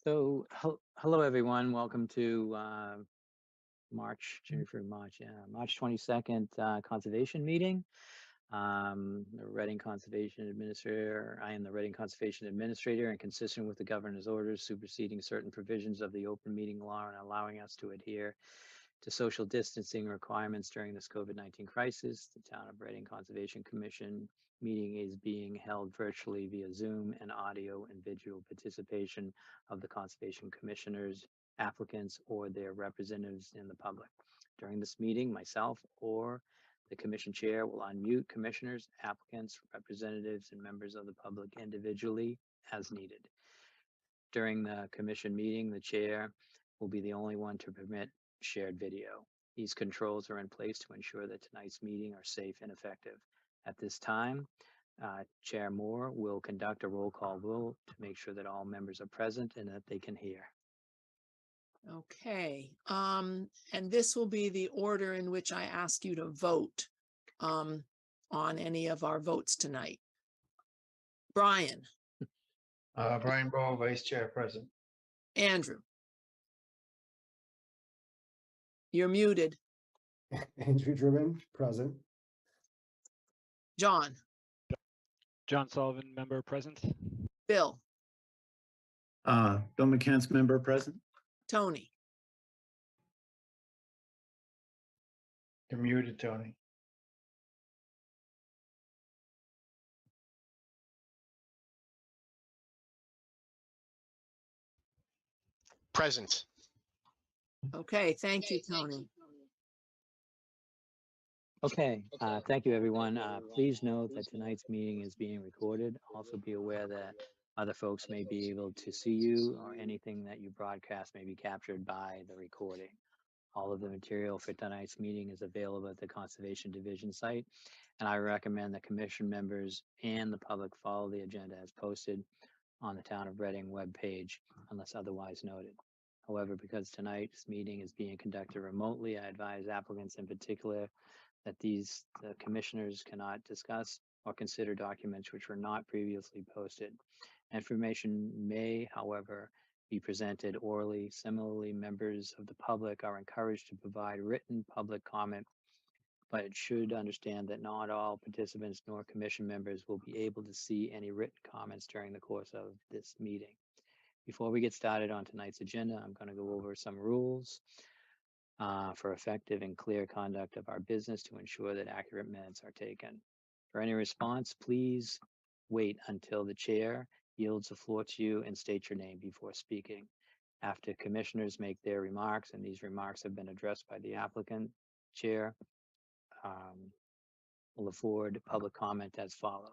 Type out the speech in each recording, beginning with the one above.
So, hello everyone. Welcome to March 22nd conservation meeting. The Reading Conservation Administrator. I am the Reading Conservation Administrator, and consistent with the governor's orders superseding certain provisions of the open meeting law and allowing us to adhere to social distancing requirements during this COVID-19 crisis, the Town of Reading Conservation Commission meeting is being held virtually via Zoom, and audio and visual participation of the Conservation Commissioners, applicants, or their representatives in the public. During this meeting, myself or the Commission Chair will unmute commissioners, applicants, representatives, and members of the public individually as needed. During the Commission meeting, the Chair will be the only one to permit shared video. These controls are in place to ensure that tonight's meeting are safe and effective. At this time, Chair Moore will conduct a roll call vote to make sure that all members are present and that they can hear. Okay, and this will be the order in which I ask you to vote on any of our votes tonight. Brian, Brian Ball, Vice Chair, present. Andrew. You're muted. Andrew Drummond, present. John, John Sullivan, member, present. Bill, Bill McCants, member, present. Tony, You're muted, Tony. Present. okay, thank you, Tony. Okay, thank you, everyone. Please note that tonight's meeting is being recorded. Also be aware that other folks may be able to see you, or anything that you broadcast may be captured by the recording. All of the material for tonight's meeting is available at the Conservation Division site, and I recommend that commission members and the public follow the agenda as posted on the Town of Reading webpage, unless otherwise noted. However, because tonight's meeting is being conducted remotely, I advise applicants in particular that the commissioners cannot discuss or consider documents which were not previously posted. Information may, however, be presented orally. Similarly, members of the public are encouraged to provide written public comment, but it should understand that not all participants nor commission members will be able to see any written comments during the course of this meeting. Before we get started on tonight's agenda, I'm going to go over some rules for effective and clear conduct of our business to ensure that accurate minutes are taken. For any response, please wait until the chair yields the floor to you and state your name before speaking. After commissioners make their remarks, and these remarks have been addressed by the applicant, chair will afford public comment as follows.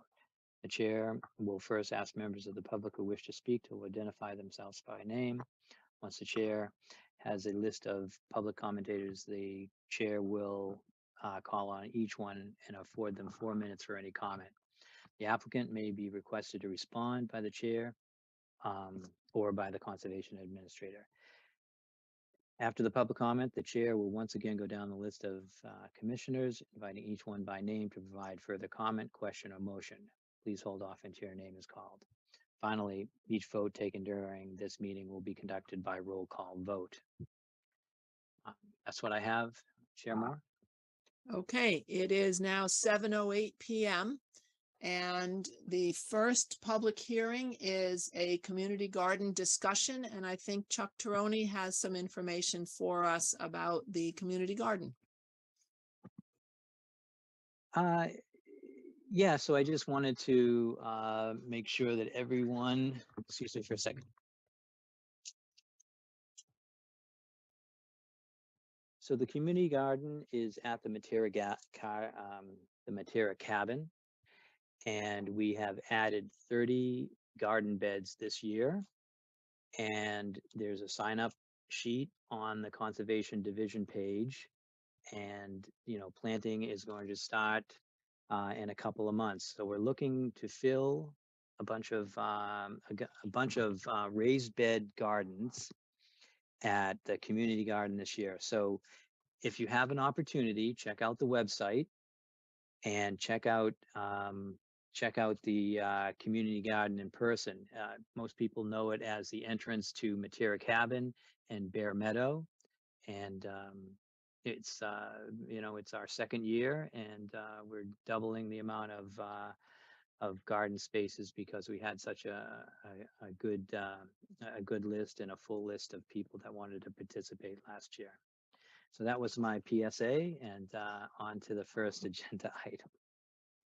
The chair will first ask members of the public who wish to speak to identify themselves by name. Once the chair has a list of public commentators, the chair will call on each one and afford them 4 minutes for any comment. The applicant may be requested to respond by the chair or by the conservation administrator. After the public comment, the chair will once again go down the list of commissioners, inviting each one by name to provide further comment, question, or motion. Please hold off until your name is called. Finally, each vote taken during this meeting will be conducted by roll call vote. That's what I have. Chair Moore. Okay, it is now 7:08 p.m. and the first public hearing is a community garden discussion, and I think Chuck Tirone has some information for us about the community garden. Yeah, so I just wanted to make sure that everyone, excuse me for a second. So the community garden is at the Matera cabin, and we have added 30 garden beds this year. And there's a sign up sheet on the Conservation Division page, and planting is going to start in a couple of months. So we're looking to fill a bunch of raised bed gardens at the community garden this year. So if you have an opportunity, check out the website and check out check out the community garden in person. Most people know it as the entrance to Matera Cabin and Bear Meadow. And it's, it's our second year, and we're doubling the amount of garden spaces because we had such a good list and a full list of people that wanted to participate last year. So that was my PSA, and on to the first agenda item.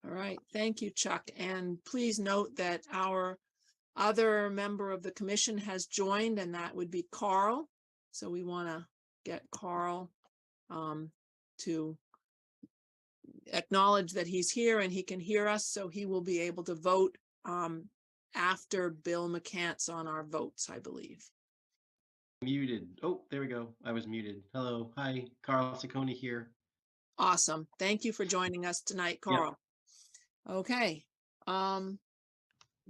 All right, thank you, Chuck. And please note that our other member of the commission has joined, and that would be Carl. So we want to get Carl to acknowledge that he's here and he can hear us, so he will be able to vote after Bill McCants on our votes, I believe. Muted. Oh, there we go. I was muted. Hello. Hi, Carl Ciccone here. Awesome. Thank you for joining us tonight, Carl. Okay.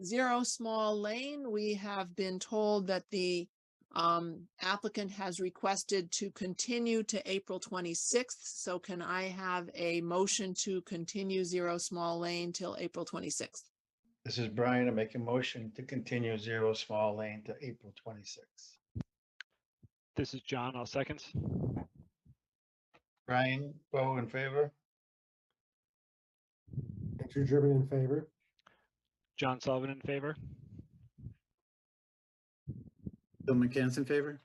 Zero Small Lane, we have been told that the applicant has requested to continue to April 26th. So can I have a motion to continue Zero Small Lane till April 26th? This is Brian. I make a motion to continue Zero Small Lane to April 26th. This is John. I'll second. Brian, Bo in favor? Andrew Driven in favor. John Sullivan in favor. Bill McCants in favor.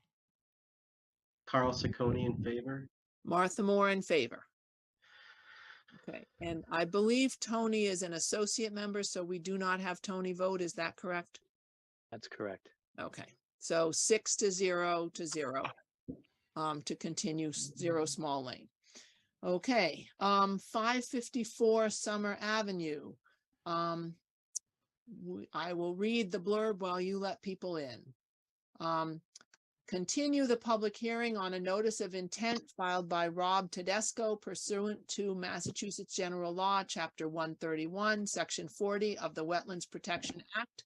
Carl Ciccone in favor. Martha Moore in favor. Okay, and I believe Tony is an associate member, so we do not have Tony vote. Is that correct? That's correct. Okay, so 6-0 to continue Zero Small Lane. Okay, 554 Summer Avenue. I will read the blurb while you let people in. Continue the public hearing on a notice of intent filed by Rob Tedesco pursuant to Massachusetts General Law, Chapter 131, Section 40 of the Wetlands Protection Act,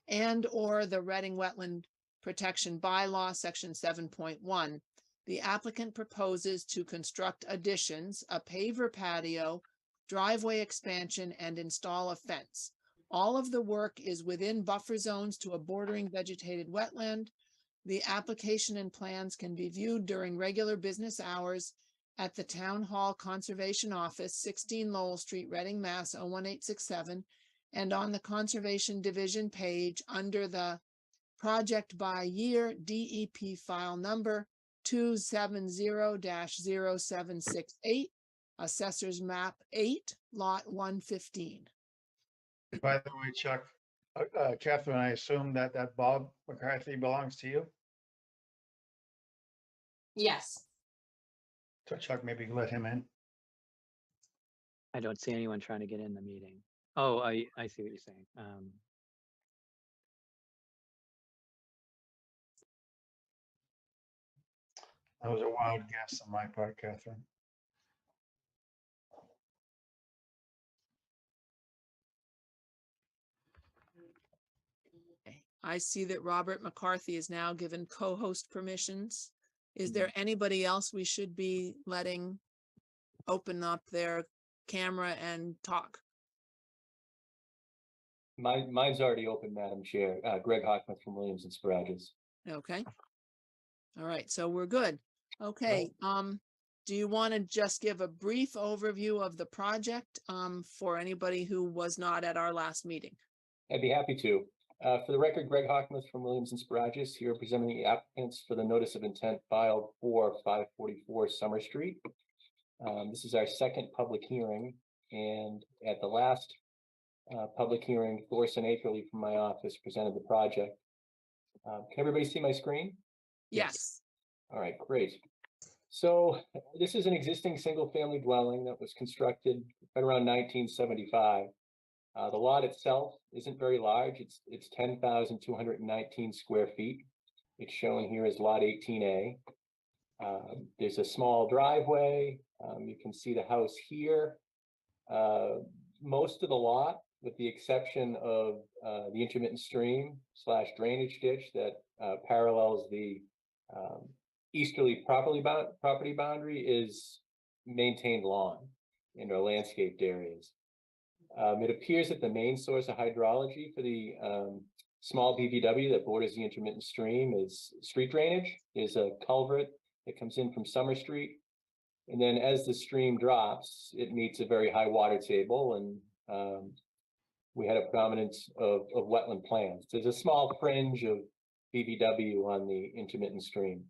and or the Reading Wetland Protection Bylaw, Section 7.1. The applicant proposes to construct additions, a paver patio, driveway expansion, and install a fence. All of the work is within buffer zones to a bordering vegetated wetland. The application and plans can be viewed during regular business hours at the Town Hall Conservation Office, 16 Lowell Street, Reading, Mass. 01867, and on the Conservation Division page under the Project by Year DEP file number 270-0768, Assessor's Map 8, Lot 115. By the way, Chuck, Catherine, I assume that Bob McCarthy belongs to you? Yes. So Chuck, maybe let him in. I don't see anyone trying to get in the meeting. Oh, I see what you're saying. That was a wild guess on my part, Catherine. Okay. I see that Robert McCarthy is now given co-host permissions. Is there anybody else we should be letting open up their camera and talk? Mine's already open, Madam Chair. Greg Hoffman from Williams and Sparagus. Okay. All right, so we're good. Okay, do you want to just give a brief overview of the project for anybody who was not at our last meeting? I'd be happy to. For the record, Greg Hoffman from Williams and Sparagus here representing the applicants for the notice of intent filed for 544 Summer Street. This is our second public hearing, and at the last public hearing, Thorson Akerley from my office presented the project. Can everybody see my screen? Yes. All right, great. So this is an existing single-family dwelling that was constructed right around 1975. The lot itself isn't very large. It's 10,219 square feet. It's shown here as lot 18A. There's a small driveway. You can see the house here. Most of the lot, with the exception of the intermittent stream / drainage ditch that parallels the easterly property boundary, is maintained lawn and or landscaped areas. It appears that the main source of hydrology for the small BVW that borders the intermittent stream is street drainage. There's a culvert that comes in from Summer Street. And then as the stream drops, it meets a very high water table, and we had a predominance of wetland plants. There's a small fringe of BVW on the intermittent stream.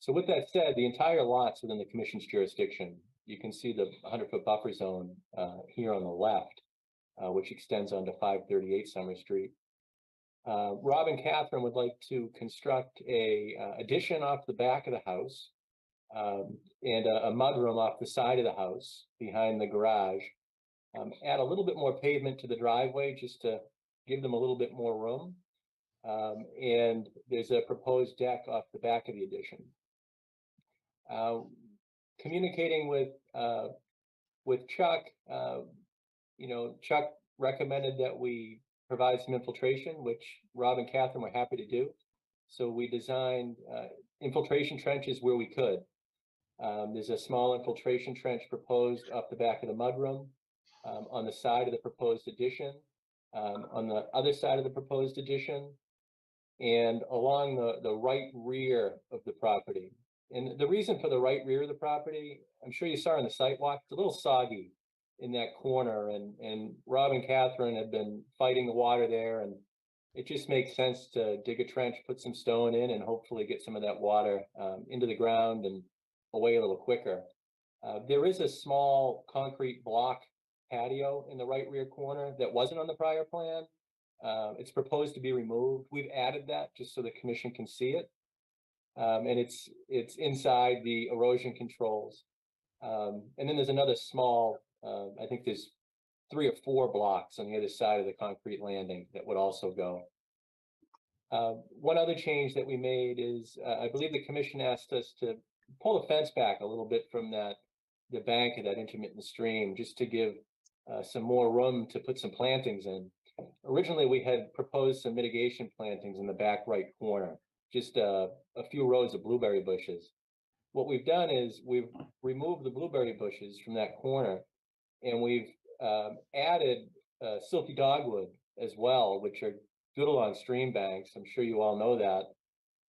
So with that said, the entire lot's within the commission's jurisdiction. You can see the 100-foot buffer zone here on the left, which extends onto 538 Summer Street. Rob and Catherine would like to construct a addition off the back of the house and a mudroom off the side of the house behind the garage. Add a little bit more pavement to the driveway just to give them a little bit more room. And there's a proposed deck off the back of the addition. Communicating with Chuck, Chuck recommended that we provide some infiltration, which Rob and Catherine were happy to do. So we designed infiltration trenches where we could. There's a small infiltration trench proposed off the back of the mudroom, on the side of the proposed addition, on the other side of the proposed addition, and along the right rear of the property. And the reason for the right rear of the property, I'm sure you saw on the site walk, it's a little soggy in that corner, and Rob and Catherine have been fighting the water there, and it just makes sense to dig a trench, put some stone in, and hopefully get some of that water into the ground and away a little quicker. There is a small concrete block patio in the right rear corner that wasn't on the prior plan. It's proposed to be removed. We've added that just so the commission can see it. And it's inside the erosion controls. And then there's another small, I think there's 3 or 4 blocks on the other side of the concrete landing that would also go. One other change that we made is, I believe the commission asked us to pull the fence back a little bit from the bank of that intermittent stream, just to give some more room to put some plantings in. Originally, we had proposed some mitigation plantings in the back right corner, just a few rows of blueberry bushes. What we've done is we've removed the blueberry bushes from that corner, and we've added silky dogwood as well, which are good along stream banks. I'm sure you all know that.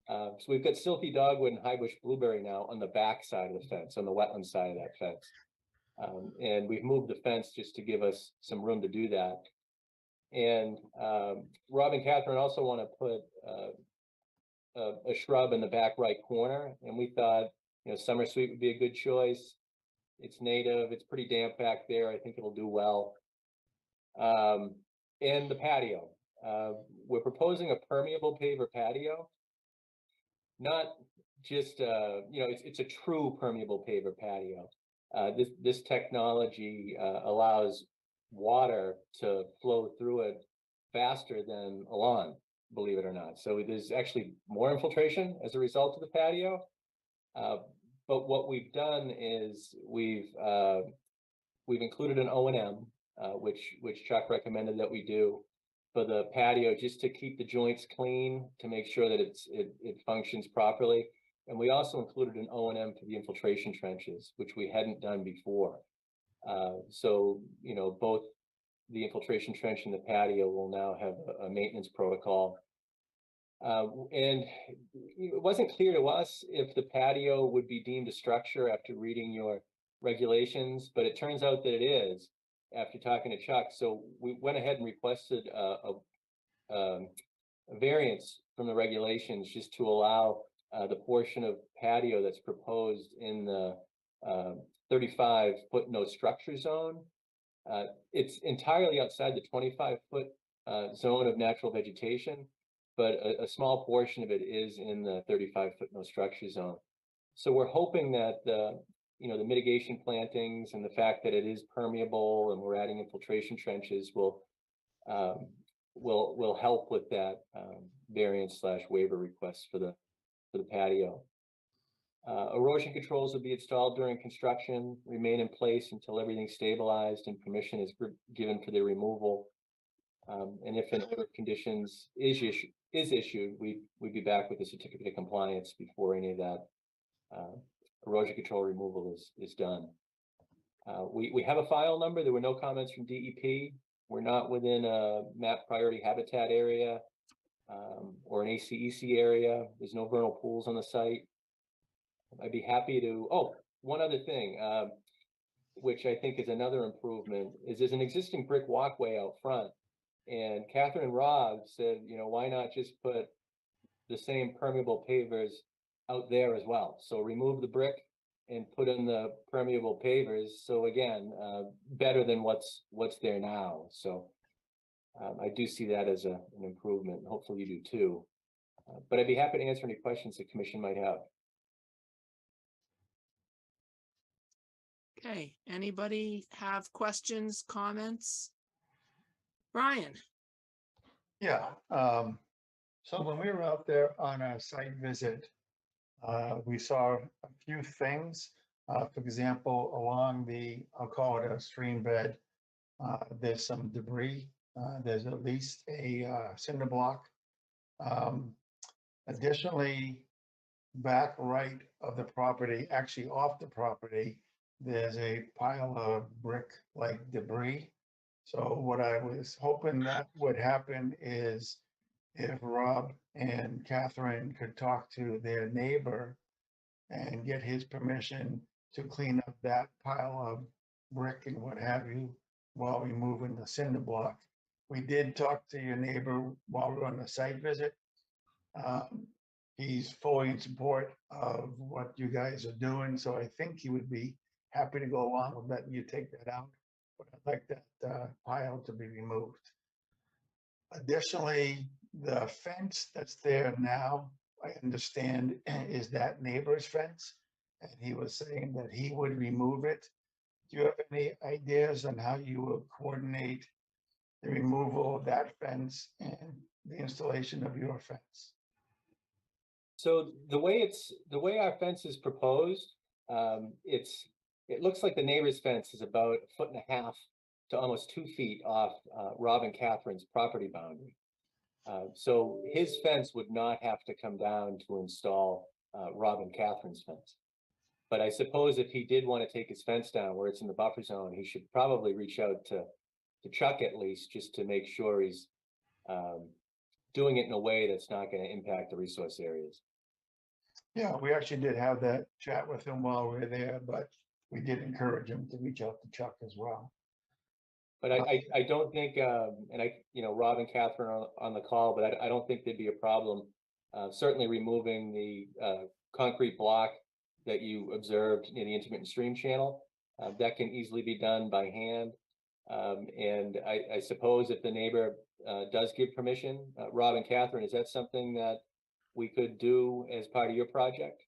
So we've got silky dogwood and high bush blueberry now on the back side of the fence, on the wetland side of that fence. And we've moved the fence just to give us some room to do that. And Rob and Catherine also want to put a shrub in the back right corner. And we thought, summer sweet would be a good choice. It's native, it's pretty damp back there. I think it'll do well. And the patio. We're proposing a permeable paver patio. Not just, it's a true permeable paver patio. This technology allows water to flow through it faster than a lawn, believe it or not. So there's actually more infiltration as a result of the patio. But what we've done is we've included an O&M, which Chuck recommended that we do for the patio, just to keep the joints clean, to make sure that it functions properly. And we also included an O&M for the infiltration trenches, which we hadn't done before. So, both the infiltration trench and the patio will now have a maintenance protocol. And it wasn't clear to us if the patio would be deemed a structure after reading your regulations, but it turns out that it is after talking to Chuck. So we went ahead and requested a variance from the regulations just to allow the portion of patio that's proposed in the 35-foot no structure zone. It's entirely outside the 25-foot zone of natural vegetation, but a small portion of it is in the 35-foot no structure zone. So we're hoping that the mitigation plantings and the fact that it is permeable and we're adding infiltration trenches will help with that variance/waiver request for the patio. Erosion controls will be installed during construction, remain in place until everything's stabilized and permission is given for their removal. And if an order of conditions is issued, we'd be back with a certificate of compliance before any of that erosion control removal is done. We have a file number. There were no comments from DEP. We're not within a map priority habitat area or an ACEC area. There's no vernal pools on the site. I'd be happy to, oh, one other thing, which I think is another improvement, is there's an existing brick walkway out front. And Catherine and Rob said, you know, why not just put the same permeable pavers out there as well? So remove the brick and put in the permeable pavers. So again, better than what's there now. So I do see that as an improvement. Hopefully you do too. But I'd be happy to answer any questions the commission might have. Okay, anybody have questions, comments? Brian? Yeah, so when we were out there on a site visit, we saw a few things. For example, along the, I'll call it a stream bed, there's some debris. There's at least a cinder block. Additionally, back right of the property, actually off the property, there's a pile of brick-like debris. So what I was hoping that would happen is if Rob and Catherine could talk to their neighbor and get his permission to clean up that pile of brick and what have you while removing the cinder block. We did talk to your neighbor while we were on the site visit. He's fully in support of what you guys are doing, so I think he would be happy to go along with letting you take that out. But I'd like that pile to be removed. Additionally, the fence that's there now, I understand, is that neighbor's fence. And he was saying that he would remove it. Do you have any ideas on how you will coordinate the removal of that fence and the installation of your fence? So the way our fence is proposed, it looks like the neighbor's fence is about 1.5 feet to almost 2 feet off Rob and Catherine's property boundary. So his fence would not have to come down to install Rob and Catherine's fence. But I suppose if he did want to take his fence down where it's in the buffer zone, he should probably reach out to Chuck at least, just to make sure he's doing it in a way that's not going to impact the resource areas. Yeah, we actually did have that chat with him while we were there, but we did encourage him to reach out to Chuck as well. But I don't think, and Rob and Catherine are on the call, but I don't think there'd be a problem. Certainly removing the concrete block that you observed in the intermittent stream channel, that can easily be done by hand. And I suppose if the neighbor does give permission, Rob and Catherine, is that something that we could do as part of your project?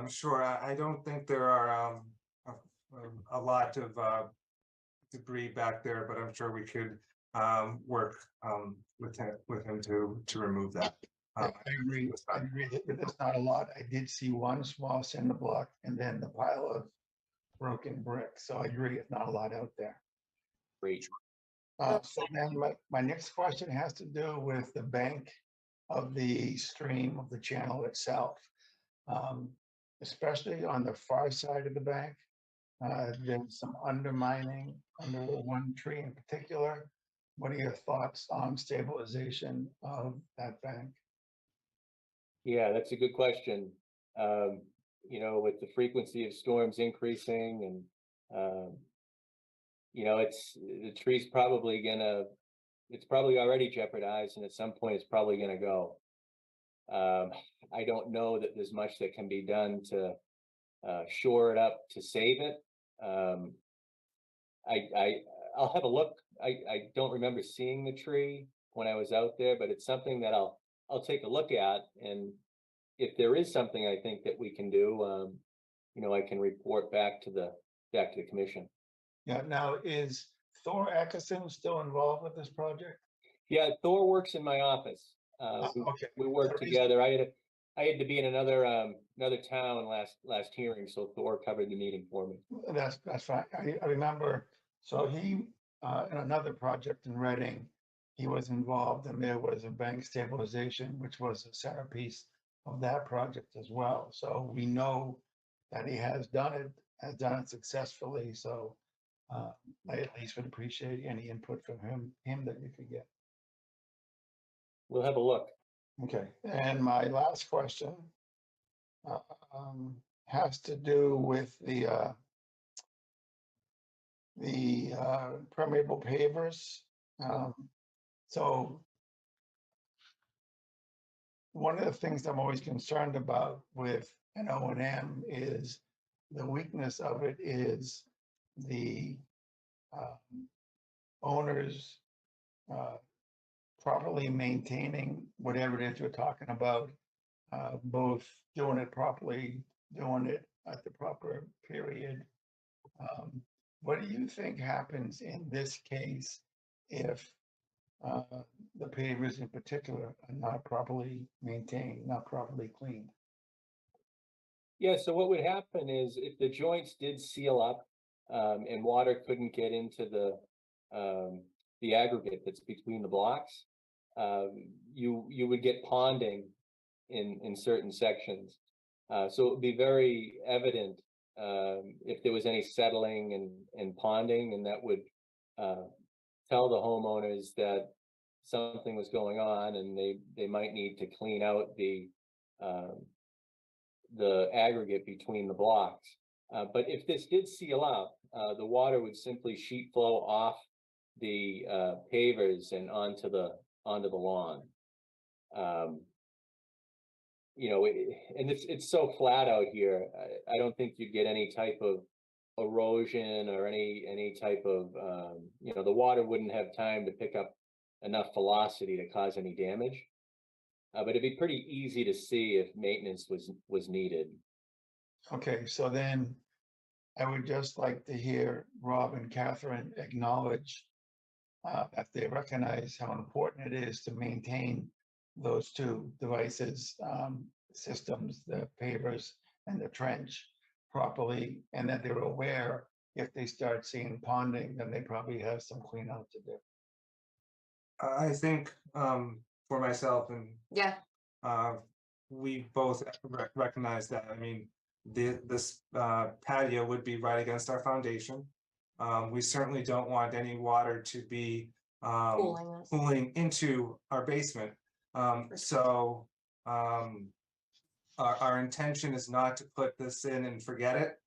Sure. I don't think there are a lot of debris back there, but I'm sure we could work with him to remove that. I agree that there's not a lot. I did see one small cinder block and then the pile of broken brick. So I agree, it's not a lot out there. Great. So then my next question has to do with the bank of the stream of the channel itself. Especially on the far side of the bank, there's some undermining under one tree in particular. What are your thoughts on stabilization of that bank? Yeah, that's a good question. With the frequency of storms increasing and, the tree's probably it's probably already jeopardized, and at some point it's probably gonna go. I don't know that there's much that can be done to shore it up to save it. I'll have a look. I don't remember seeing the tree when I was out there, but it's something that I'll take a look at. And if there is something I think that we can do, I can report back to the commission. Yeah, now is Thor Atkinson still involved with this project? Yeah, Thor works in my office. Okay. We work together. I had to be in another town last hearing, so Thor covered the meeting for me. That's fine. I remember, so he, in another project in Reading, he was involved and there was a bank stabilization, which was the centerpiece of that project as well. So we know that he has done it has done it successfully, so I at least would appreciate any input from him that you could get. We'll have a look. Okay, and my last question has to do with the permeable pavers. So one of the things I'm always concerned about with an O&M is the weakness of it is the owners properly maintaining whatever it is you're talking about, both doing it properly, doing it at the proper period. What do you think happens in this case if the pavers in particular are not properly maintained, not properly cleaned? Yeah, so what would happen is if the joints did seal up and water couldn't get into the aggregate that's between the blocks, you would get ponding in certain sections. So it would be very evident if there was any settling and ponding, and that would tell the homeowners that something was going on, and they might need to clean out the aggregate between the blocks. But if this did seal up, the water would simply sheet flow off the pavers and onto the lawn. You know, and it's so flat out here. I don't think you'd get any type of erosion or any type of you know, the water wouldn't have time to pick up enough velocity to cause any damage. But it'd be pretty easy to see if maintenance was needed. Okay, so then I would just like to hear Rob and Catherine acknowledge that they recognize how important it is to maintain those two devices, systems, the pavers and the trench properly, and that they're aware if they start seeing ponding, then they probably have some cleanup to do. I think for myself and Yeah, we both recognize that. I mean, this patio would be right against our foundation. We certainly don't want any water to be cooling us. cooling into our basement. So our intention is not to put this in and forget it.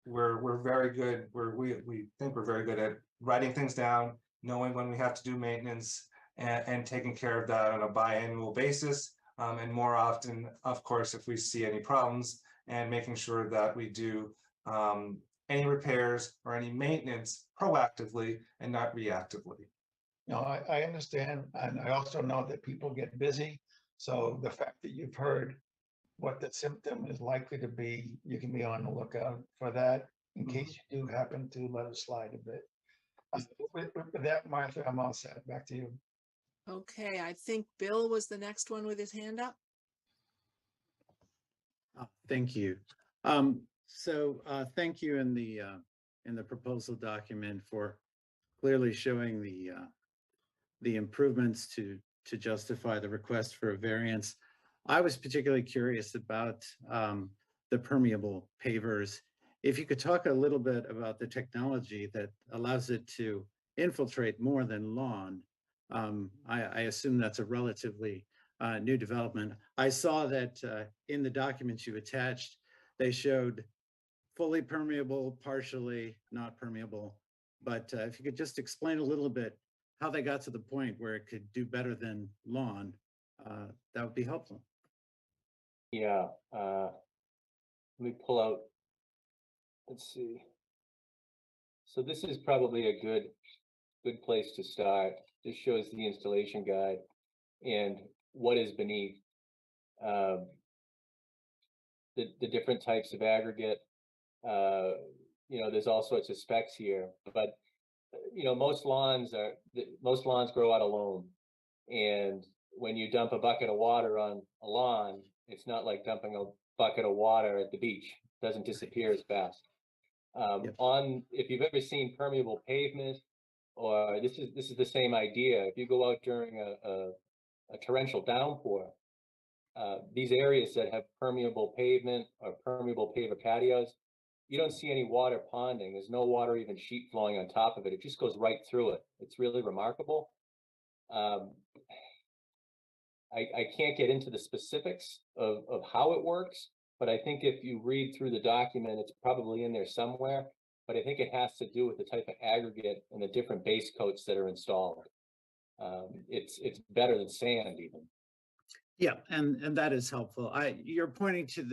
We're very good. We think we're very good at writing things down, knowing when we have to do maintenance, and taking care of that on a biannual basis. And more often, of course, if we see any problems, and making sure that we do any repairs or any maintenance proactively and not reactively. No, I understand, and I also know that people get busy. So the fact that you've heard what the symptom is likely to be, you can be on the lookout for that in case you do happen to let it slide a bit. With that, Martha, I'm all set. Back to you. Okay, I think Bill was the next one with his hand up. Thank you. Thank you in the proposal document for clearly showing the improvements to justify the request for a variance. I was particularly curious about the permeable pavers. If you could talk a little bit about the technology that allows it to infiltrate more than lawn. I assume that's a relatively new development. I saw that in the documents you attached, they showed fully permeable, partially not permeable. But if you could just explain a little bit how they got to the point where it could do better than lawn, that would be helpful. Yeah, let me pull out, let's see. So this is probably a good place to start. This shows the installation guide and what is beneath. The different types of aggregate. You know, there's all sorts of specs here, but you know, most lawns grow out of loam, and when you dump a bucket of water on a lawn, it's not like dumping a bucket of water at the beach. It doesn't disappear as fast. Yep. If you've ever seen permeable pavement, or this is the same idea. If you go out during a torrential downpour, these areas that have permeable pavement or permeable paver patios, you don't see any water ponding. There's no water even sheet flowing on top of it. It just goes right through it. It's really remarkable. I can't get into the specifics of how it works, but I think if you read through the document, it's probably in there somewhere. But I think it has to do with the type of aggregate and the different base coats that are installed. It's better than sand even. Yeah, and that is helpful. You're pointing to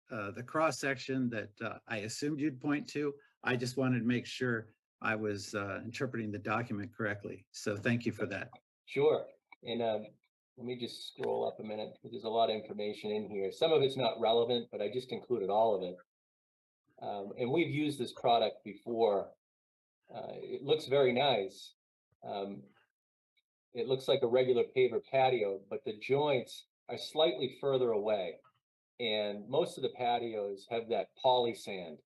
the cross section that I assumed you'd point to. I just wanted to make sure I was interpreting the document correctly. So thank you for that. Sure. And let me just scroll up a minute because there's a lot of information in here. Some of it's not relevant, but I just included all of it. And we've used this product before. It looks very nice. It looks like a regular paver patio, but the joints are slightly further away. And most of the patios have that poly sand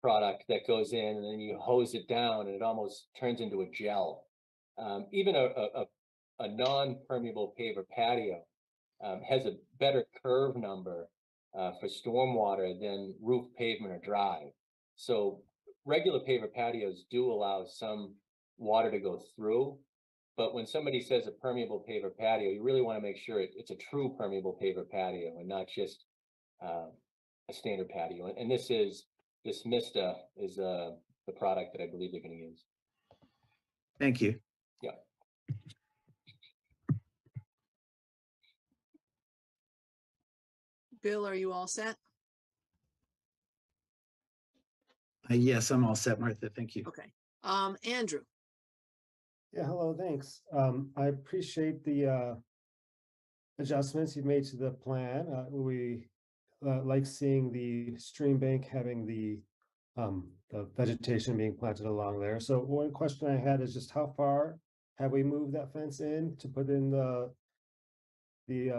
product that goes in and then you hose it down and it almost turns into a gel. Even a non-permeable paver patio has a better curve number for stormwater than roof, pavement, or drive. So regular paver patios do allow some water to go through, but when somebody says a permeable paver patio, you really want to make sure it's a true permeable paver patio and not just a standard patio. And this Mista is the product that I believe they're going to use. Thank you. Yeah. Bill, are you all set? Yes, I'm all set, Martha. Thank you. Okay. Andrew. Yeah, hello, thanks. I appreciate the adjustments you've made to the plan. We like seeing the stream bank having the vegetation being planted along there. So one question I had is just how far have we moved that fence in to put in the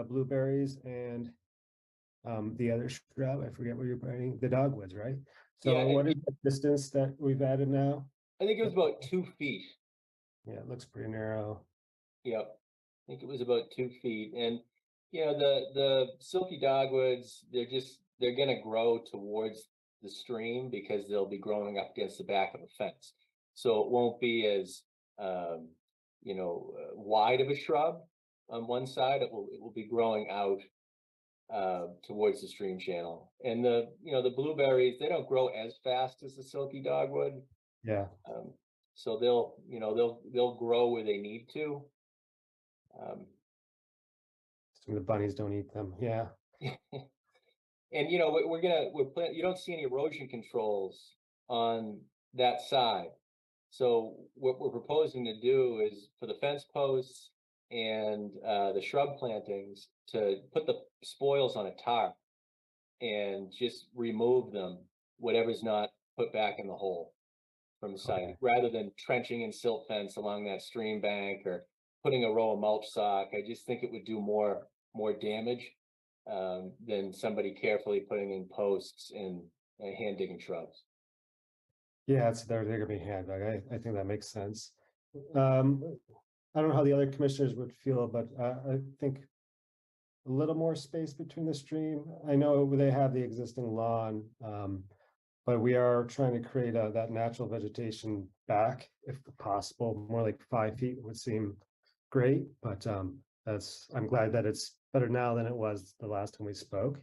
blueberries and the other shrub? I forget what you're planting, the dogwoods, right? So Yeah, what is the distance that we've added now? I think it was about 2 feet. Yeah, it looks pretty narrow. Yep. I think it was about 2 feet. And, you know, the silky dogwoods, they're going to grow towards the stream because they'll be growing up against the back of a fence. So it won't be as, wide of a shrub on one side. It will be growing out towards the stream channel. And the blueberries, they don't grow as fast as the silky dogwood. Yeah. So they'll grow where they need to. So the bunnies don't eat them. Yeah. And you don't see any erosion controls on that side. So what we're proposing to do is for the fence posts and the shrub plantings to put the spoils on a tarp and just remove them, whatever's not put back in the hole from the site, rather than trenching in silt fence along that stream bank or putting a row of mulch sock. I just think it would do more damage than somebody carefully putting in posts and hand digging shrubs. Yeah, they're gonna be hand dug. I think that makes sense. I don't know how the other commissioners would feel, but I think a little more space between the stream. I know they have the existing lawn, but we are trying to create that natural vegetation back if possible. More like 5 feet would seem great, but I'm glad that it's better now than it was the last time we spoke.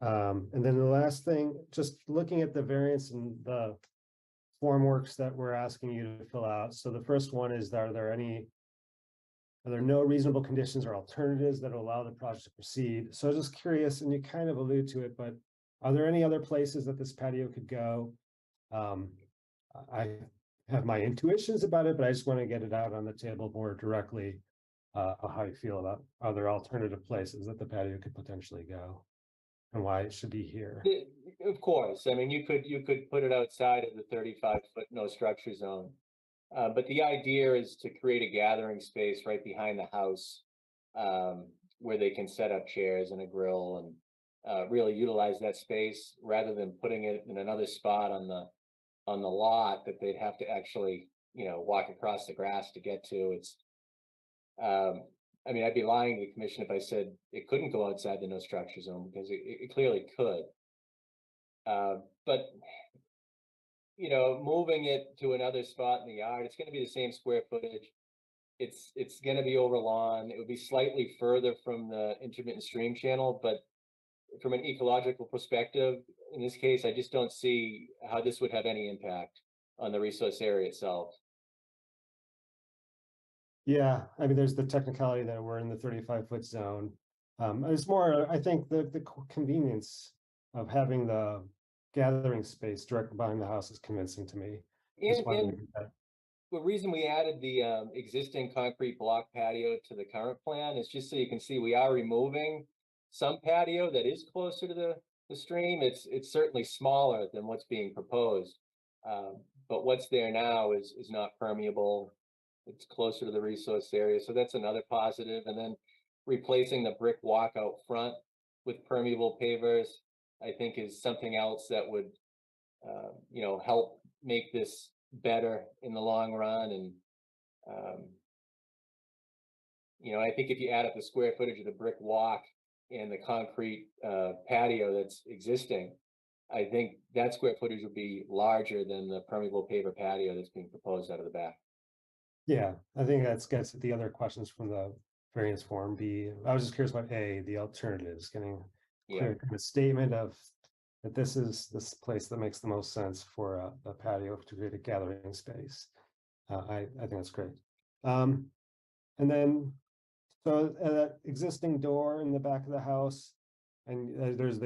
And then the last thing, just looking at the variance and the formworks that we're asking you to fill out. So the first one is, are there no reasonable conditions or alternatives that will allow the project to proceed? So just curious, and you kind of allude to it, but are there any other places that this patio could go? I have my intuitions about it, but I just want to get it out on the table more directly, how you feel about other alternative places that the patio could potentially go and why it should be here. Of course, I mean, you could put it outside of the 35-foot no structure zone. But the idea is to create a gathering space right behind the house where they can set up chairs and a grill and really utilize that space rather than putting it in another spot on the lot that they'd have to actually, walk across the grass to get to. It's, I mean, I'd be lying to the commission if I said it couldn't go outside the no structure zone because it clearly could. But, you know, moving it to another spot in the yard, it's gonna be the same square footage. It's gonna be over lawn. It would be slightly further from the intermittent stream channel, but from an ecological perspective, in this case, I just don't see how this would have any impact on the resource area itself. Yeah, I mean, there's the technicality that we're in the 35-foot zone. It's more, I think, the convenience of having the gathering space directly behind the house is convincing to me. That's why we And did that. the reason we added the existing concrete block patio to the current plan is just so you can see we are removing some patio that is closer to the stream. It's certainly smaller than what's being proposed. But what's there now is not permeable. It's closer to the resource area, so that's another positive. And then replacing the brick walk out front with permeable pavers, I think is something else that would, you know, help make this better in the long run. And, you know, I think if you add up the square footage of the brick walk and the concrete patio that's existing, I think that square footage would be larger than the permeable paver patio that's being proposed out of the back. Yeah, I think that gets at the other questions from the variance form B. I was just curious about A, the alternatives, getting Yeah. clear kind of statement of that this is this place that makes the most sense for a patio to create a gathering space. I think that's great. And then, so that existing door in the back of the house, and there's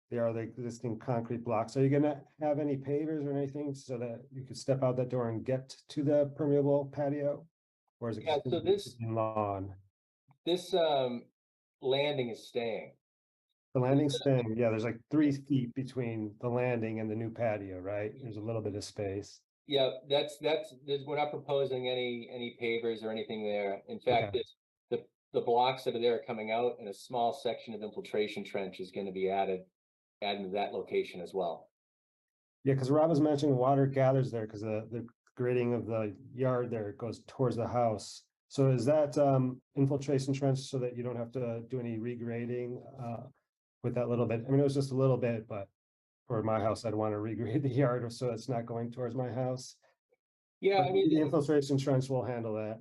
there are the existing concrete blocks. Are you gonna have any pavers or anything so that you could step out that door and get to the permeable patio? Or is it Yeah, just so gonna be in lawn? This landing is staying. The landing staying, yeah, there's like 3 feet between the landing and the new patio, right? There's a little bit of space. Yeah, we're not proposing any pavers or anything there. In fact, Okay. the blocks that are there coming out and a small section of infiltration trench is going to be added to that location as well. Yeah, because Rob was mentioning water gathers there because the grading of the yard there goes towards the house. So is that infiltration trench so that you don't have to do any regrading with that little bit? I mean, it was just a little bit, but for my house, I'd want to regrade the yard so it's not going towards my house. Yeah, But I mean, the infiltration trench will handle that.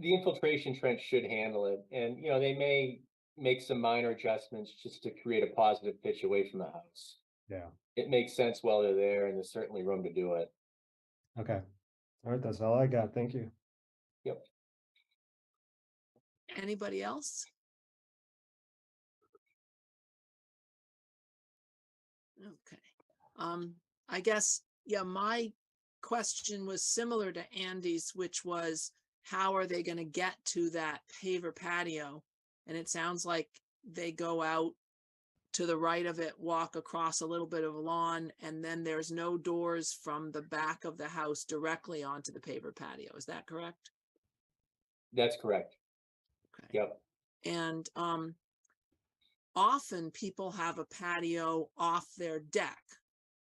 the infiltration trench should handle it, and you know they may make some minor adjustments just to create a positive pitch away from the house. Yeah. It makes sense while they're there, and there's certainly room to do it. Okay. All right, that's all I got. Thank you. Yep. Anybody else? Okay. I guess, yeah, my question was similar to Andy's, which was how are they going to get to that paver patio? And it sounds like they go out to the right of it, walk across a little bit of lawn, and then there's no doors from the back of the house directly onto the paver patio. Is that correct? That's correct. Okay. Yep. And often people have a patio off their deck.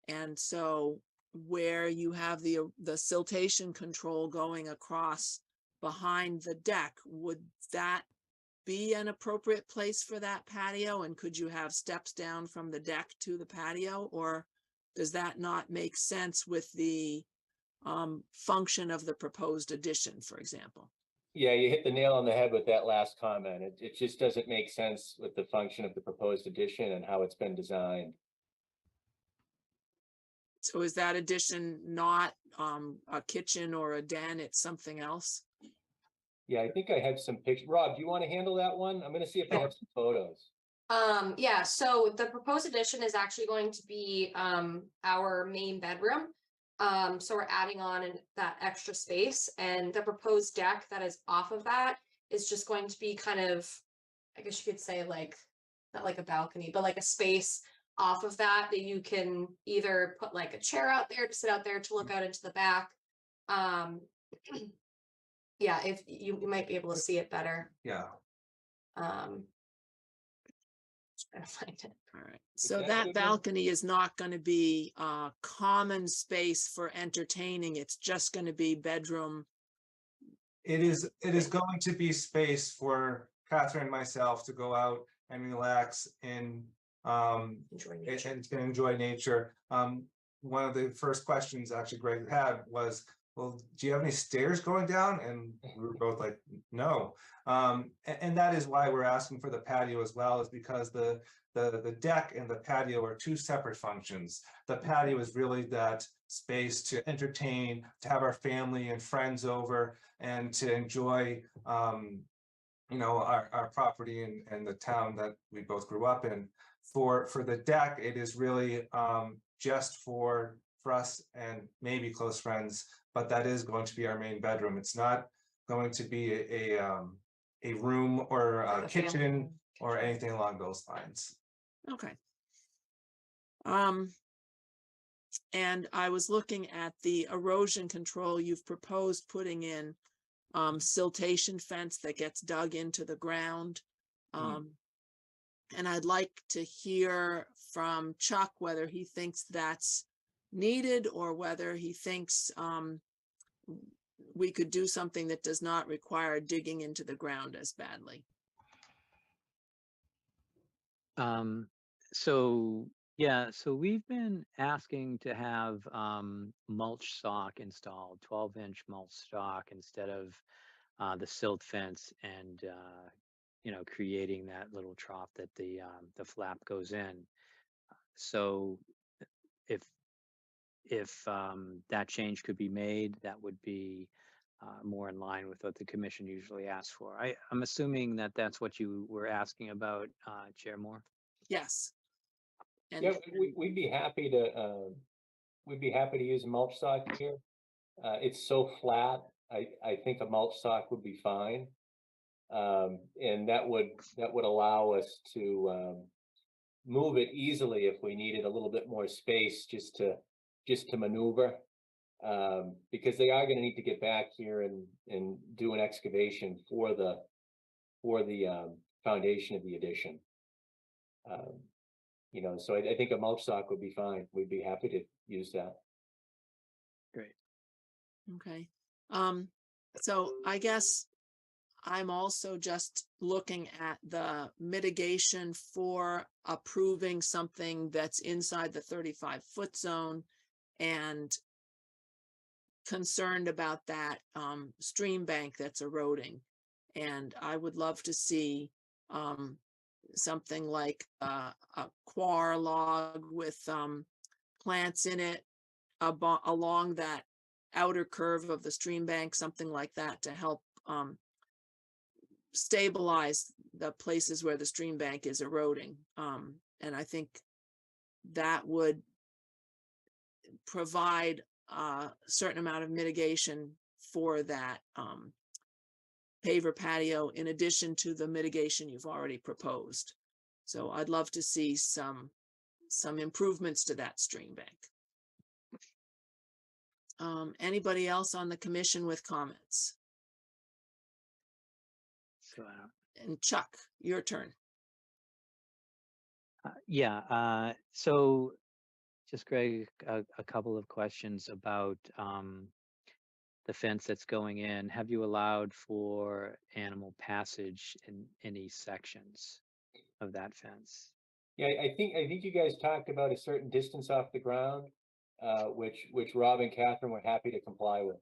And so where you have the siltation control going across behind the deck, would that be an appropriate place for that patio? And could you have steps down from the deck to the patio? Or does that not make sense with the function of the proposed addition, for example? Yeah, you hit the nail on the head with that last comment. It just doesn't make sense with the function of the proposed addition and how it's been designed. So is that addition not a kitchen or a den? It's something else? Yeah, I think I have some pictures. Rob, do you want to handle that one? I'm going to see if I have some photos. Yeah, so the proposed addition is actually going to be our main bedroom. So we're adding on that extra space, and the proposed deck that is off of that is just going to be kind of, I guess you could say, like, not like a balcony, but like a space off of that you can either put like a chair out there to sit out there to look out into the back. Yeah, if you might be able to see it better. Yeah. Trying to find it. All right. So that balcony is not going to be a common space for entertaining. It's just going to be bedroom. It is going to be space for Catherine and myself to go out and relax in Enjoy and, nature. and can enjoy nature. One of the first questions actually Greg had was, well, do you have any stairs going down? And we were both like, no. And that is why we're asking for the patio as well, is because the deck and the patio are two separate functions. The patio is really that space to entertain, to have our family and friends over, and to enjoy our property and the town that we both grew up in. For the deck, it is really just for us and maybe close friends, but that is going to be our main bedroom. It's not going to be a room or a kitchen or anything along those lines. Okay. And I was looking at the erosion control you've proposed putting in siltation fence that gets dug into the ground. And I'd like to hear from Chuck whether he thinks that's needed or whether he thinks we could do something that does not require digging into the ground as badly. So we've been asking to have mulch stock installed, 12-inch mulch stock instead of the silt fence, and creating that little trough that the flap goes in. So if that change could be made, that would be more in line with what the commission usually asks for. I'm assuming that that's what you were asking about, Chair Moore. Yes. And Yeah, we'd be happy to use a mulch stock here. It's so flat. I think a mulch stock would be fine. And that would allow us to move it easily if we needed a little bit more space just to maneuver. Because they are going to need to get back here and do an excavation for the foundation of the addition. So I think a mulch stock would be fine. We'd be happy to use that. Great. okay. So I guess I'm also just looking at the mitigation for approving something that's inside the 35-foot zone and concerned about that stream bank that's eroding. And I would love to see something like a quar log with plants in it along that outer curve of the stream bank, something like that, to help stabilize the places where the stream bank is eroding. And I think that would provide a certain amount of mitigation for that paver patio, in addition to the mitigation you've already proposed. So I'd love to see some improvements to that stream bank. Anybody else on the commission with comments? So And Chuck, your turn. So just Greg, a couple of questions about the fence that's going in. Have you allowed for animal passage in any sections of that fence? Yeah, I think you guys talked about a certain distance off the ground, which Rob and Catherine were happy to comply with.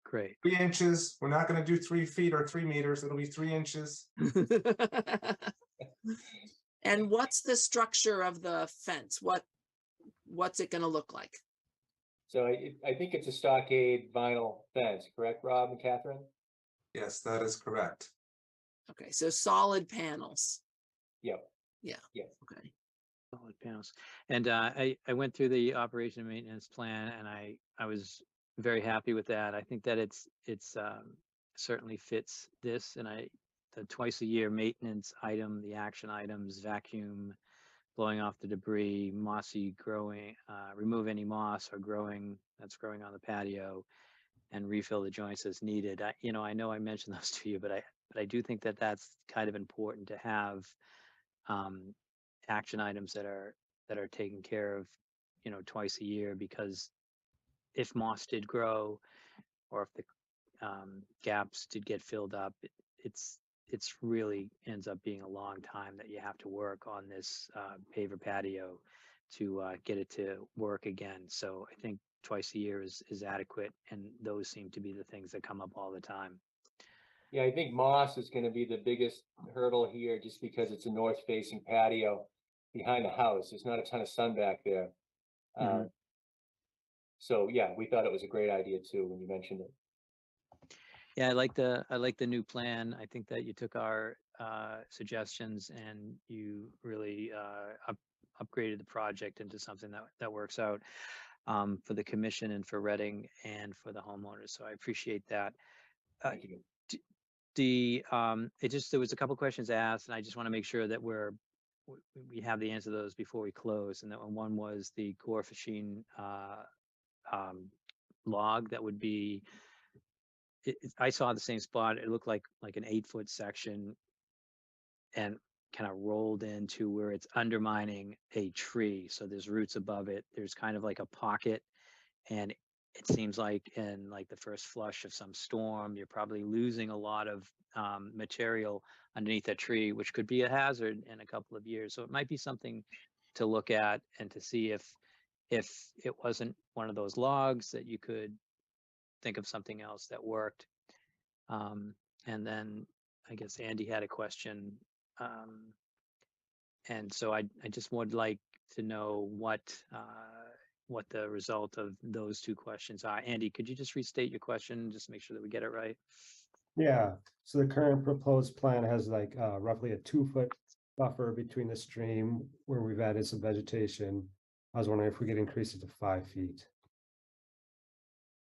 Great. 3 inches. We're not going to do 3 feet or 3 meters. It'll be 3 inches. And what's the structure of the fence? What's it going to look like? So I think it's a stockade vinyl fence, correct, Rob and Catherine? Yes, that is correct. Okay, so solid panels. Yep. Yeah. Yeah. Okay. Solid panels. And I went through the operation and maintenance plan, and I was very happy with that. I think that it's certainly fits this, and the twice a year maintenance item, the action items, vacuum, blowing off the debris, mossy growing, remove any moss or growing that's growing on the patio, and refill the joints as needed. I know I mentioned those to you, but I do think that that's kind of important to have action items that are taken care of, twice a year, because if moss did grow or if the gaps did get filled up, it's it's really ends up being a long time that you have to work on this paver patio to get it to work again. So I think twice a year is adequate, and those seem to be the things that come up all the time. Yeah, I think moss is gonna be the biggest hurdle here, just because it's a north-facing patio behind the house. There's not a ton of sun back there. Mhm. So yeah, we thought it was a great idea too, when you mentioned it. Yeah, I like the new plan. I think that you took our suggestions and you really upgraded the project into something that works out for the commission and for Reading and for the homeowners. So I appreciate that. Thank you. There was a couple questions asked, and I just want to make sure that we have the answer to those before we close. And that one was the coefficient log that would be. I saw the same spot. It looked like an 8-foot section, and kind of rolled into where it's undermining a tree. So there's roots above it. There's kind of like a pocket, and it seems like in like the first flush of some storm, you're probably losing a lot of material underneath that tree, which could be a hazard in a couple of years. So it might be something to look at and to see if it wasn't one of those logs, that you could think of something else that worked. And then I guess Andy had a question. And so I just would like to know what the result of those two questions are. Andy, could you just restate your question, just make sure that we get it right? Yeah, so the current proposed plan has like roughly a 2-foot buffer between the stream where we've added some vegetation. I was wondering if we could increase it to 5 feet.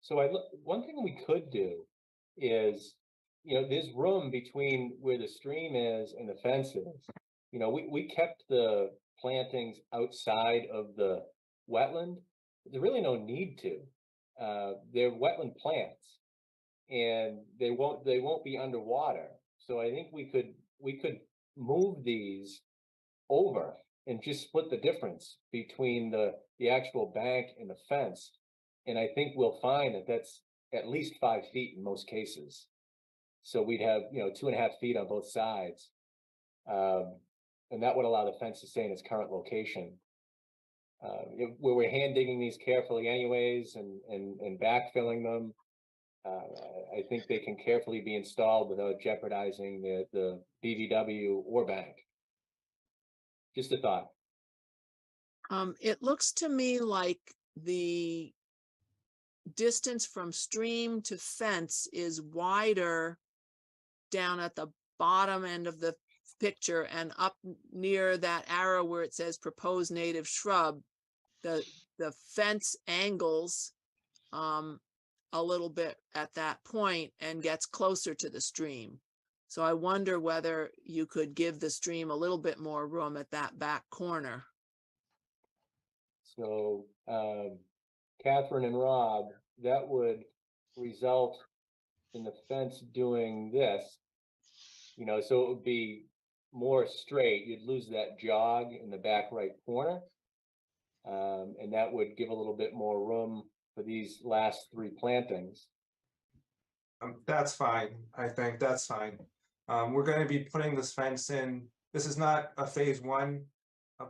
So one thing we could do is, there's room between where the stream is and the fence is. We kept the plantings outside of the wetland. There's really no need to. They're wetland plants, and they won't be underwater. So I think we could move these over and just split the difference between the actual bank and the fence. And I think we'll find that that's at least 5 feet in most cases. So we'd have, 2.5 feet on both sides. And that would allow the fence to stay in its current location. Where we're hand digging these carefully anyways and backfilling them, I think they can carefully be installed without jeopardizing the BVW or bank. Just a thought. It looks to me like the distance from stream to fence is wider down at the bottom end of the picture, and up near that arrow where it says proposed native shrub, the fence angles a little bit at that point and gets closer to the stream. So I wonder whether you could give the stream a little bit more room at that back corner. So, Catherine and Rob, that would result in the fence doing this, so it would be more straight. You'd lose that jog in the back right corner. And that would give a little bit more room for these last 3 plantings. That's fine. I think that's fine. We're going to be putting this fence in. This is not a phase 1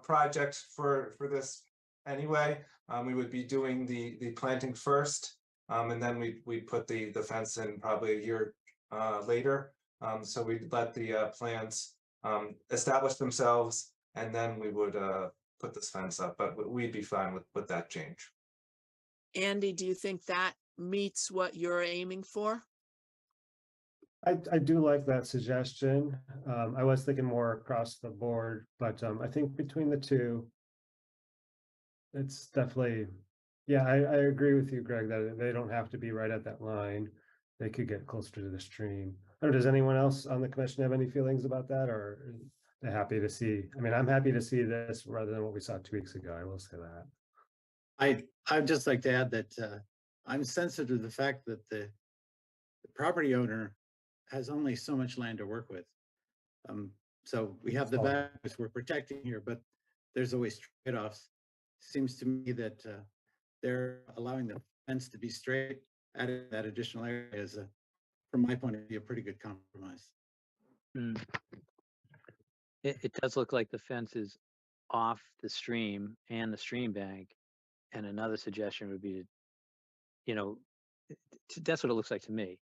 project for this anyway. We would be doing the planting first, and then we'd put the fence in probably a year later. So we'd let the plants establish themselves, and then we would put this fence up, but we'd be fine with that change. Andy, do you think that meets what you're aiming for? I do like that suggestion. I was thinking more across the board, but I think between the two, it's definitely, yeah, I agree with you, Greg, that they don't have to be right at that line. They could get closer to the stream. Or does anyone else on the commission have any feelings about that, or they're happy to see? I mean, I'm happy to see this rather than what we saw 2 weeks ago. I will say that. I'd just like to add that I'm sensitive to the fact that the property owner has only so much land to work with. So we have the values we're protecting here, but there's always trade-offs. Seems to me that they're allowing the fence to be straight, adding that additional area is, from my point of view, a pretty good compromise. Mm. It does look like the fence is off the stream and the stream bank. And another suggestion would be to, you know, that's what it looks like to me.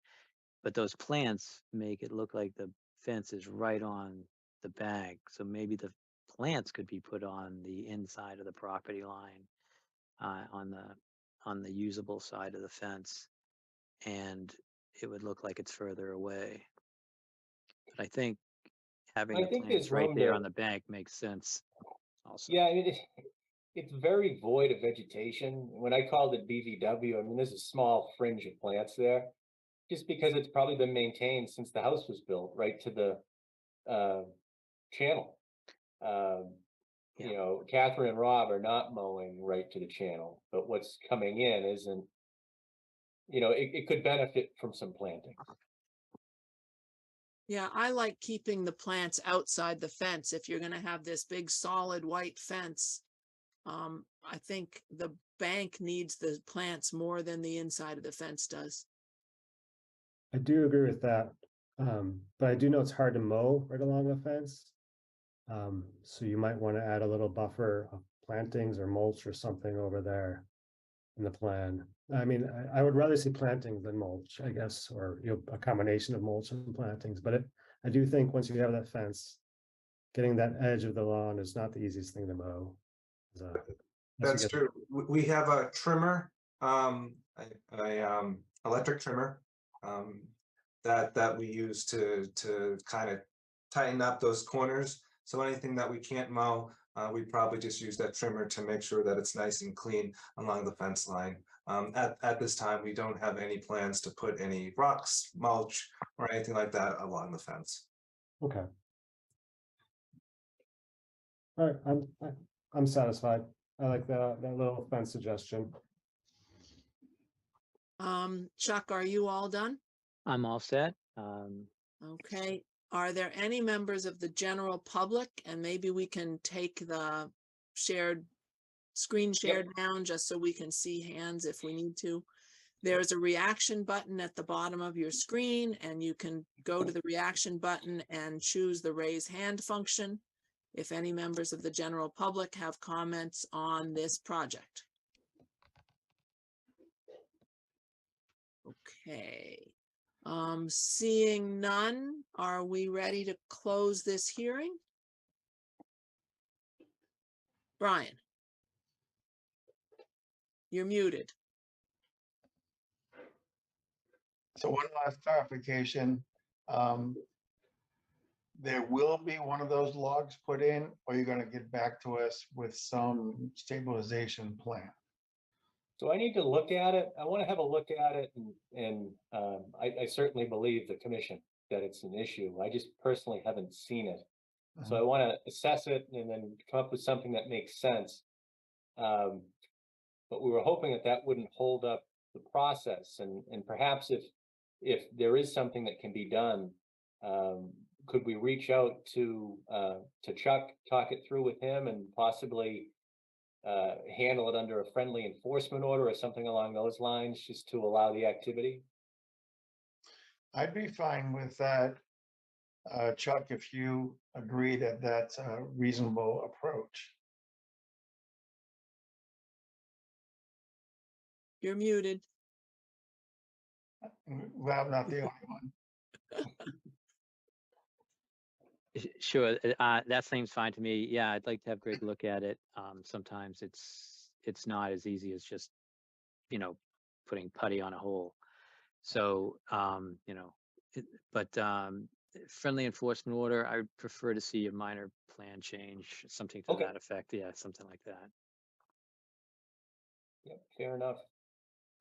But those plants make it look like the fence is right on the bank. So maybe the plants could be put on the inside of the property line, on the usable side of the fence, and it would look like it's further away. But I think having I the think plants there's right room there to, on the bank makes sense also. yeah, I mean, it's very void of vegetation. When I called it BVW, I mean, there's a small fringe of plants there. Just because it's probably been maintained since the house was built, right to the channel. Yeah. You know, Catherine and Rob are not mowing right to the channel, but what's coming in isn't, you know, it could benefit from some planting. Yeah, I like keeping the plants outside the fence. If you're gonna have this big solid white fence, I think the bank needs the plants more than the inside of the fence does. I do agree with that. But I do know it's hard to mow right along the fence. So you might want to add a little buffer of plantings or mulch or something over there in the plan. I mean, I would rather see plantings than mulch, I guess, or a combination of mulch and plantings. But I do think once you have that fence, getting that edge of the lawn is not the easiest thing to mow. So, That's true. We have a trimmer, electric trimmer, that we use to kind of tighten up those corners. So anything that we can't mow, we probably just use that trimmer to make sure that it's nice and clean along the fence line. At this time, we don't have any plans to put any rocks, mulch, or anything like that along the fence. Okay. All right, I'm satisfied. I like that little fence suggestion. Chuck, are you all done? I'm all set. Okay, are there any members of the general public? And maybe we can take the screen shared down just so we can see hands if we need to. There's a reaction button at the bottom of your screen, and you can go to the reaction button and choose the raise hand function if any members of the general public have comments on this project. Okay. Seeing none, are we ready to close this hearing? Brian? You're muted. So one last clarification. There will be one of those logs put in, or you're gonna get back to us with some stabilization plan? So I need to look at it. I want to have a look at it and I certainly believe the commission that it's an issue. I just personally haven't seen it. So I want to assess it and then come up with something that makes sense. But we were hoping that that wouldn't hold up the process and perhaps if there is something that can be done, could we reach out to Chuck, talk it through with him and possibly handle it under a friendly enforcement order or something along those lines, just to allow the activity? I'd be fine with that, Chuck, if you agree that that's a reasonable approach. You're muted. Well, I'm not the only one. Sure, that seems fine to me. Yeah, I'd like to have Greg look at it. Sometimes it's not as easy as just, putting putty on a hole. So, but friendly enforcement order, I would prefer to see a minor plan change, something to Okay. that effect. Yeah, something like that. Yeah, fair enough.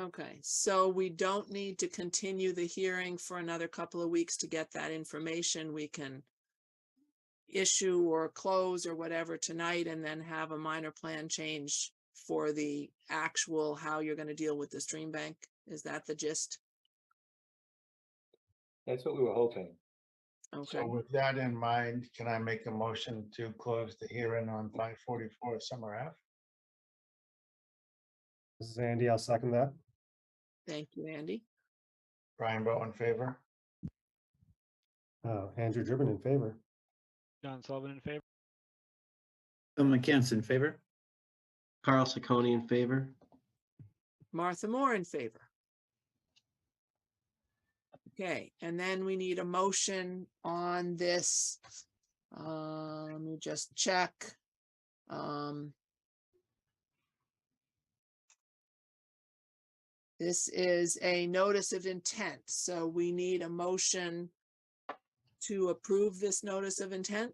Okay, so we don't need to continue the hearing for another couple of weeks to get that information. We can issue or close or whatever tonight and then have a minor plan change for the actual how you're going to deal with the stream bank. Is that the gist? That's what we were hoping. Okay. So with that in mind, can I make a motion to close the hearing on 544 Summer Ave? This is Andy, I'll second that. Thank you, Andy. Brian Bowe in favor? Andrew Driven in favor. John Sullivan in favor. Bill McCants in favor. Carl Ciccone in favor. Martha Moore in favor. Okay, and then we need a motion on this. Let me just check. This is a notice of intent, so we need a motion to approve this notice of intent.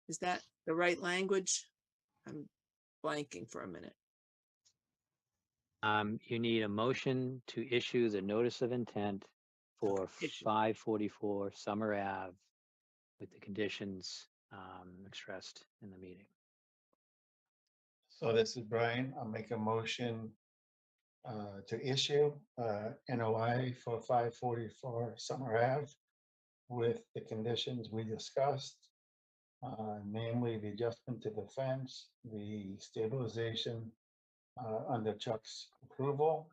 Is that the right language? I'm blanking for a minute. You need a motion to issue the notice of intent for Issue. 544 Summer Ave with the conditions expressed in the meeting. So this is Brian. I'll make a motion to issue NOI for 544 Summer Ave with the conditions we discussed, namely the adjustment to the fence, the stabilization under Chuck's approval,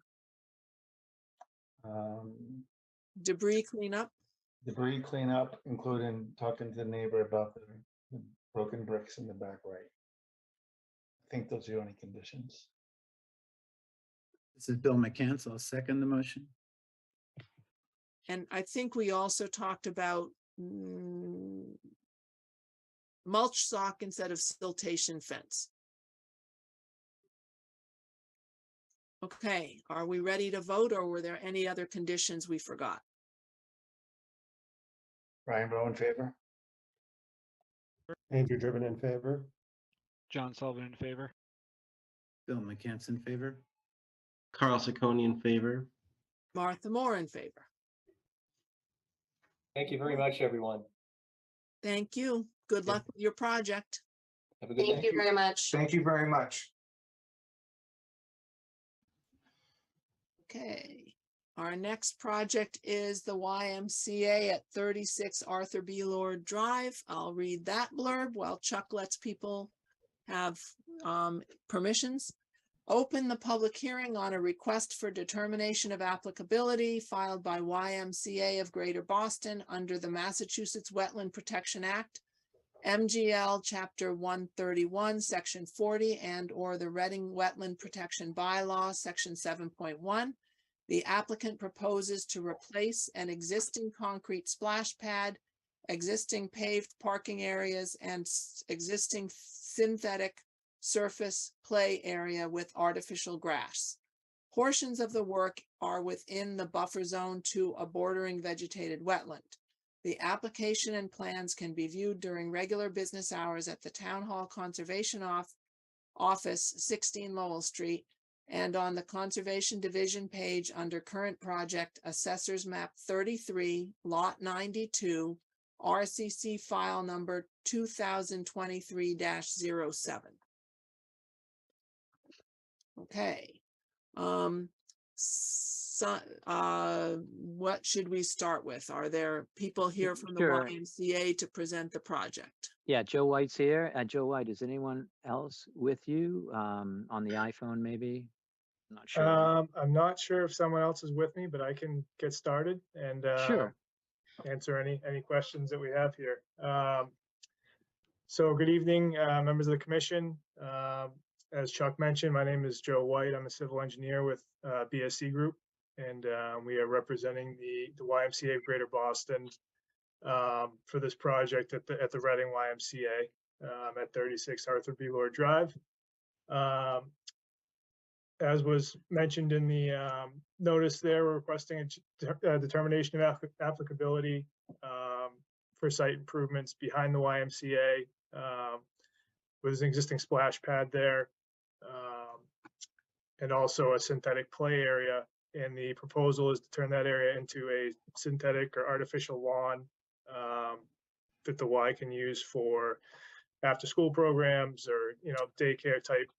Debris cleanup. debris cleanup, including talking to the neighbor about the broken bricks in the back right. I think those are the only conditions. This is Bill McCants. I'll second the motion. And I think we also talked about mulch sock instead of siltation fence. Okay, are we ready to vote, or were there any other conditions we forgot? Brian Rowe in favor. Andrew Driven in favor. John Sullivan in favor. Bill McCants in favor. Carl Ciccone in favor. Martha Moore in favor. Thank you very much, everyone. Thank you. Good luck with your project. Have a good Thank day. you very much. Thank you very much. Okay, our next project is the YMCA at 36 Arthur B. Lord Drive. I'll read that blurb while Chuck lets people have permissions. Open the public hearing on a request for determination of applicability filed by YMCA of Greater Boston under the Massachusetts Wetland Protection Act, MGL Chapter 131, Section 40, and or the Reading Wetland Protection Bylaw, Section 7.1. The applicant proposes to replace an existing concrete splash pad, existing paved parking areas, and existing synthetic surface play area with artificial grass. Portions of the work are within the buffer zone to a bordering vegetated wetland. The application and plans can be viewed during regular business hours at the Town Hall Conservation Office, 16 Lowell Street, and on the Conservation Division page under Current Project, Assessors Map 33, Lot 92, RCC file number 2023-07. Okay. What should we start with? Are there people here from the Sure. YMCA to present the project? Yeah, Joe White's here. Joe White, is anyone else with you on the iPhone maybe? I'm not sure. I'm not sure if someone else is with me, but I can get started and Sure. answer any questions that we have here. So good evening, members of the commission. As Chuck mentioned, my name is Joe White. I'm a civil engineer with BSC Group, and we are representing the YMCA of Greater Boston for this project at the Reading YMCA at 36 Arthur B. Lord Drive. As was mentioned in the notice there, we're requesting a determination of applicability for site improvements behind the YMCA with an existing splash pad there and also a synthetic play area. And the proposal is to turn that area into a synthetic or artificial lawn that the Y can use for after-school programs or, daycare type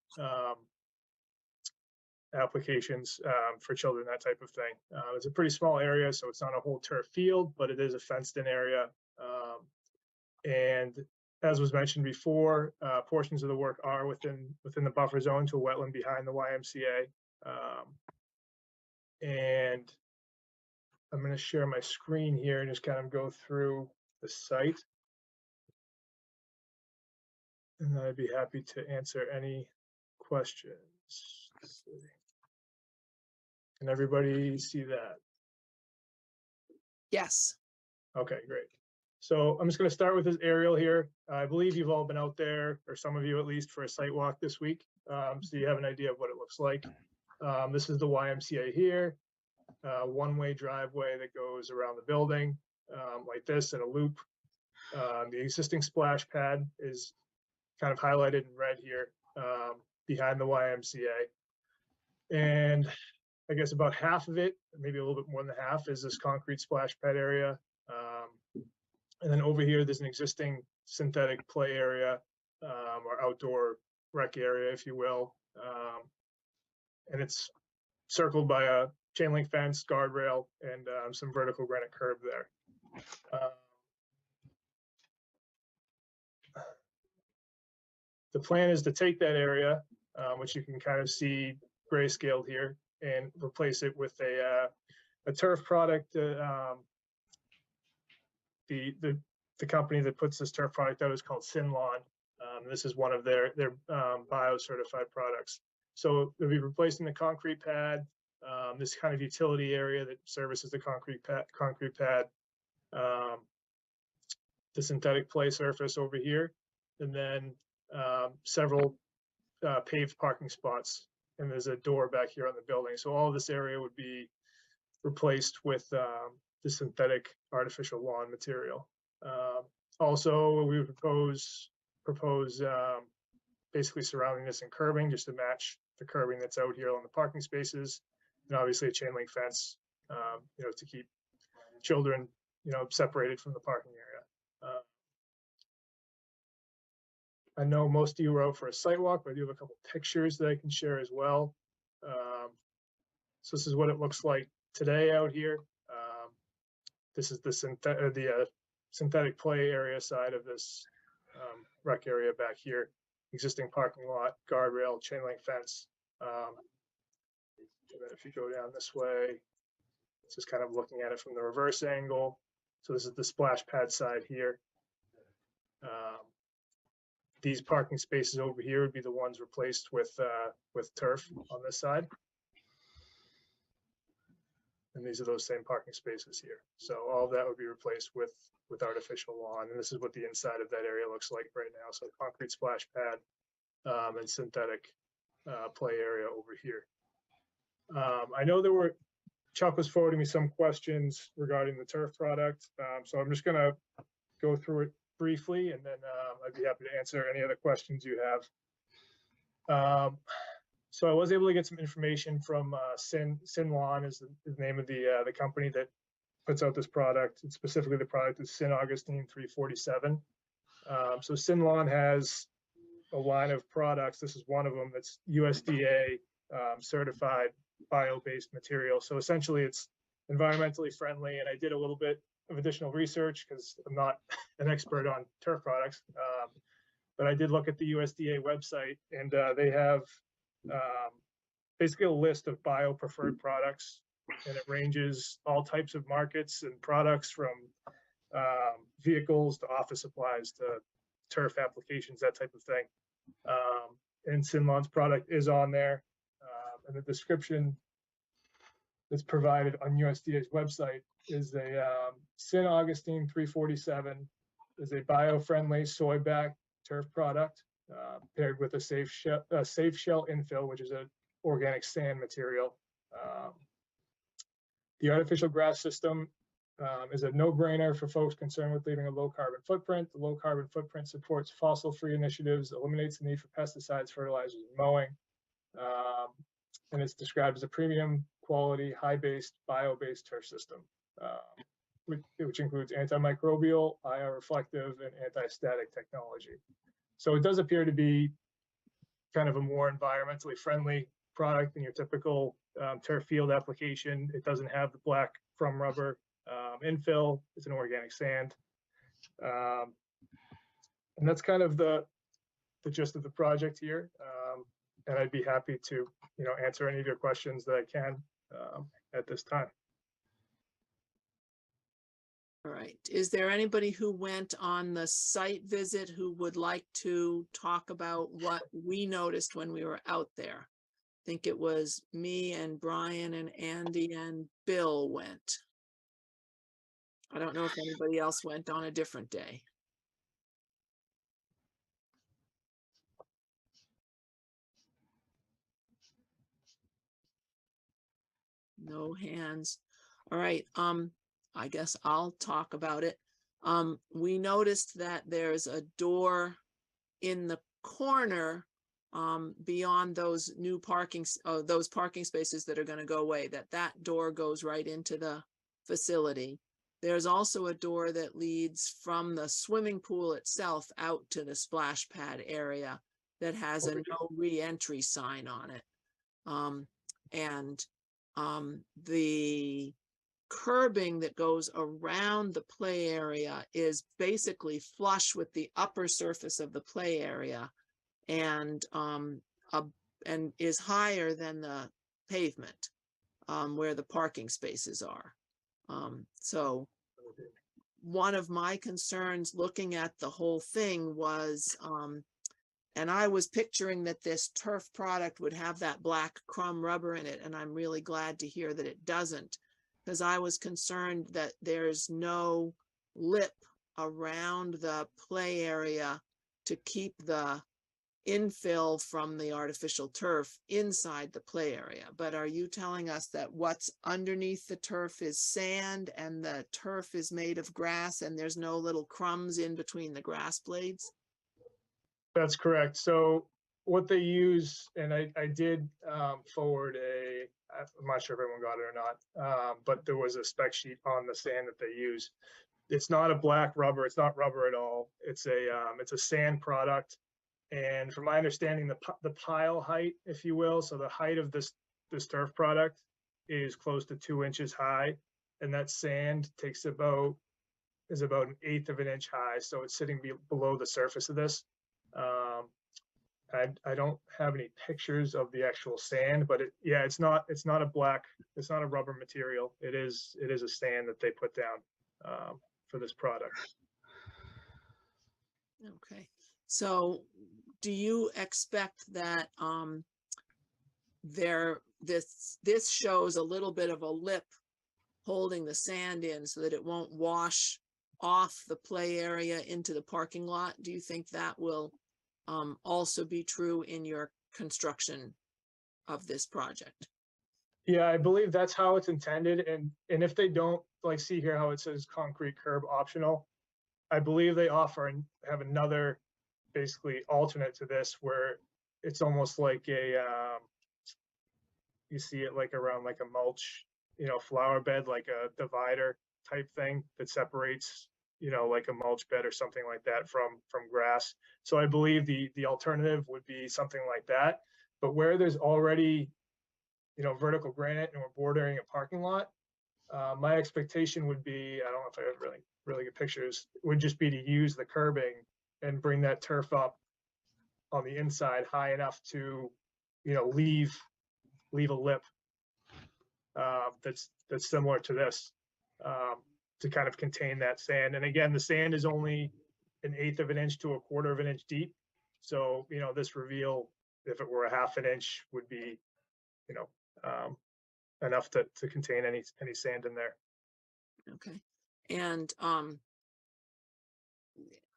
applications for children, that type of thing. It's a pretty small area, so it's not a whole turf field, but it is a fenced-in area. And as was mentioned before, portions of the work are within the buffer zone to a wetland behind the YMCA. And I'm going to share my screen here and just kind of go through the site. And I'd be happy to answer any questions. Let's see. Can everybody see that? Yes. Okay, great. So I'm just going to start with this aerial here. I believe you've all been out there, or some of you at least, for a site walk this week. So you have an idea of what it looks like. This is the YMCA here. One-way driveway that goes around the building like this in a loop. The existing splash pad is kind of highlighted in red here behind the YMCA. And I guess about half of it, maybe a little bit more than half, is this concrete splash pad area. And then over here, there's an existing synthetic play area or outdoor rec area, if you will. And it's circled by a chain link fence, guardrail, and some vertical granite curb there. The plan is to take that area, which you can kind of see grayscaled here, and replace it with a turf product. The company that puts this turf product out is called Sinlawn. This is one of their bio-certified products. So they'll be replacing the concrete pad, this kind of utility area that services the concrete pad, the synthetic play surface over here, and then several paved parking spots. And there's a door back here on the building. So all of this area would be replaced with the synthetic artificial lawn material. Also, we would propose basically surrounding this in curbing just to match the curbing that's out here on the parking spaces, and obviously a chain link fence, to keep children, separated from the parking area. I know most of you were out for a site walk, but I do have a couple pictures that I can share as well. So this is what it looks like today out here. This is the synthetic play area side of this rec area back here. Existing parking lot, guardrail, chain link fence. And then if you go down this way, it's just kind of looking at it from the reverse angle. So this is the splash pad side here. These parking spaces over here would be the ones replaced with turf on this side. And these are those same parking spaces here. So all of that would be replaced with artificial lawn. And this is what the inside of that area looks like right now. So concrete splash pad and synthetic play area over here. I know Chuck was forwarding me some questions regarding the turf product. So I'm just gonna go through it briefly, and then I'd be happy to answer any other questions you have. So I was able to get some information from Sinlawn is the name of the company that puts out this product. And specifically, the product is Sin Augustine 347. So Sinlawn has a line of products. This is one of them that's USDA certified bio-based material. So essentially, it's environmentally friendly. And I did a little bit of additional research because I'm not an expert on turf products, but I did look at the USDA website, and they have basically a list of bio preferred products, and it ranges all types of markets and products from vehicles to office supplies to turf applications, that type of thing. And Sinlawn's product is on there, and the description that's provided on USDA's website is a Sin Augustine 347 is a bio-friendly soy-backed turf product paired with a safe shell infill, which is an organic sand material. The artificial grass system is a no-brainer for folks concerned with leaving a low carbon footprint. The low carbon footprint supports fossil-free initiatives, eliminates the need for pesticides, fertilizers, and mowing. And it's described as a premium quality, high-based, bio-based turf system, which includes antimicrobial, IR reflective, and anti-static technology. So it does appear to be kind of a more environmentally friendly product than your typical turf field application. It doesn't have the black from rubber infill. It's an organic sand. And that's kind of the gist of the project here. And I'd be happy to, answer any of your questions that I can at this time. All right. Is there anybody who went on the site visit who would like to talk about what we noticed when we were out there? I think it was me and Brian and Andy and Bill went. I don't know if anybody else went on a different day. No hands. All right. I guess I'll talk about it. We noticed that there's a door in the corner beyond those new those parking spaces that are going to go away, that door goes right into the facility. There's also a door that leads from the swimming pool itself out to the splash pad area that has a no re-entry sign on it. The curbing that goes around the play area is basically flush with the upper surface of the play area and is higher than the pavement where the parking spaces are. So one of my concerns looking at the whole thing was, and I was picturing that this turf product would have that black crumb rubber in it, and I'm really glad to hear that it doesn't, because I was concerned that there's no lip around the play area to keep the infill from the artificial turf inside the play area. But are you telling us that what's underneath the turf is sand and the turf is made of grass and there's no little crumbs in between the grass blades? That's correct. So what they use, and I did forward I'm not sure if everyone got it or not, but there was a spec sheet on the sand that they use. It's not a black rubber. It's not rubber at all. It's a sand product. And from my understanding, the pile height, if you will, so the height of this turf product is close to 2 inches high, and that sand is about 1/8 of an inch high. So it's sitting below the surface of this. I don't have any pictures of the actual sand, but it's not a rubber material. It is a sand that they put down for this product. Okay, so do you expect that this shows a little bit of a lip holding the sand in so that it won't wash off the play area into the parking lot? Do you think that will also be true in your construction of this project? Yeah, I believe that's how it's intended. And if they don't, like, see here how it says concrete curb optional, I believe they have another basically alternate to this where it's almost like you see it like around like a mulch, flower bed, like a divider type thing that separates, like a mulch bed or something like that from grass. So I believe the alternative would be something like that. But where there's already, vertical granite and we're bordering a parking lot, my expectation would be, I don't know if I have really good pictures, would just be to use the curbing and bring that turf up on the inside high enough to, leave a lip that's similar to this, to kind of contain that sand. And again, the sand is only 1/8 of an inch to 1/4 of an inch deep. So, this reveal, if it were 1/2 an inch, would be, enough to contain any sand in there. Okay. And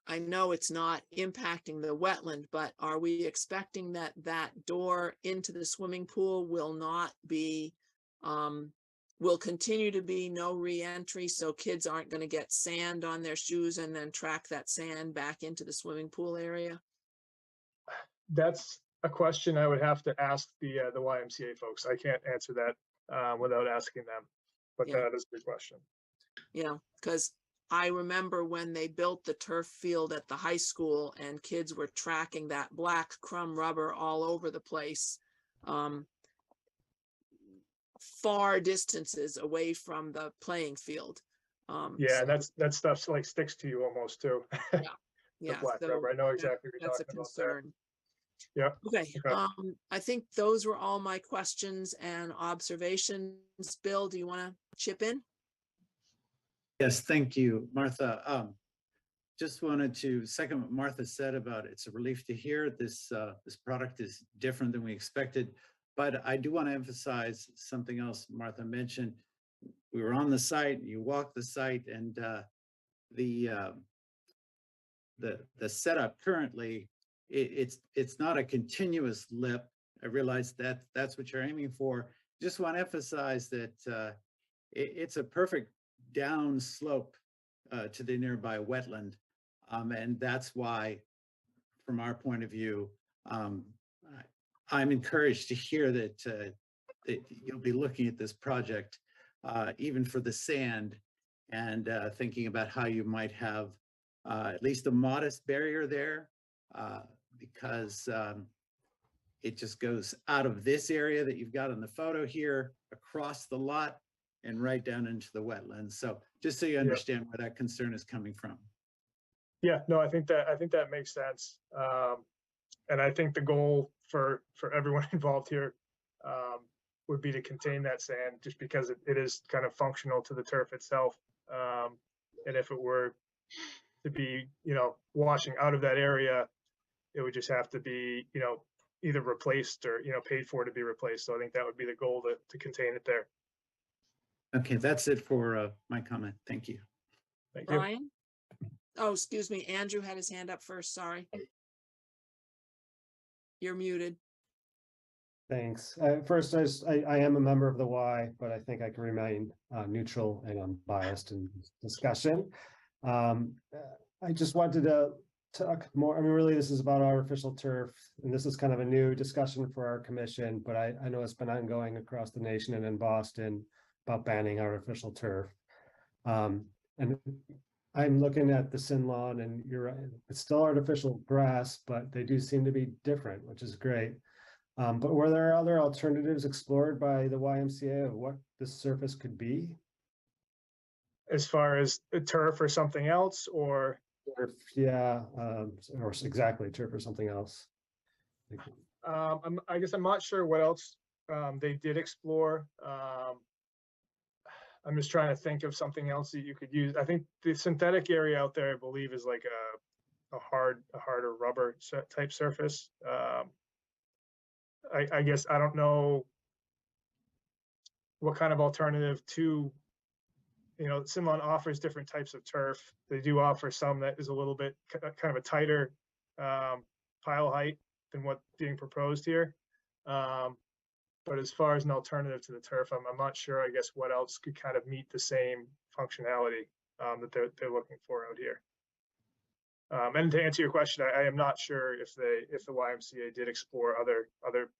I know it's not impacting the wetland, but are we expecting that door into the swimming pool will not be, will continue to be no re-entry, so kids aren't going to get sand on their shoes and then track that sand back into the swimming pool area? That's a question I would have to ask the YMCA folks. I can't answer that without asking them, but Yeah. that is a good question. Yeah, because I remember when they built the turf field at the high school and kids were tracking that black crumb rubber all over the place, far distances away from the playing field. Yeah, and that stuff's like sticks to you almost too. Yeah, black so rubber. I know exactly what you're that's a talking about there. concern. Yeah. Okay, I think those were all my questions and observations. Bill, do you want to chip in? Yes, thank you, Martha. Just wanted to second what Martha said about it's a relief to hear this this product is different than we expected. But I do want to emphasize something else Martha mentioned. We were on the site, you walked the site, and the setup currently, it's not a continuous lip. I realize that that's what you're aiming for. Just want to emphasize that it's a perfect down slope to the nearby wetland. And that's why, from our point of view, I'm encouraged to hear that, that you'll be looking at this project, even for the sand, and thinking about how you might have at least a modest barrier there, because it just goes out of this area that you've got in the photo here, across the lot, and right down into the wetlands. So just so you understand where that concern is coming from. Yeah, no, I think that makes sense. And I think the goal for everyone involved here would be to contain that sand, just because it is kind of functional to the turf itself. And if it were to be, washing out of that area, it would just have to be, either replaced or, paid for to be replaced. So I think that would be the goal to contain it there. Okay, that's it for my comment. Thank you. Thank you. Brian? Oh, excuse me. Andrew had his hand up first. Sorry. You're muted. Thanks. First, I am a member of the Y, but I think I can remain neutral and unbiased in this discussion. I just wanted to talk more. I mean, really, this is about artificial turf, and this is kind of a new discussion for our commission, but I know it's been ongoing across the nation and in Boston about banning artificial turf. And I'm looking at the Sin Lawn, and you're right, it's still artificial grass, but they do seem to be different, which is great. But were there other alternatives explored by the YMCA of what this surface could be? As far as a turf or something else, or? Yeah, or exactly, turf or something else. I guess I'm not sure what else they did explore. I'm just trying to think of something else that you could use. I think the synthetic area out there, I believe, is like a harder rubber type surface. I guess I don't know what kind of alternative to, Sin Lawn offers different types of turf. They do offer some that is a little bit kind of a tighter pile height than what's being proposed here. But as far as an alternative to the turf, I'm not sure, I guess, what else could kind of meet the same functionality that they're looking for out here. And to answer your question, I am not sure if the YMCA did explore other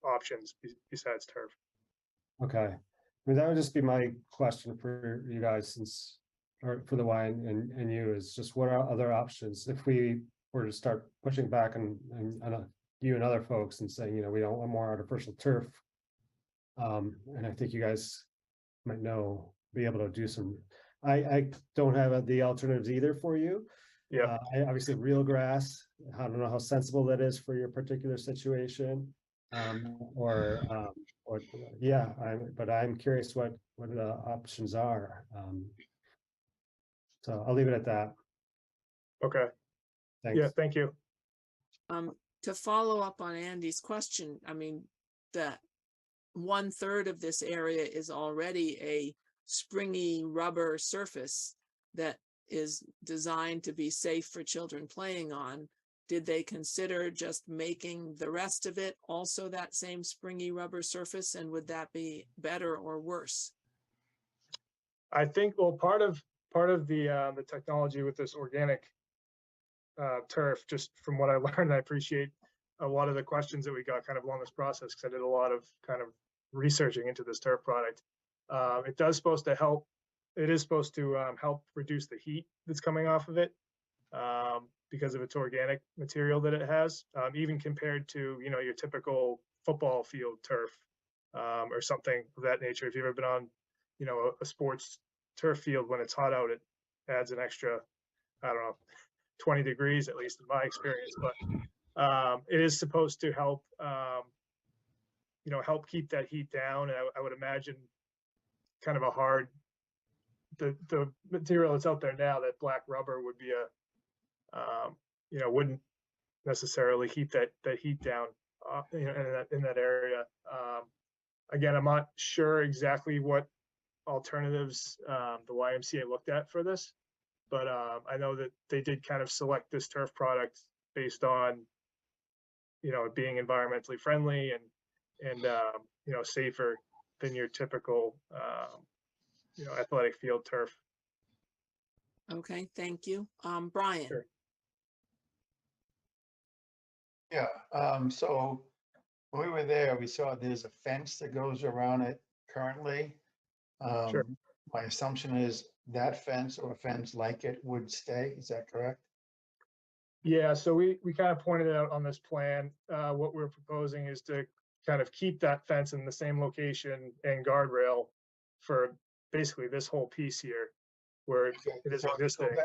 options besides turf. Okay, I mean, that would just be my question for you guys, or for the Y and you, is just what are other options if we were to start pushing back and you and other folks and saying, we don't want more artificial turf. And I think you guys might be able to do some. I don't have the alternatives either for you. Yeah. Obviously, real grass. I don't know how sensible that is for your particular situation. But I'm curious what the options are. So I'll leave it at that. Okay. Thanks. Yeah, thank you. To follow up on Andy's question, I mean, that 1/3 of this area is already a springy rubber surface that is designed to be safe for children playing on. Did they consider just making the rest of it also that same springy rubber surface, and would that be better or worse? I think, well, part of the technology with this organic turf, just from what I learned, I appreciate a lot of the questions that we got kind of along this process, because I did a lot of kind of researching into this turf product. It is supposed to help reduce the heat that's coming off of it, because of its organic material that it has, even compared to, your typical football field turf, or something of that nature. If you've ever been on, a sports turf field, when it's hot out, it adds an extra, I don't know, 20 degrees, at least in my experience. But it is supposed to help, help keep that heat down. And I would imagine kind of a hard the material that's out there now, that black rubber would be wouldn't necessarily keep that heat down, in that area. Again, I'm not sure exactly what alternatives the YMCA looked at for this, but I know that they did kind of select this turf product based on, it being environmentally friendly and safer than your typical, athletic field turf. Okay, thank you. Brian? Sure. Yeah, so when we were there, we saw there's a fence that goes around it currently. Sure. My assumption is that fence or a fence like it would stay, is that correct? Yeah, so we kind of pointed it out on this plan. What we're proposing is to kind of keep that fence in the same location and guardrail for basically this whole piece here, where it is So existing.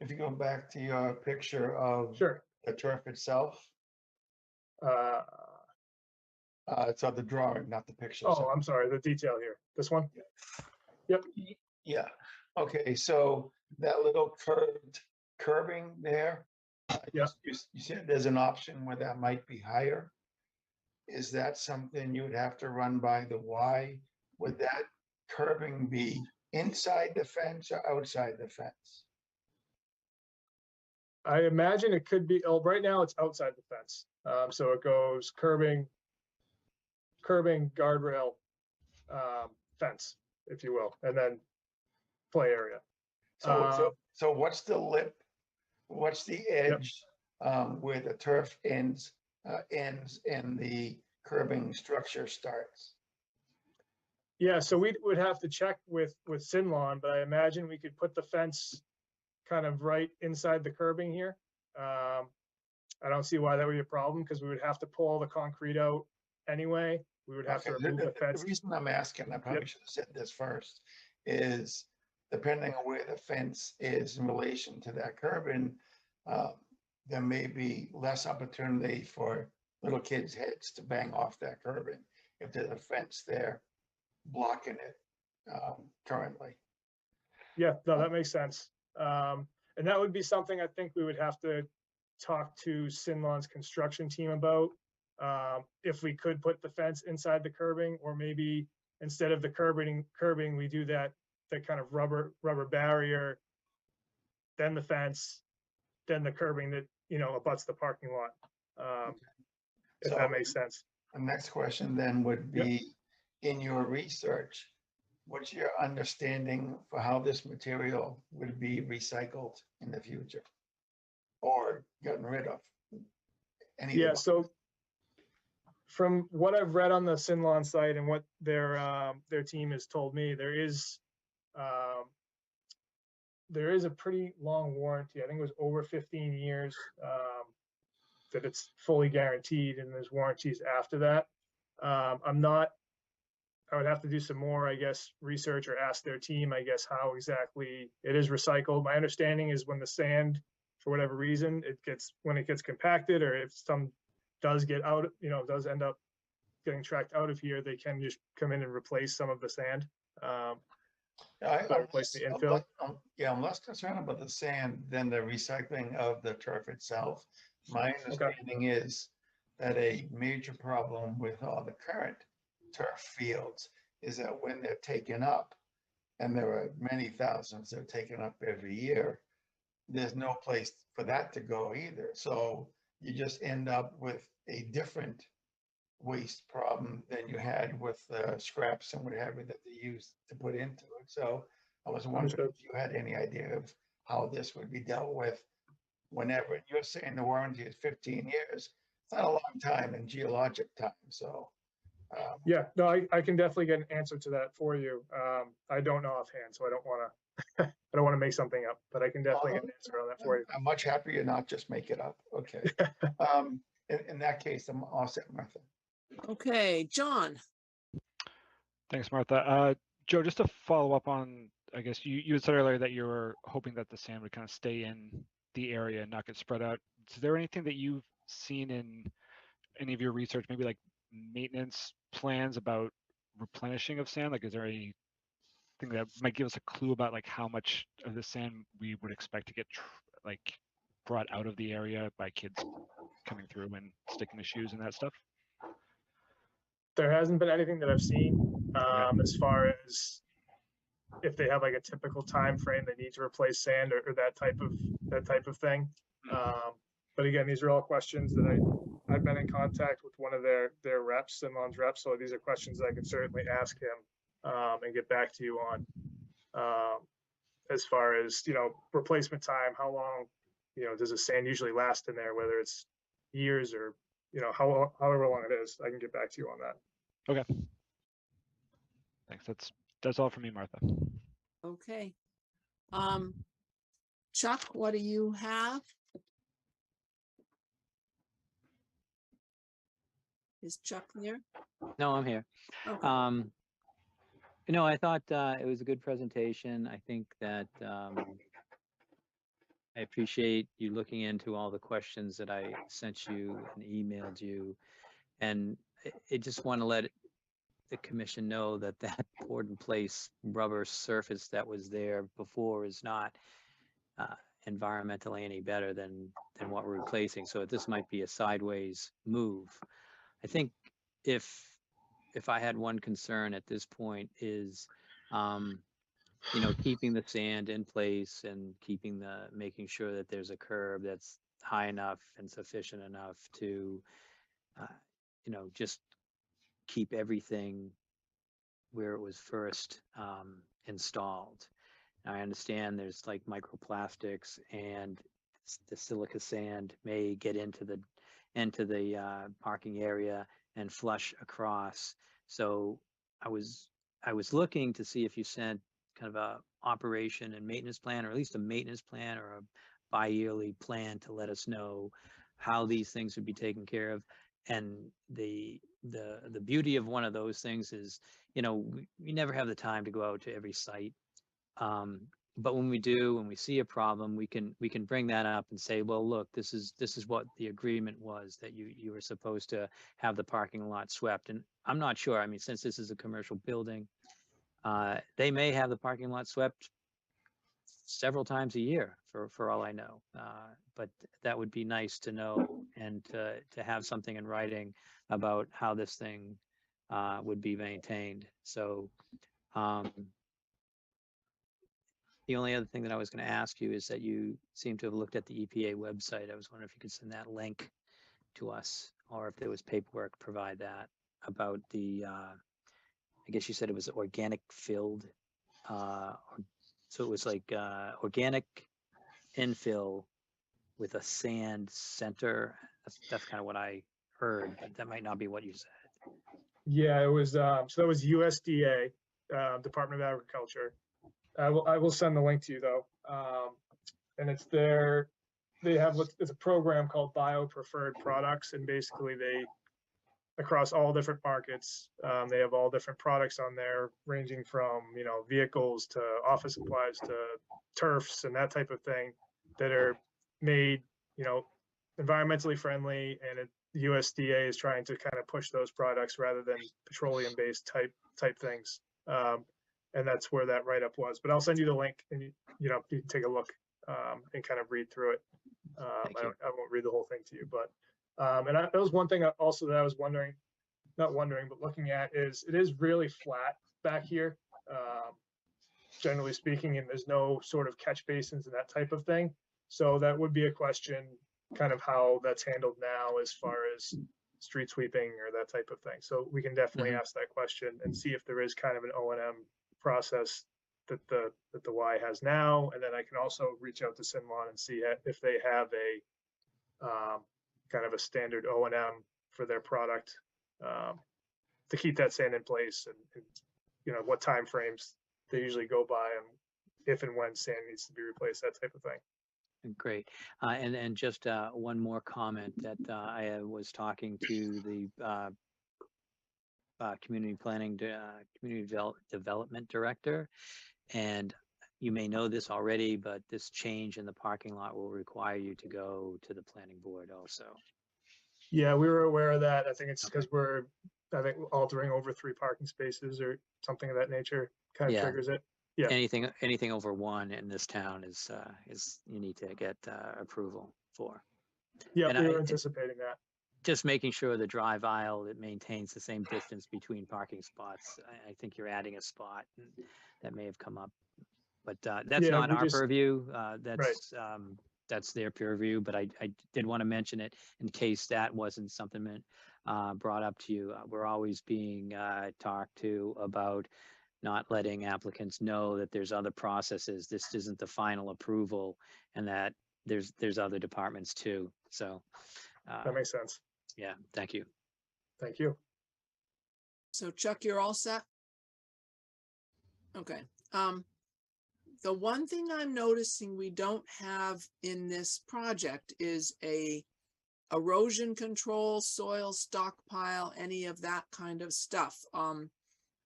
if you go back to your picture of Sure. the turf itself, Uh, it's on the drawing, not the picture. oh, I'm sorry, the detail here. This one? Yep. Yeah, okay, so that little curbing there. Yeah. You said there's an option where that might be higher. Is that something you would have to run by the Y? Would that curbing be inside the fence or outside the fence? I imagine it could be, right now it's outside the fence. So it goes curbing, guardrail, fence, if you will, and then play area. So what's the lip? What's the edge where the turf ends and the curbing structure starts? Yeah, so we would have to check with Sinlon, but I imagine we could put the fence kind of right inside the curbing here. I don't see why that would be a problem, because we would have to pull all the concrete out anyway. We would have to remove the fence. The reason I'm asking, I probably should have said this first, is depending on where the fence is in relation to that curbing, there may be less opportunity for little kids' heads to bang off that curbing if there's a fence there blocking it currently. Yeah, no, that makes sense. And that would be something I think we would have to talk to Sinlon's construction team about. If we could put the fence inside the curbing, or maybe instead of the curbing, we do that kind of rubber barrier, then the fence, then the curbing that, abuts the parking lot. If that makes sense. The next question then would be, in your research, what's your understanding for how this material would be recycled in the future or gotten rid of? Yeah, so from what I've read on the Sinlon site and what their team has told me, there is a pretty long warranty. I think it was over 15 years that it's fully guaranteed, and there's warranties after that. I would have to do some more, I guess, research or ask their team, I guess, how exactly it is recycled. My understanding is when the sand, for whatever reason, when it gets compacted, or if some does get out, does end up getting tracked out of here, they can just come in and replace some of the sand. Replace the infill. I'm less concerned about the sand than the recycling of the turf itself. My understanding is that a major problem with all the current turf fields is that when they're taken up, and there are many thousands that are taken up every year, there's no place for that to go either. So you just end up with a different waste problem than you had with scraps and what have you that they used to put into it. So I was wondering if you had any idea of how this would be dealt with whenever. And you're saying the warranty is 15 years. It's not a long time in geologic time, so. Yeah, no, I can definitely get an answer to that for you. I don't know offhand, so I don't want to make something up, but I can definitely get an answer on that for you. I'm much happier not just make it up. Okay. In that case, I'm all set, Martha. Okay, John. Thanks, Martha. Joe, just to follow up on, I guess you had said earlier that you were hoping that the sand would kind of stay in the area and not get spread out. Is there anything that you've seen in any of your research, maybe like maintenance plans about replenishing of sand? Like, is there anything anything that might give us a clue about like how much of the sand we would expect to get like brought out of the area by kids coming through and sticking to shoes and that stuff? There hasn't been anything that I've seen, Yeah. as far as if they have like a typical time frame they need to replace sand or that type of thing. But again, these are all questions that I've been in contact with one of their reps, Sinlon's reps, so these are questions that I can certainly ask him and get back to you on. As far as, you know, replacement time, how long, you know, does the sand usually last in there, whether it's years or, you know, however long it is, I can get back to you on that. Okay. Thanks. That's all for me, Martha. Okay. Chuck, what do you have? Is Chuck there? No, I'm here. Okay. You know, I thought it was a good presentation. I think that I appreciate you looking into all the questions that I sent you and emailed you. And I just want to let the commission know that that poured in place rubber surface that was there before is not environmentally any better than what we're replacing. So this might be a sideways move. I think if I had one concern at this point is, you know, keeping the sand in place and making sure that there's a curb that's high enough and sufficient enough to, you know, just keep everything where it was first installed. Now, I understand there's like microplastics and the silica sand may get into the parking area and flush across. So I was looking to see if you sent kind of a operation and maintenance plan, or at least a maintenance plan or a bi-yearly plan to let us know how these things would be taken care of. And the beauty of one of those things is, you know, we never have the time to go out to every site. But when we do, when we see a problem, we can bring that up and say, well, look, this is what the agreement was, that you were supposed to have the parking lot swept. And I'm not sure. I mean, since this is a commercial building, they may have the parking lot swept several times a year for all I know. But that would be nice to know and to have something in writing about how this thing would be maintained. So the only other thing that I was going to ask you is that you seem to have looked at the EPA website. I was wondering if you could send that link to us, or if there was paperwork, provide that about the, I guess you said it was organic filled. So it was like organic infill with a sand center. That's kind of what I heard, but that might not be what you said. Yeah, it was, so that was USDA, Department of Agriculture. I will send the link to you though. And it's they have it's a program called Bio Preferred Products, and basically they, across all different markets, they have all different products on there, ranging from, you know, vehicles to office supplies to turfs and that type of thing, that are made, you know, environmentally friendly. And the USDA is trying to kind of push those products rather than petroleum based type things. And that's where that write-up was. But I'll send you the link, and you know, you can take a look and kind of read through it. I won't read the whole thing to you, but and that was one thing also that I was not wondering, but looking at is, it is really flat back here, generally speaking, and there's no sort of catch basins and that type of thing. So that would be a question, kind of how that's handled now as far as street sweeping or that type of thing. So we can definitely ask that question and see if there is kind of an O&M process that the Y has now. And then I can also reach out to Sinlon and see if they have a kind of a standard O&M for their product to keep that sand in place, and you know, what time frames they usually go by, and if and when sand needs to be replaced, that type of thing. Great. And just one more comment, that I was talking to the community planning, community development director, and you may know this already, but this change in the parking lot will require you to go to the planning board also. Yeah, we were aware of that. I think it's because we're I think altering over 3 parking spaces or something of that nature kind of Yeah. triggers it. Yeah. Anything over 1 in this town is you need to get approval for. Yeah, And we were anticipating that. Just making sure the drive aisle, it maintains the same distance between parking spots. I think you're adding a spot and that may have come up, but that's Yeah, not we our just- purview. Right. That's their purview, but I did want to mention it in case that wasn't something that brought up to you. We're always being talked to about not letting applicants know that there's other processes. This isn't the final approval, and that there's other departments too. So That makes sense. yeah, thank you. Thank you. So Chuck, you're all set? Okay. The one thing I'm noticing we don't have in this project is a erosion control, soil stockpile, any of that kind of stuff.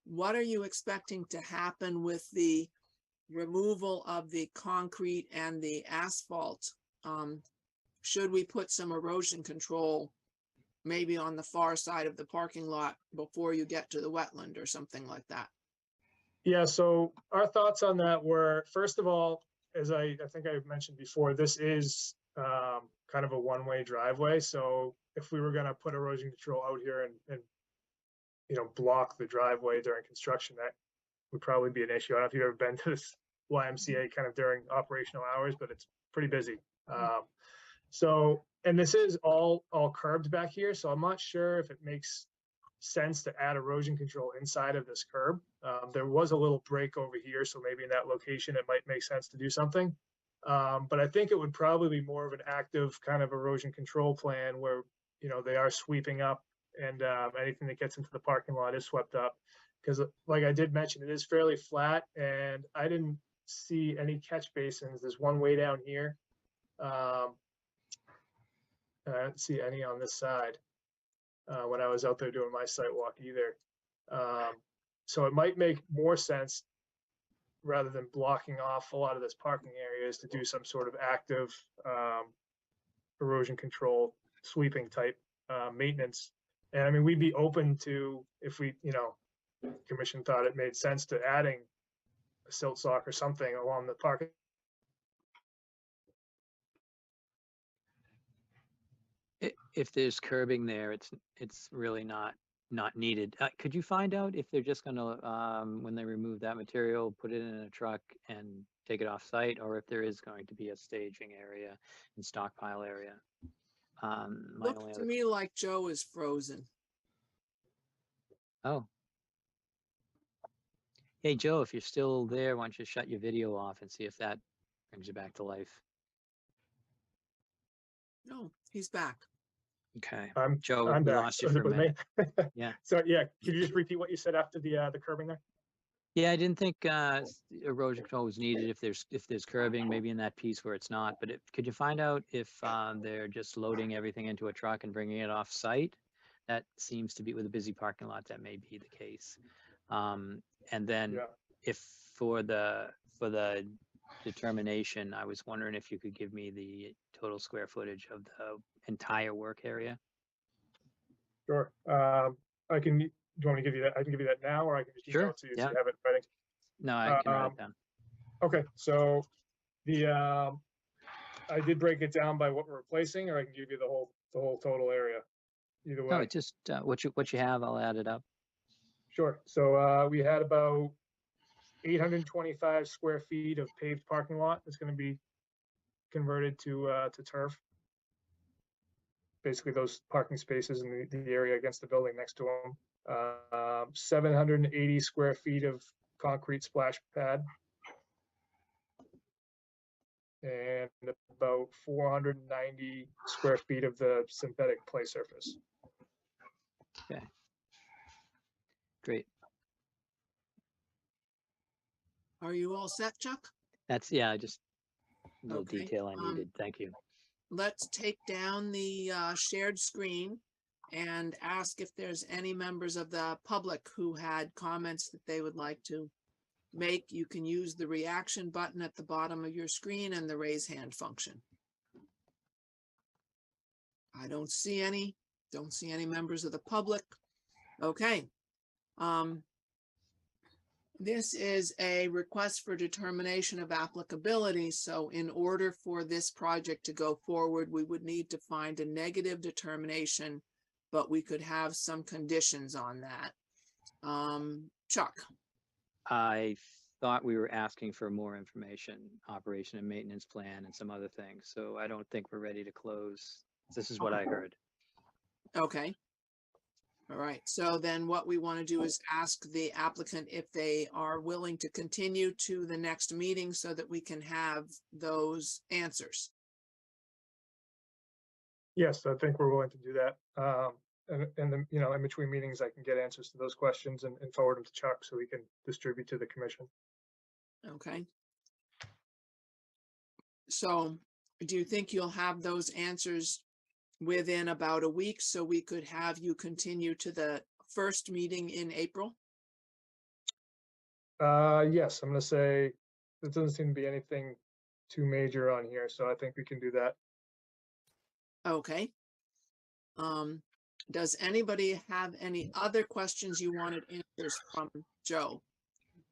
What are you expecting to happen with the removal of the concrete and the asphalt? Should we put some erosion control maybe on the far side of the parking lot before you get to the wetland or something like that? Yeah, so our thoughts on that were, first of all, as I think I mentioned before, this is kind of a one-way driveway. So if we were going to put erosion control out here and block the driveway during construction, that would probably be an issue. I don't know if you've ever been to this YMCA kind of during operational hours, but it's pretty busy. And this is all curbed back here, so I'm not sure if it makes sense to add erosion control inside of this curb. There was a little break over here, so maybe in that location it might make sense to do something. But I think it would probably be more of an active kind of erosion control plan where they are sweeping up and anything that gets into the parking lot is swept up. Because like I did mention, it is fairly flat and I didn't see any catch basins. There's one way down here. I didn't see any on this side when I was out there doing my site walk either. So it might make more sense rather than blocking off a lot of this parking areas to do some sort of active erosion control sweeping type maintenance. And I mean, we'd be open to, if we, commission thought it made sense, to adding a silt sock or something along the parking. If there's curbing there, it's really not needed. Could you find out if they're just gonna, when they remove that material, put it in a truck and take it off site, or if there is going to be a staging area and stockpile area? Looks to me like Joe is frozen. Oh. Hey, Joe, if you're still there, why don't you shut your video off and see if that brings you back to life? No, he's back. Okay. I'm Joe, I'm we back. lost you for a Was it me? minute. Yeah. So yeah, could you just repeat what you said after the curbing there? Yeah, I didn't think erosion control was needed if there's curbing, maybe in that piece where it's not. But could you find out if they're just loading everything into a truck and bringing it off site? That seems to be, with a busy parking lot, that may be the case. And then Yeah. if for the determination, I was wondering if you could give me the total square footage of the entire work area. Sure. I can. Do you want me to give you that? I can give you that now, or I can just email Sure, it to you yeah. so you have it in writing. No, I can write it down. Okay, so the I did break it down by what we're replacing, or I can give you the whole total area. Either way. No, it's just what you have. I'll add it up. Sure. So we had about 825 square feet of paved parking lot that's going to be converted to turf. Basically, those parking spaces in the area against the building next to them. 780 square feet of concrete splash pad. And about 490 square feet of the synthetic play surface. Okay. Great. Are you all set, Chuck? Yeah, just a little Okay, detail I needed. Thank you. Let's take down the shared screen and ask if there's any members of the public who had comments that they would like to make. You can use the reaction button at the bottom of your screen and the raise hand function. I don't see any members of the public. Okay. This is a request for determination of applicability. So in order for this project to go forward, we would need to find a negative determination, but we could have some conditions on that. Chuck, I thought we were asking for more information, operation and maintenance plan and some other things. So I don't think we're ready to close. This is what I heard. okay. All right, so then what we want to do is ask the applicant if they are willing to continue to the next meeting so that we can have those answers. Yes, I think we're willing to do that. And then, you know, in between meetings, I can get answers to those questions and forward them to Chuck so we can distribute to the commission. Okay. So do you think you'll have those answers within about a week so we could have you continue to the first meeting in April? Yes, I'm gonna say there doesn't seem to be anything too major on here, so I think we can do that. Okay. Does anybody have any other questions you wanted answers from Joe?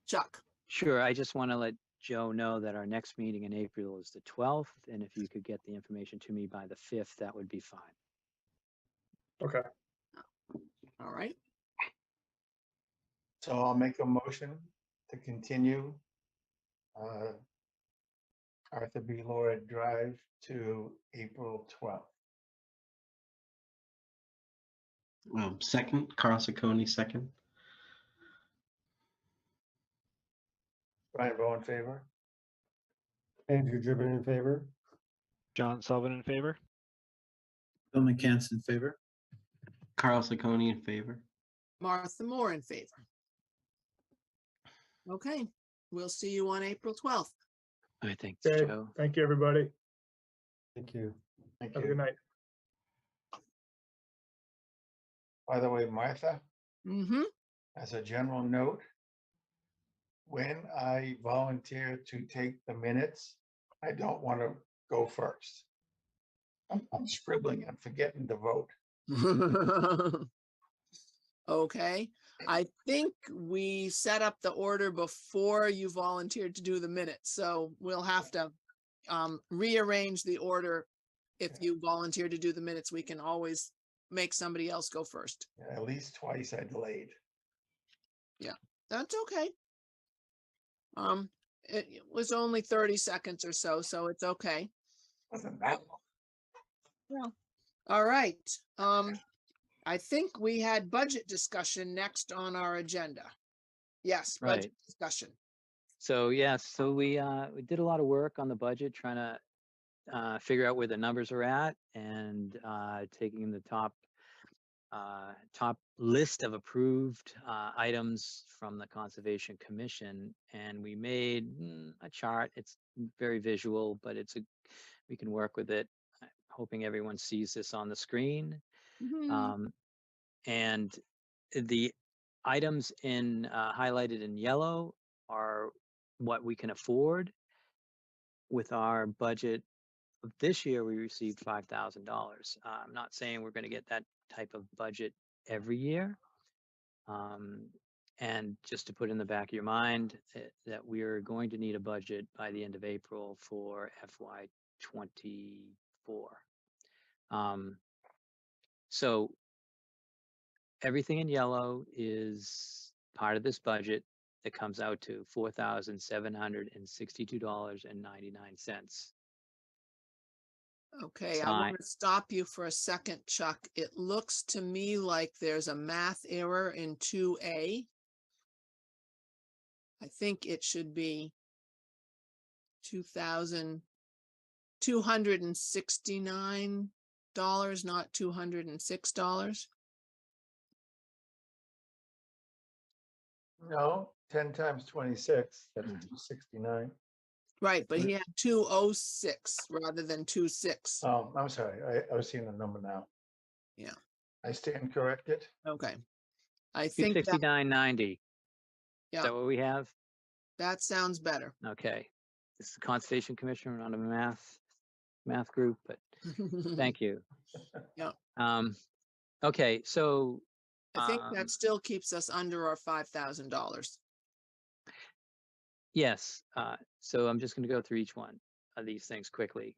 Chuck? Sure, I just want to let Joe know that our next meeting in April is the 12th, and if you could get the information to me by the 5th, that would be fine. Okay. All right. So I'll make a motion to continue Arthur B. Lord Drive to April 12th. Second, Carl Ciccone, second. Brian Bowe in favor? Andrew Driven in favor. John Sullivan in favor. Bill McCants in favor. Carl Ciccone in favor. Martha Moore in favor. Okay, we'll see you on April 12th. I think, Okay, Joe. thank you, everybody. Thank you. Thank Have a you. good night. By the way, Martha, Mm-hmm. as a general note, when I volunteer to take the minutes, I don't want to go first. I'm scribbling, I'm forgetting to vote. Okay, I think we set up the order before you volunteered to do the minutes, so we'll have to rearrange the order. If you volunteer to do the minutes, we can always make somebody else go first. At least twice I delayed. That's okay. It was only 30 seconds or so, so it's okay. Wasn't that long? All right. I think we had budget discussion next on our agenda. Yes, budget Right. discussion. So yes, so we did a lot of work on the budget, trying to figure out where the numbers are at, and taking the top list of approved items from the Conservation Commission, and we made a chart. It's very visual, but we can work with it. I'm hoping everyone sees this on the screen. Mhm. And the items highlighted in yellow are what we can afford. With our budget of this year, we received $5,000. I'm not saying we're going to get that type of budget every year. And just to put in the back of your mind that we are going to need a budget by the end of April for FY24. So everything in yellow is part of this budget that comes out to $4,762.99. Okay, I want to stop you for a second, Chuck. It looks to me like there's a math error in 2A. I think it should be $2,269, not $206. No, 10 times 26, that's 269. Right, but he had 206 rather than 26. Oh, I'm sorry, I was seeing the number now. Yeah. I stand corrected. Okay. I think that, 269.90. Is yeah, that what we have? that sounds better. Okay. This is the Conservation Commission. We're not a math group, but thank you. Yeah. Okay, so I think Um, that still keeps us under our $5,000. Yes, so I'm just going to go through each one of these things quickly.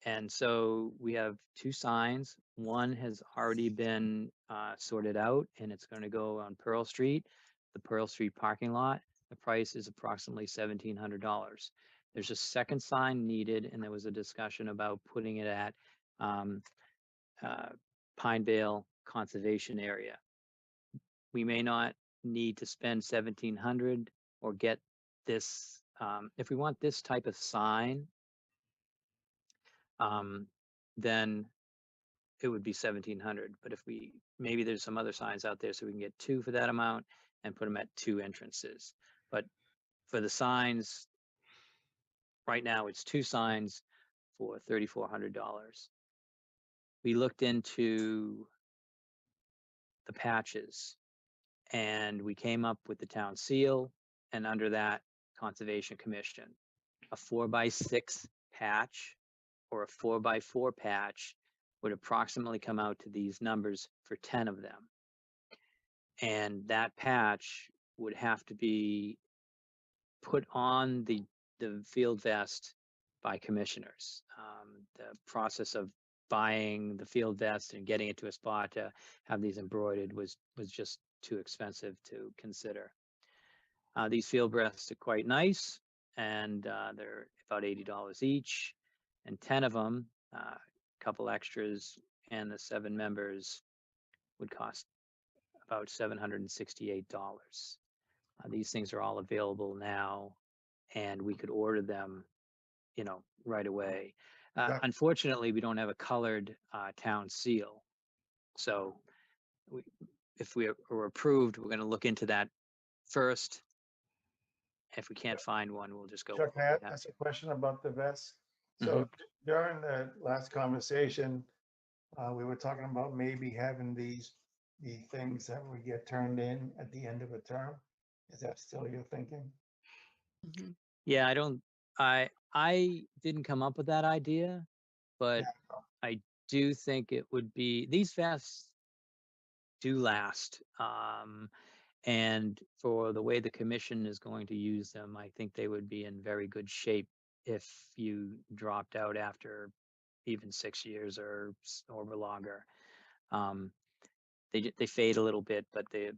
And so we have two signs. One has already been sorted out, and it's going to go on Pearl Street, the Pearl Street parking lot. The price is approximately $1,700. There's a second sign needed, and there was a discussion about putting it at Pinevale Conservation Area. We may not need to spend 1,700 or get this, if we want this type of sign, then it would be 1,700. But if maybe there's some other signs out there, so we can get two for that amount and put them at two entrances. But for the signs, right now it's two signs for $3,400. We looked into the patches, and we came up with the town seal, and under that, Conservation Commission. A 4x6 patch or a 4x4 patch would approximately come out to these numbers for 10 of them. And that patch would have to be put on the field vest by commissioners. The process of buying the field vest and getting it to a spot to have these embroidered was just too expensive to consider. These field vests are quite nice, and they're about $80 each, and 10 of them, a couple extras, and the 7 members would cost about $768. These things are all available now, and we could order them, right away. Unfortunately, we don't have a colored town seal, so if we are approved, we're going to look into that first. If we can't find one, we'll just go. Chuck, I have a question about the vest. So during the last conversation, we were talking about maybe having the things that would get turned in at the end of a term. Is that still your thinking? Mm-hmm. Yeah, I didn't come up with that idea, but I do think it would be, these vests do last. And for the way the commission is going to use them, I think they would be in very good shape if you dropped out after even 6 years or longer. They fade a little bit, but they're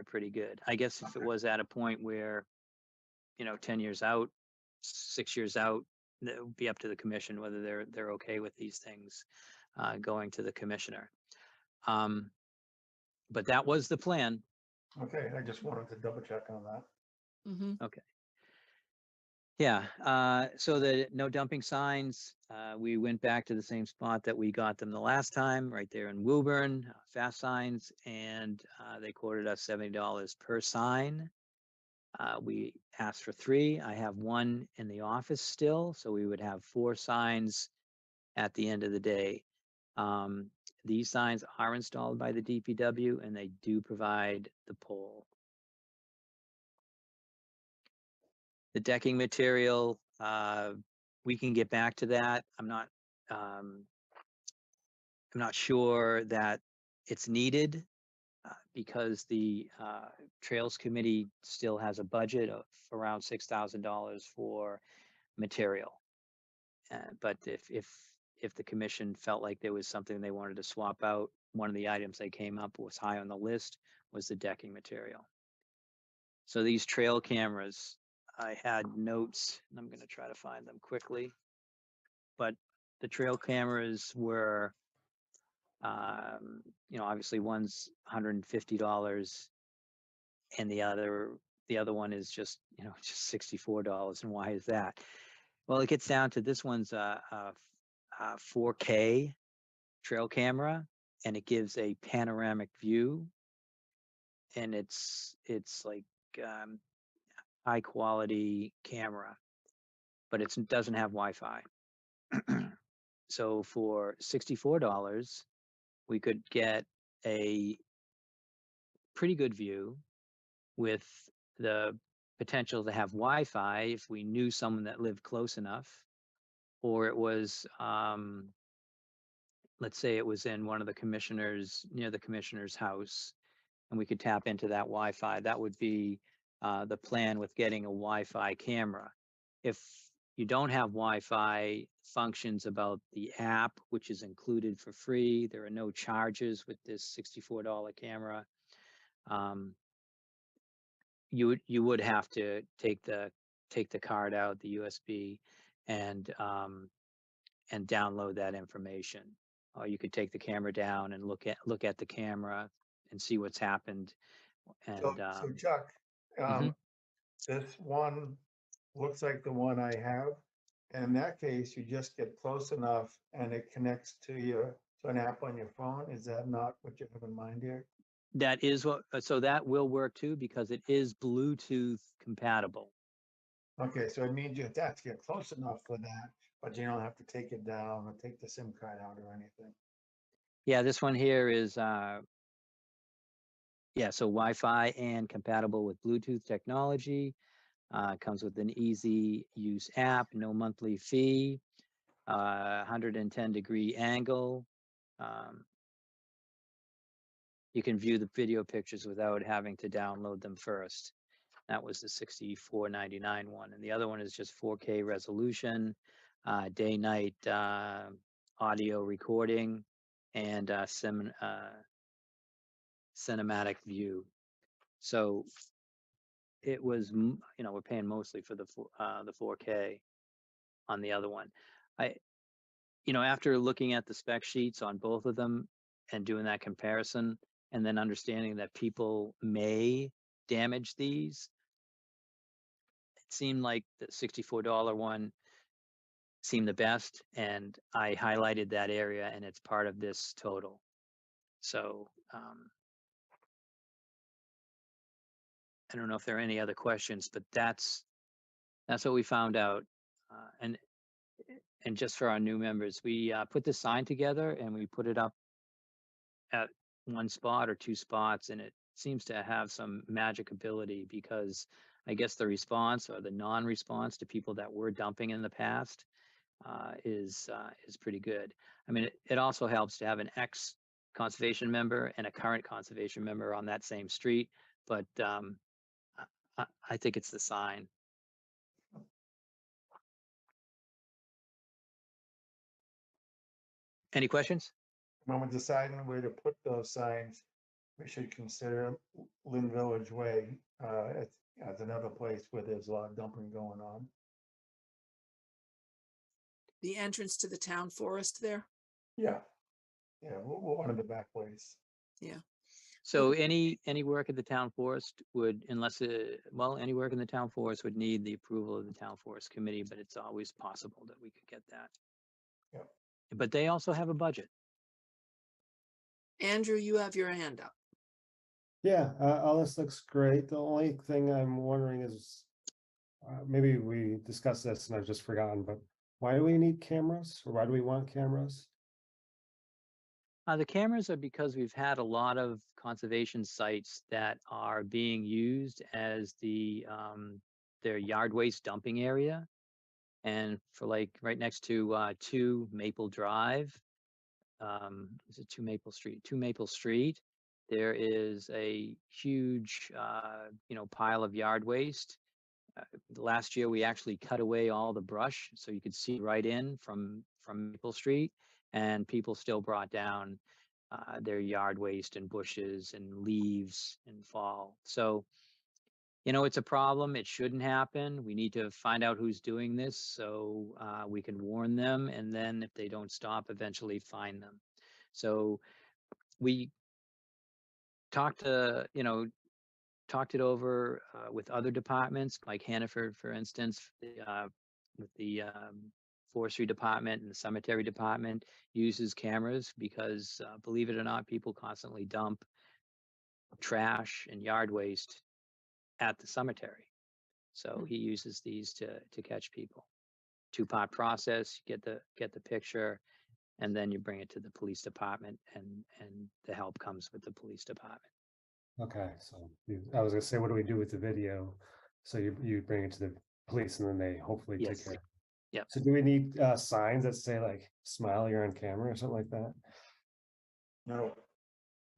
pretty good. I guess if it was at a point where 10 years out, 6 years out, it would be up to the commission whether they're okay with these things going to the commissioner. But that was the plan. Okay, I just wanted to double check on that. Mm-hmm. Okay. Yeah, so the no dumping signs, we went back to the same spot that we got them the last time, right there in Woburn, fast signs, and they quoted us $70 per sign. We asked for 3. I have 1 in the office still, so we would have 4 signs at the end of the day. These signs are installed by the DPW, and they do provide the pole. The decking material, we can get back to that. I'm not sure that it's needed because the Trails Committee still has a budget of around $6,000 for material. But if the commission felt like there was something they wanted to swap out, one of the items they came up was high on the list was the decking material. So these trail cameras, I had notes, and I'm going to try to find them quickly. But the trail cameras were, obviously one's $150, and the other one is just $64. And why is that? Well, it gets down to this one's a 4K trail camera, and it gives a panoramic view, and it's like high quality camera, but it doesn't have Wi-Fi. So for $64, we could get a pretty good view with the potential to have Wi-Fi if we knew someone that lived close enough, or it was let's say it was in one of the commissioners, near the commissioner's house, and we could tap into that Wi-Fi. That would be the plan with getting a Wi-Fi camera. If you don't have Wi-Fi, functions about the app, which is included for free. There are no charges with this $64 camera. You would have to take the card out, the USB, and download that information. Or you could take the camera down and look at the camera and see what's happened. And So Chuck, this one looks like the one I have. And in that case, you just get close enough and it connects to an app on your phone. Is that not what you have in mind here? that is what, so that will work too, because it is Bluetooth compatible. Okay, so it means you have to get close enough for that, but you don't have to take it down or take the SIM card out or anything. Yeah, this one here is, so Wi-Fi and compatible with Bluetooth technology. Comes with an easy use app, no monthly fee, 110-degree angle. You can view the video pictures without having to download them first. That was the $64.99 one. And the other one is just 4K resolution, day-night audio recording, and cinematic view. So it was, we're paying mostly for the 4K on the other one. After looking at the spec sheets on both of them and doing that comparison, and then understanding that people may damage these, it seemed like the $64 one seemed the best, and I highlighted that area, and it's part of this total. So I don't know if there are any other questions, but that's what we found out. And just for our new members, we put the sign together and we put it up at one spot or two spots, and it seems to have some magic ability, because I guess the response or the non-response to people that were dumping in the past is pretty good. I mean, it also helps to have an ex-conservation member and a current conservation member on that same street, but I think it's the sign. Any questions? When we're deciding where to put those signs, we should consider Lynn Village Way as another place where there's a lot of dumping going on. The entrance to the town forest there. Yeah, one of the back ways. Yeah. So any work at the town forest would, any work in the town forest would need the approval of the town forest committee, but it's always possible that we could get that. Yeah. But they also have a budget. Andrew, you have your hand up. Yeah, all this looks great. The only thing I'm wondering is, maybe we discussed this and I've just forgotten, but why do we need cameras, or why do we want cameras? The cameras are because we've had a lot of conservation sites that are being used as their yard waste dumping area. And for like right next to 2 Maple Drive, is it 2 Maple Street? 2 Maple Street, there is a huge, pile of yard waste. Last year, we actually cut away all the brush so you could see right in from Maple Street, and people still brought down their yard waste and bushes and leaves in fall. So, it's a problem. It shouldn't happen. We need to find out who's doing this so we can warn them, and then if they don't stop, eventually fine them. So we talked it over with other departments, like Hannaford, for instance, with the forestry department and the cemetery department uses cameras because, believe it or not, people constantly dump trash and yard waste at the cemetery. So he uses these to catch people. 2-part process, get the picture, and then you bring it to the police department, and the help comes with the police department. Okay, so I was gonna say, what do we do with the video? So you bring it to the police and then they hopefully Yes. take care. Yep. So do we need signs that say like smile, you're on camera or something like that? No,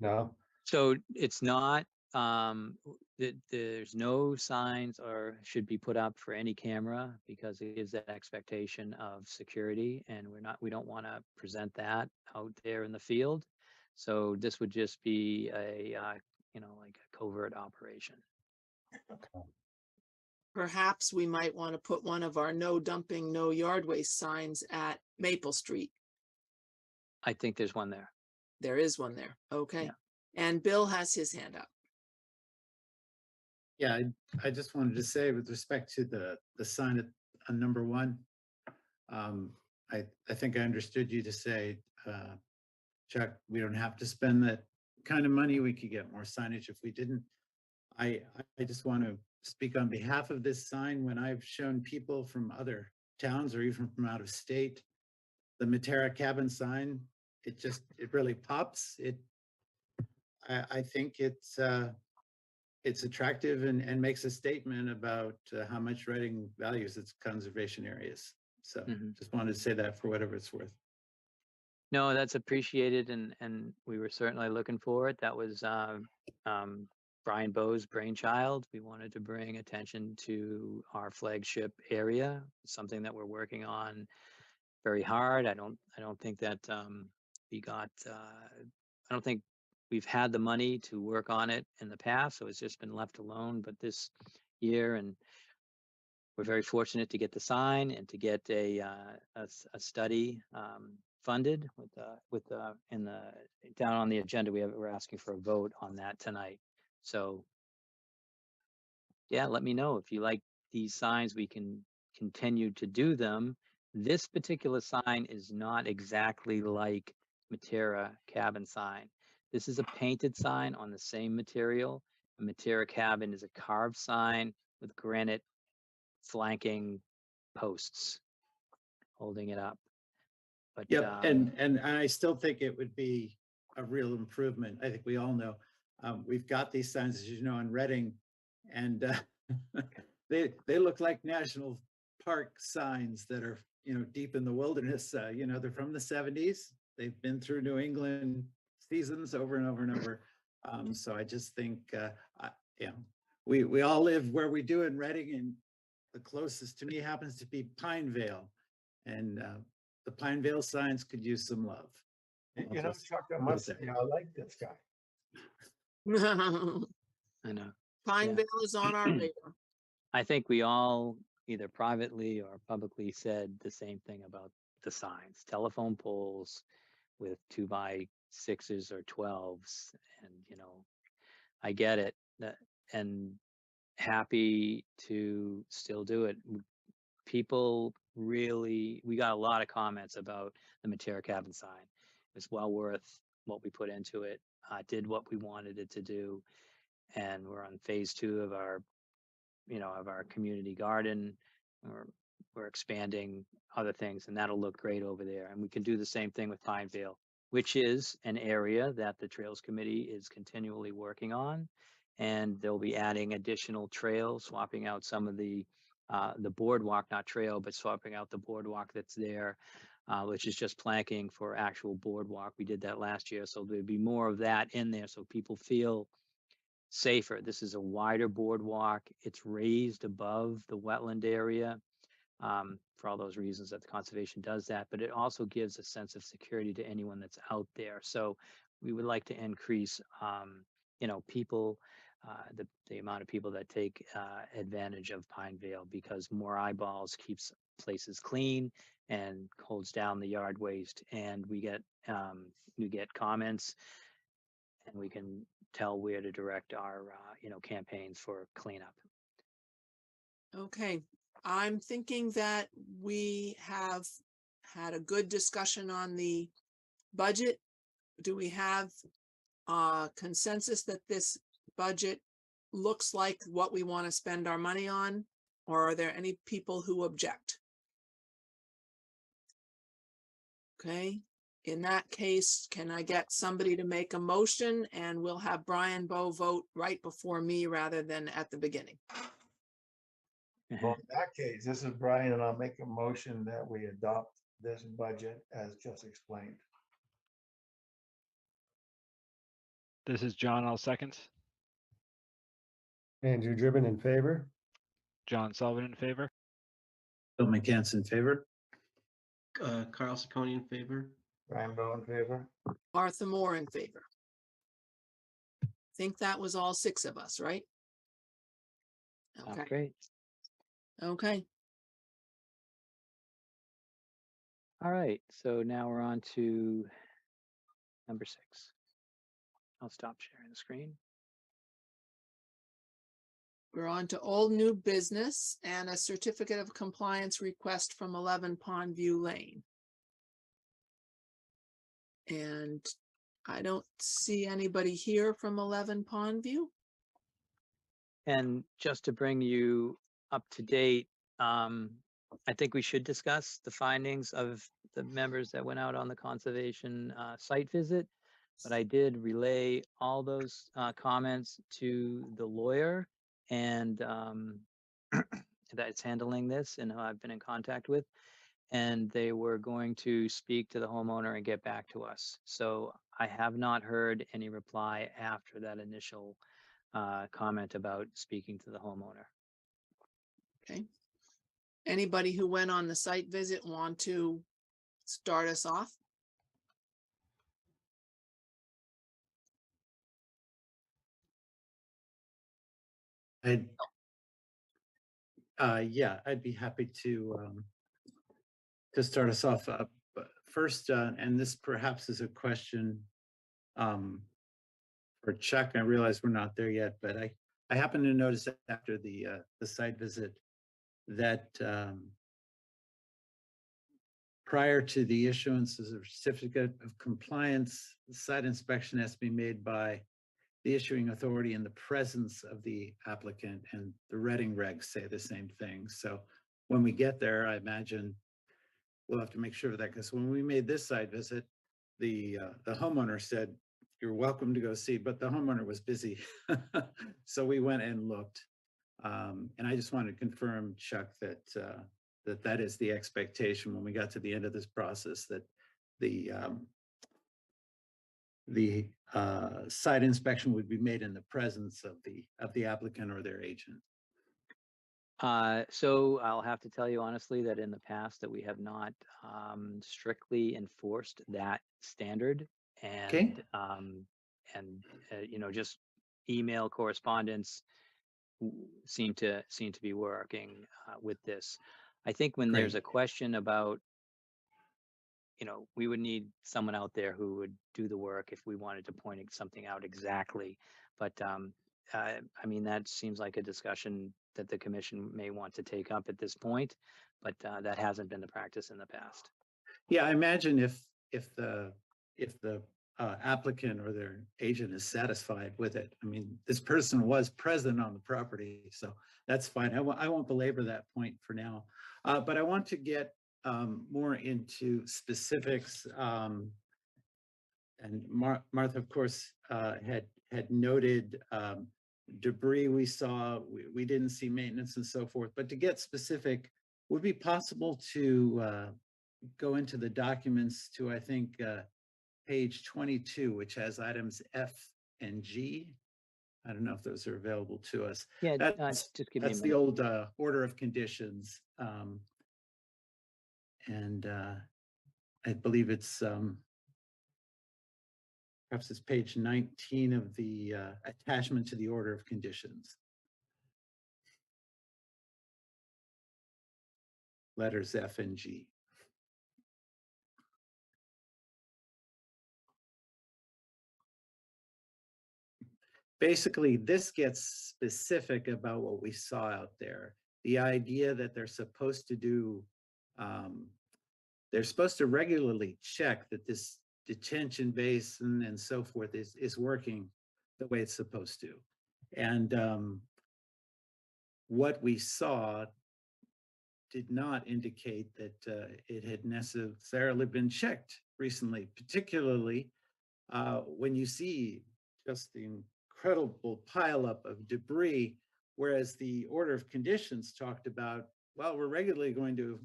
No? So it's not, there's no signs or should be put up for any camera because it gives that expectation of security, and we don't want to present that out there in the field. So this would just be a, like a covert operation. Perhaps we might want to put one of our no dumping, no yard waste signs at Maple Street. I think there's one there. There is one there. Okay. Yeah. And Bill has his hand up. Yeah, I just wanted to say with respect to the sign at on number 1, I think I understood you to say, Chuck, we don't have to spend that kind of money. We could get more signage if we didn't. I just want to speak on behalf of this sign. When I've shown people from other towns or even from out of state, the Matera cabin sign, it really pops. I think it's attractive and makes a statement about how much Reading values its conservation areas. So just wanted to say that for whatever it's worth. No, that's appreciated, and we were certainly looking for it. That was Brian Bowe's brainchild. We wanted to bring attention to our flagship area, something that we're working on very hard. I don't think that I don't think we've had the money to work on it in the past, so it's just been left alone. But this year, and we're very fortunate to get the sign and to get a study funded down on the agenda. We're asking for a vote on that tonight. So yeah, let me know if you like these signs. We can continue to do them. This particular sign is not exactly like Matera cabin sign. This is a painted sign on the same material. A Matera cabin is a carved sign with granite flanking posts holding it up. But Yep, and I still think it would be a real improvement. I think we all know we've got these signs, as you know, in Reading, and they look like national park signs that are deep in the wilderness. They're from the 70s. They've been through New England seasons over and over and over. So I just think we all live where we do in Reading, and the closest to me happens to be Pinevale, and the Pinevale signs could use some love. Chuck, I must say, I like this guy. I know. Pinevale is on our radar. I think we all either privately or publicly said the same thing about the signs, telephone poles with 2x6s or 12s. And, I get it, and happy to still do it. People really, we got a lot of comments about the Matera cabin sign. It's well worth what we put into it. Did what we wanted it to do. And we're on phase 2 of our community garden. We're expanding other things, and that'll look great over there. And we can do the same thing with Pinevale, which is an area that the Trails Committee is continually working on. And they'll be adding additional trails, swapping out some of the boardwalk, not trail, but swapping out the boardwalk that's there, which is just planking for actual boardwalk. We did that last year, so there'll be more of that in there so people feel safer. This is a wider boardwalk. It's raised above the wetland area for all those reasons that the conservation does that, but it also gives a sense of security to anyone that's out there. So we would like to increase, people, the amount of people that take advantage of Pinevale, because more eyeballs keeps places clean and holds down the yard waste. And we get comments, and we can tell where to direct our campaigns for cleanup. Okay, I'm thinking that we have had a good discussion on the budget. Do we have consensus that this budget looks like what we want to spend our money on? Or are there any people who object? Okay, in that case, can I get somebody to make a motion, and we'll have Brian Bowe vote right before me rather than at the beginning? Well, in that case, this is Brian, and I'll make a motion that we adopt this budget as just explained. This is John, I'll second. Andrew Driven in favor. John Sullivan in favor. Bill McCants in favor. Carl Ciccone in favor. Brian Bow in favor. Martha Moore in favor. Think that was all 6 of us, right? Okay, Great. okay. All right, so now we're on to number 6. I'll stop sharing the screen. We're on to old new business and a certificate of compliance request from 11 Pondview Lane. And I don't see anybody here from 11 Pondview. And just to bring you up to date, I think we should discuss the findings of the members that went out on the conservation site visit. But I did relay all those comments to the lawyer and that's handling this and who I've been in contact with. And they were going to speak to the homeowner and get back to us. So I have not heard any reply after that initial comment about speaking to the homeowner. Okay. Anybody who went on the site visit want to start us off? I'd be happy to start us off. But first, and this perhaps is a question for Chuck. I realize we're not there yet, but I happen to notice that after the site visit that prior to the issuance of a certificate of compliance, the site inspection has to be made by the issuing authority in the presence of the applicant, and the Reading regs say the same thing. So when we get there, I imagine we'll have to make sure of that, because when we made this site visit, the homeowner said, "You're welcome to go see," but the homeowner was busy. So we went and looked. And I just wanted to confirm, Chuck, that that is the expectation when we got to the end of this process, that the site inspection would be made in the presence of the applicant or their agent. So I'll have to tell you honestly that in the past that we have not strictly enforced that standard, and you know, just email correspondence seem to be working with this. I think when there's a question about, you know, we would need someone out there who would do the work if we wanted to point something out exactly. But I mean, that seems like a discussion that the commission may want to take up at this point, but that hasn't been the practice in the past. Yeah, I imagine if the applicant or their agent is satisfied with it. I mean, this person was present on the property, so that's fine. I won't belabor that point for now, but I want to get more into specifics. And Martha, of course, had noted debris we saw. We didn't see maintenance and so forth. But to get specific, would it be possible to go into the documents to, I think, page 22, which has items F and G. I don't know if those are available to us. Yeah, that's the old order of conditions. And I believe it's perhaps it's page 19 of the attachment to the order of conditions. Letters F and G. Basically, this gets specific about what we saw out there. The idea that they're supposed to do, they're supposed to regularly check that this detention basin and so forth is working the way it's supposed to. And what we saw did not indicate that it had necessarily been checked recently, particularly when you see just the incredible pileup of debris. Whereas the order of conditions talked about, well, we're regularly going to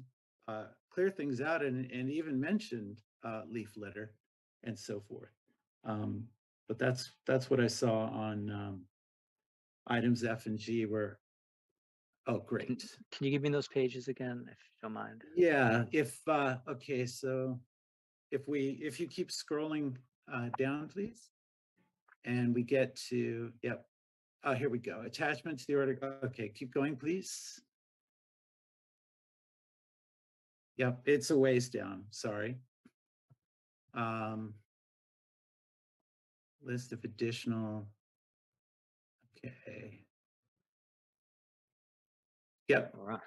clear things out and even mentioned leaf litter and so forth. But that's what I saw on items F and G where, oh, great. Can you give me those pages again, if you don't mind? Yeah, okay, so if you keep scrolling down, please. And we get to, yep. Oh, here we go. Attachment to the order. Okay, keep going, please. Yep, it's a ways down, sorry. List of additional, okay. Yep. All right.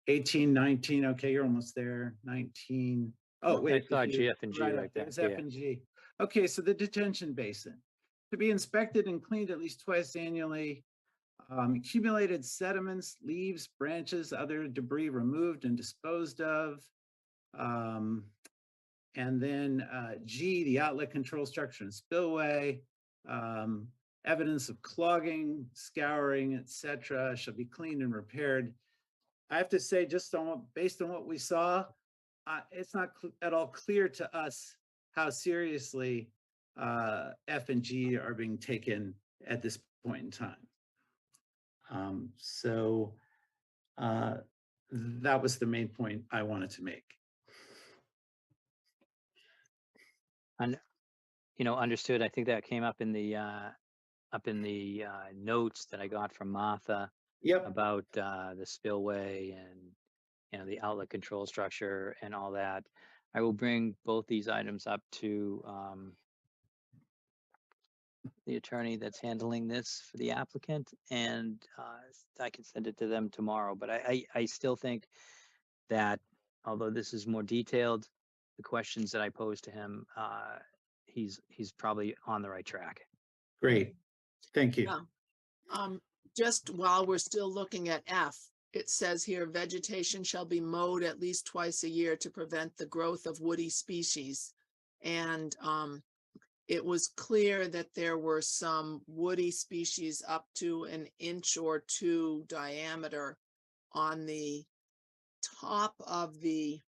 18, 19, okay, you're almost there. 19. Oh, wait. I saw G, F, and G right there. There's F and G. Okay, so the detention basin. To be inspected and cleaned at least twice annually. Accumulated sediments, leaves, branches, other debris removed and disposed of. And then G, the outlet control structure and spillway. Evidence of clogging, scouring, etc., shall be cleaned and repaired. I have to say, just based on what we saw, it's not at all clear to us how seriously F and G are being taken at this point in time. So that was the main point I wanted to make. And understood. I think that came up in the notes that I got from Martha. Yep. About the spillway and the outlet control structure and all that. I will bring both these items up to the attorney that's handling this for the applicant, and I can send it to them tomorrow. But I still think that although this is more detailed, the questions that I posed to him, he's probably on the right track. Great, thank you. Yeah. Just while we're still looking at F, it says here vegetation shall be mowed at least twice a year to prevent the growth of woody species. And it was clear that there were some woody species up to 1 inch or 2 diameter on the top of the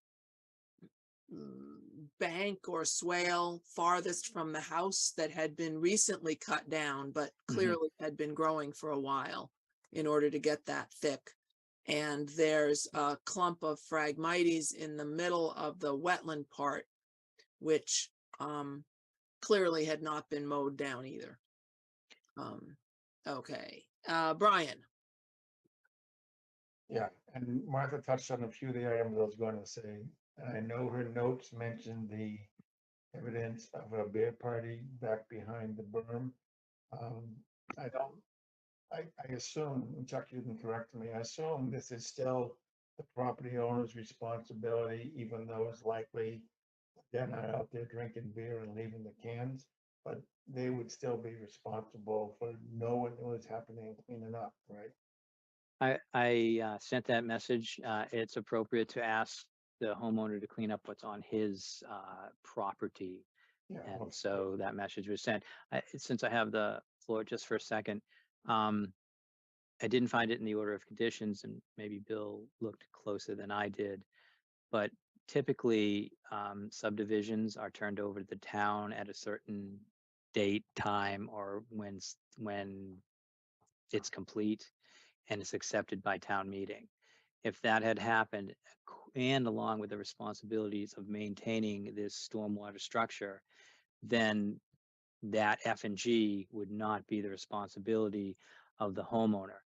bank or swale farthest from the house that had been recently cut down, but clearly had been growing for a while in order to get that thick. And there's a clump of Phragmites in the middle of the wetland part, which clearly had not been mowed down either. Okay, Brian. Yeah, and Martha touched on a few of the items I was going to say. I know her notes mentioned the evidence of a beer party back behind the berm. I assume, and Chuck, you can correct me, I assume this is still the property owner's responsibility, even though it's likely they're not out there drinking beer and leaving the cans, but they would still be responsible for knowing what was happening and cleaning up, right? I sent that message. It's appropriate to ask the homeowner to clean up what's on his property. Yeah, And well, so that message was sent. Since I have the floor just for a second, I didn't find it in the order of conditions, and maybe Bill looked closer than I did, but typically subdivisions are turned over to the town at a certain date, time, or when it's complete and it's accepted by town meeting. If that had happened, and along with the responsibilities of maintaining this stormwater structure, then that F and G would not be the responsibility of the homeowner.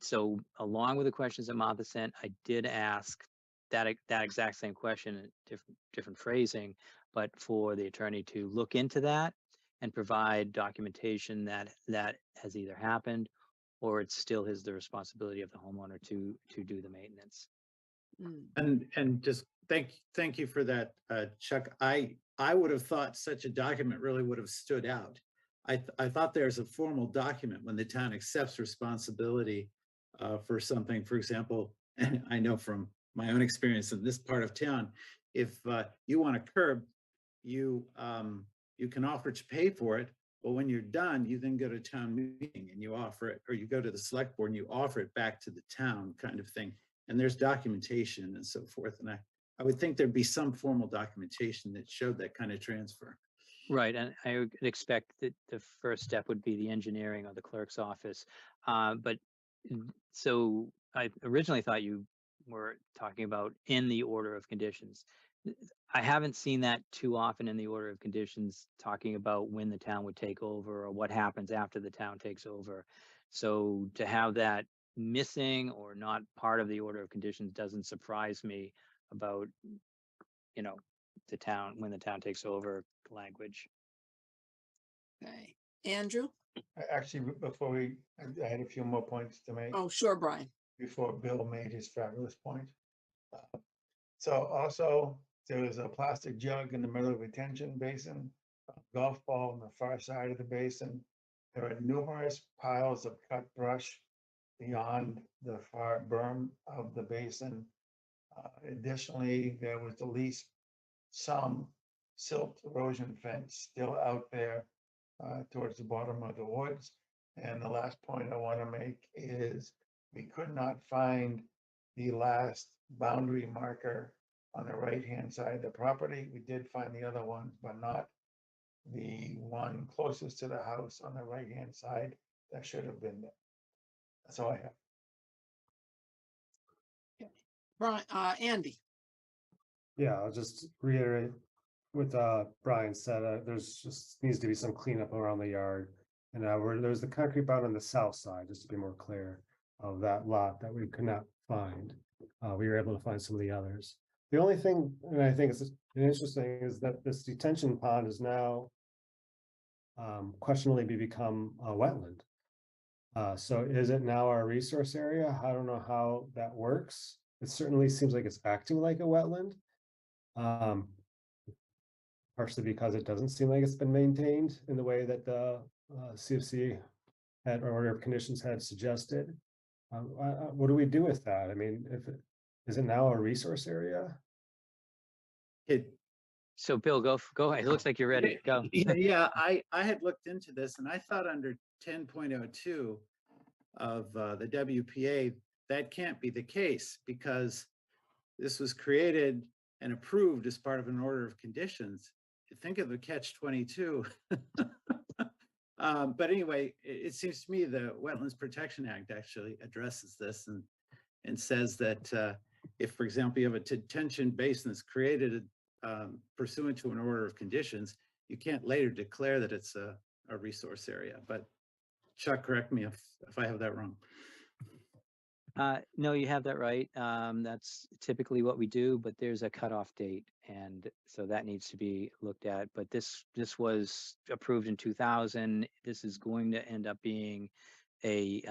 So along with the questions that Martha sent, I did ask that exact same question, different phrasing, but for the attorney to look into that and provide documentation that has either happened or it's still the responsibility of the homeowner to do the maintenance. And just thank you for that, Chuck. I would have thought such a document really would have stood out. I thought there's a formal document when the town accepts responsibility for something. For example, and I know from my own experience in this part of town, if you want a curb, you can offer to pay for it, Well, when you're done, you then go to town meeting and you offer it, or you go to the select board and you offer it back to the town kind of thing. And there's documentation and so forth. And I would think there'd be some formal documentation that showed that kind of transfer. Right, and I would expect that the first step would be the engineering or the clerk's office. But so I originally thought you were talking about in the order of conditions. I haven't seen that too often in the order of conditions, talking about when the town would take over or what happens after the town takes over. So to have that missing or not part of the order of conditions doesn't surprise me about, the town, when the town takes over language. Okay, Andrew? Actually, before I had a few more points to make Oh, sure, Brian. before Bill made his fabulous point. So also, there was a plastic jug in the middle of a retention basin, a golf ball on the far side of the basin. There are numerous piles of cut brush beyond the far berm of the basin. Additionally, there was at least some silt erosion fence still out there towards the bottom of the woods. And the last point I want to make is we could not find the last boundary marker on the right-hand side of the property. We did find the other ones, but not the one closest to the house on the right-hand side that should have been there. That's all I have. Brian, Andy? Yeah, I'll just reiterate what Brian said. There's just needs to be some cleanup around the yard. And there's the concrete bound on the south side, just to be more clear, of that lot that we could not find. We were able to find some of the others. The only thing, and I think it's interesting, is that this detention pond is now questionably become a wetland. So is it now our resource area? I don't know how that works. It certainly seems like it's acting like a wetland. Partially because it doesn't seem like it's been maintained in the way that the CFC had, or order of conditions had suggested. What do we do with that? I mean, is it now a resource area? So Bill, go ahead. It looks like you're ready. Go. Yeah, I had looked into this and I thought under 10.02 of the WPA, that can't be the case because this was created and approved as part of an order of conditions. Think of the catch-22. But anyway, it seems to me the Wetlands Protection Act actually addresses this and says that if, for example, you have a detention basin that's created pursuant to an order of conditions, you can't later declare that it's a resource area. But Chuck, correct me if I have that wrong. No, you have that right. That's typically what we do, but there's a cutoff date, and so that needs to be looked at. But this was approved in 2000. This is going to end up being a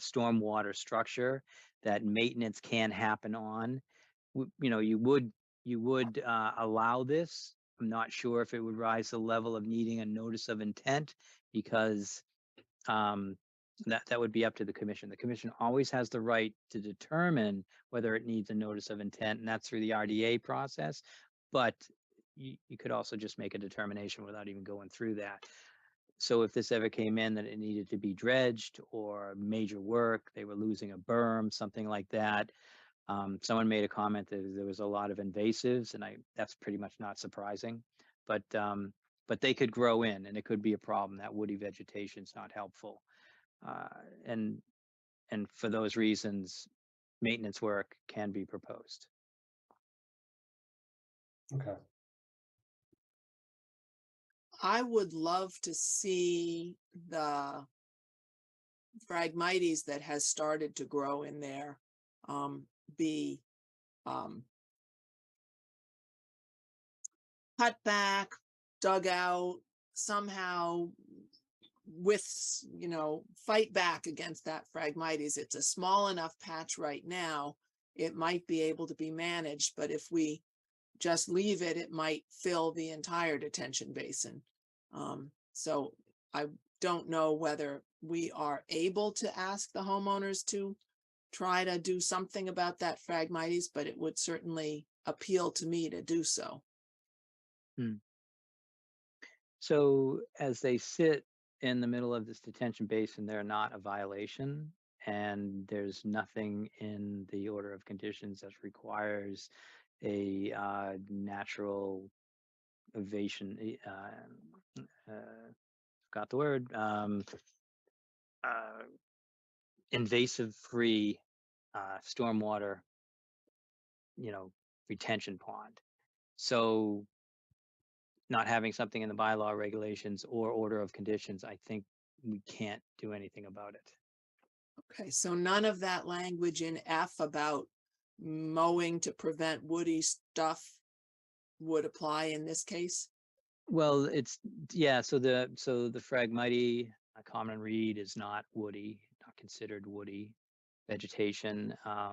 stormwater structure that maintenance can happen on. You would allow this. I'm not sure if it would rise to the level of needing a notice of intent because that would be up to the commission. The commission always has the right to determine whether it needs a notice of intent, and that's through the RDA process. But you could also just make a determination without even going through that. So if this ever came in that it needed to be dredged or major work, they were losing a berm, something like that. Someone made a comment that there was a lot of invasives, and that's pretty much not surprising. But they could grow in, and it could be a problem. That woody vegetation is not helpful. And for those reasons, maintenance work can be proposed. Okay. I would love to see the Phragmites that has started to grow in there be cut back, dug out, somehow fight back against that Phragmites. It's a small enough patch right now, it might be able to be managed, but if we just leave it, it might fill the entire detention basin. So I don't know whether we are able to ask the homeowners to try to do something about that Phragmites, but it would certainly appeal to me to do so. So as they sit in the middle of this detention basin, they're not a violation. And there's nothing in the order of conditions that requires a natural evasion, forgot the word, invasive free stormwater, retention pond. So not having something in the bylaw regulations or order of conditions, I think we can't do anything about it. Okay, so none of that language in F about mowing to prevent woody stuff would apply in this case? Well, it's, yeah, so the Phragmite, common reed is not woody, not considered woody vegetation. I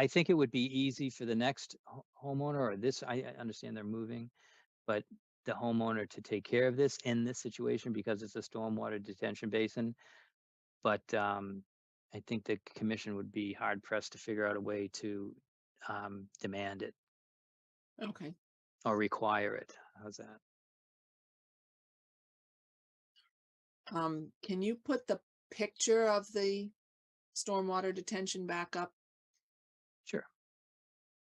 think it would be easy for the next homeowner, or this, I understand they're moving, but the homeowner to take care of this in this situation because it's a stormwater detention basin. But I think the commission would be hard pressed to figure out a way to demand it Okay, or require it. How's that? can you put the picture of the stormwater detention back up? Sure.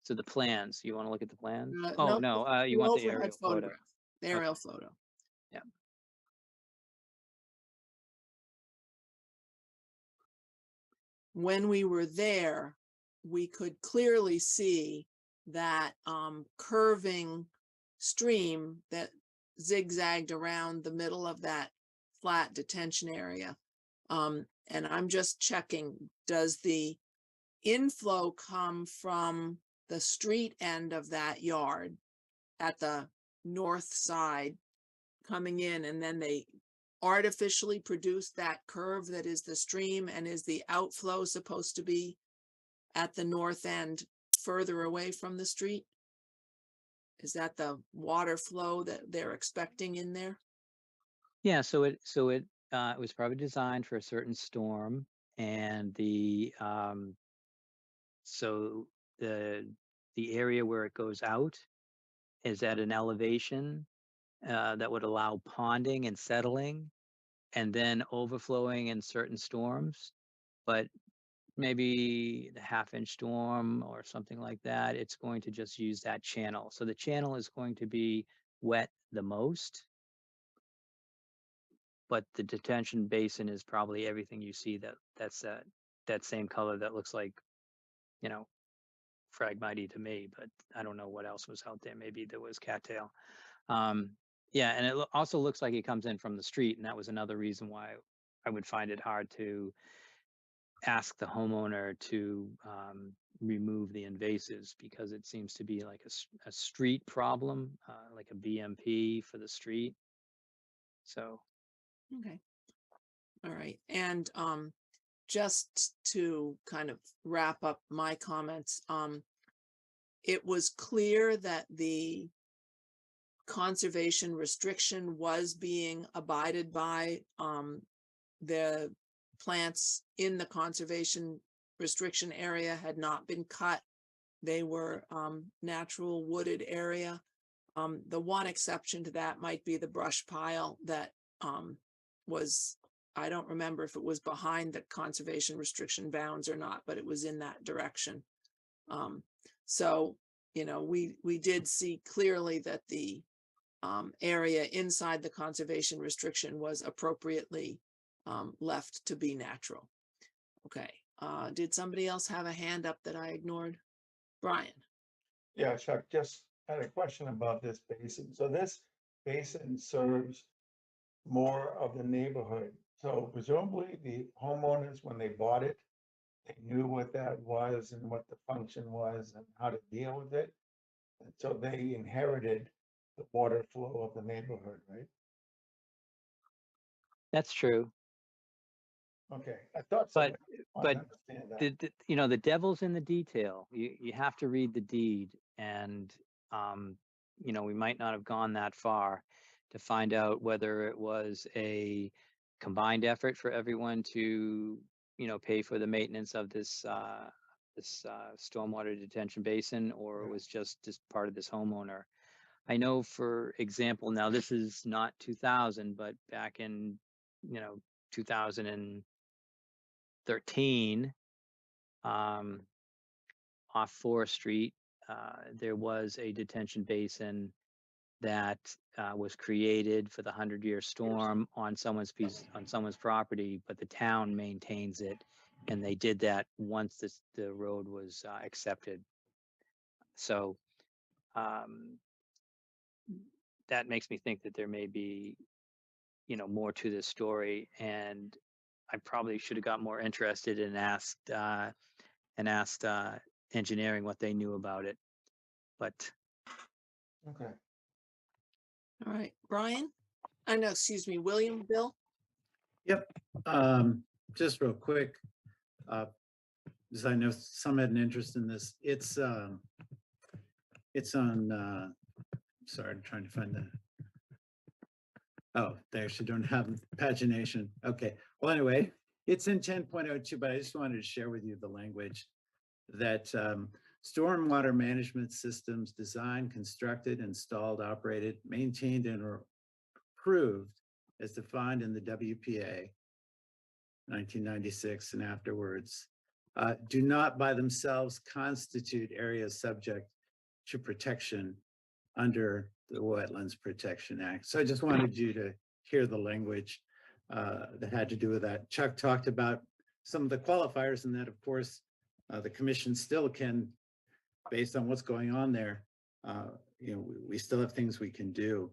So the plans, you want to look at the plans? Nope, Oh, no, you want the overhead aerial photo. photograph, the aerial Okay. photo. Yeah. When we were there, we could clearly see that curving stream that zigzagged around the middle of that flat detention area. And I'm just checking, does the inflow come from the street end of that yard at the north side coming in, and then they artificially produce that curve that is the stream, and is the outflow supposed to be at the north end further away from the street? Is that the water flow that they're expecting in there? Yeah, so it was probably designed for a certain storm, and so the area where it goes out is at an elevation that would allow ponding and settling, and then overflowing in certain storms. But maybe the half-inch storm or something like that, it's going to just use that channel. So the channel is going to be wet the most, but the detention basin is probably everything you see that's that same color that looks like, Phragmite to me, but I don't know what else was out there. Maybe there was cattail. Yeah, and it also looks like it comes in from the street, and that was another reason why I would find it hard to ask the homeowner to remove the invasives, because it seems to be like a street problem, like a BMP for the street. So Okay. All right. And just to kind of wrap up my comments, it was clear that the conservation restriction was being abided by. The plants in the conservation restriction area had not been cut. They were natural wooded area. The one exception to that might be the brush pile that was, I don't remember if it was behind the conservation restriction bounds or not, but it was in that direction. So, we did see clearly that the area inside the conservation restriction was appropriately left to be natural. Okay, did somebody else have a hand up that I ignored? Brian? Yeah, Chuck, just had a question about this basin. So this basin serves more of the neighborhood. So presumably the homeowners, when they bought it, they knew what that was and what the function was and how to deal with it. And so they inherited the water flow of the neighborhood, right? that's true. Okay, I thought so. But I but understand that. the devil's in the detail. You have to read the deed, and we might not have gone that far to find out whether it was a combined effort for everyone to pay for the maintenance of this this stormwater detention basin, or it was just part of this homeowner. I know, for example, now this is not 2000, but back in, 2013, off Forest Street, there was a detention basin that was created for the 100-year storm on someone's property, but the town maintains it, and they did that once the road was accepted. So that makes me think that there may be, more to this story, and I probably should have got more interested and asked engineering what they knew about it, but. Okay. All right, Brian? No, excuse me, William, Bill? Yep. Just real quick, because I know some had an interest in this. It's on, sorry, I'm trying to find the, oh, they actually don't have pagination. Okay. Well, anyway, it's in 10.02, but I just wanted to share with you the language that stormwater management systems designed, constructed, installed, operated, maintained, and are approved as defined in the WPA 1996 and afterwards do not by themselves constitute areas subject to protection under the Wetlands Protection Act. So I just wanted you to hear the language that had to do with that. Chuck talked about some of the qualifiers, and that, of course, the commission still can, based on what's going on there, we still have things we can do,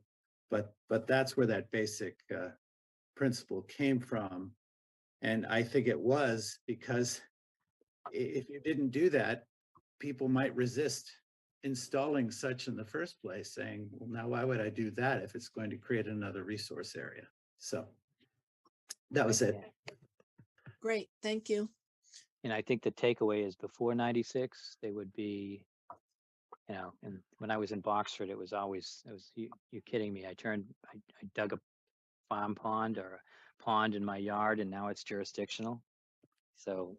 but that's where that basic principle came from. And I think it was because if you didn't do that, people might resist installing such in the first place, saying, well, now why would I do that if it's going to create another resource area? So that was it. Great, thank you. And I think the takeaway is before 96, they would be, and when I was in Boxford, it was you kidding me. I dug a farm pond or a pond in my yard, and now it's jurisdictional. So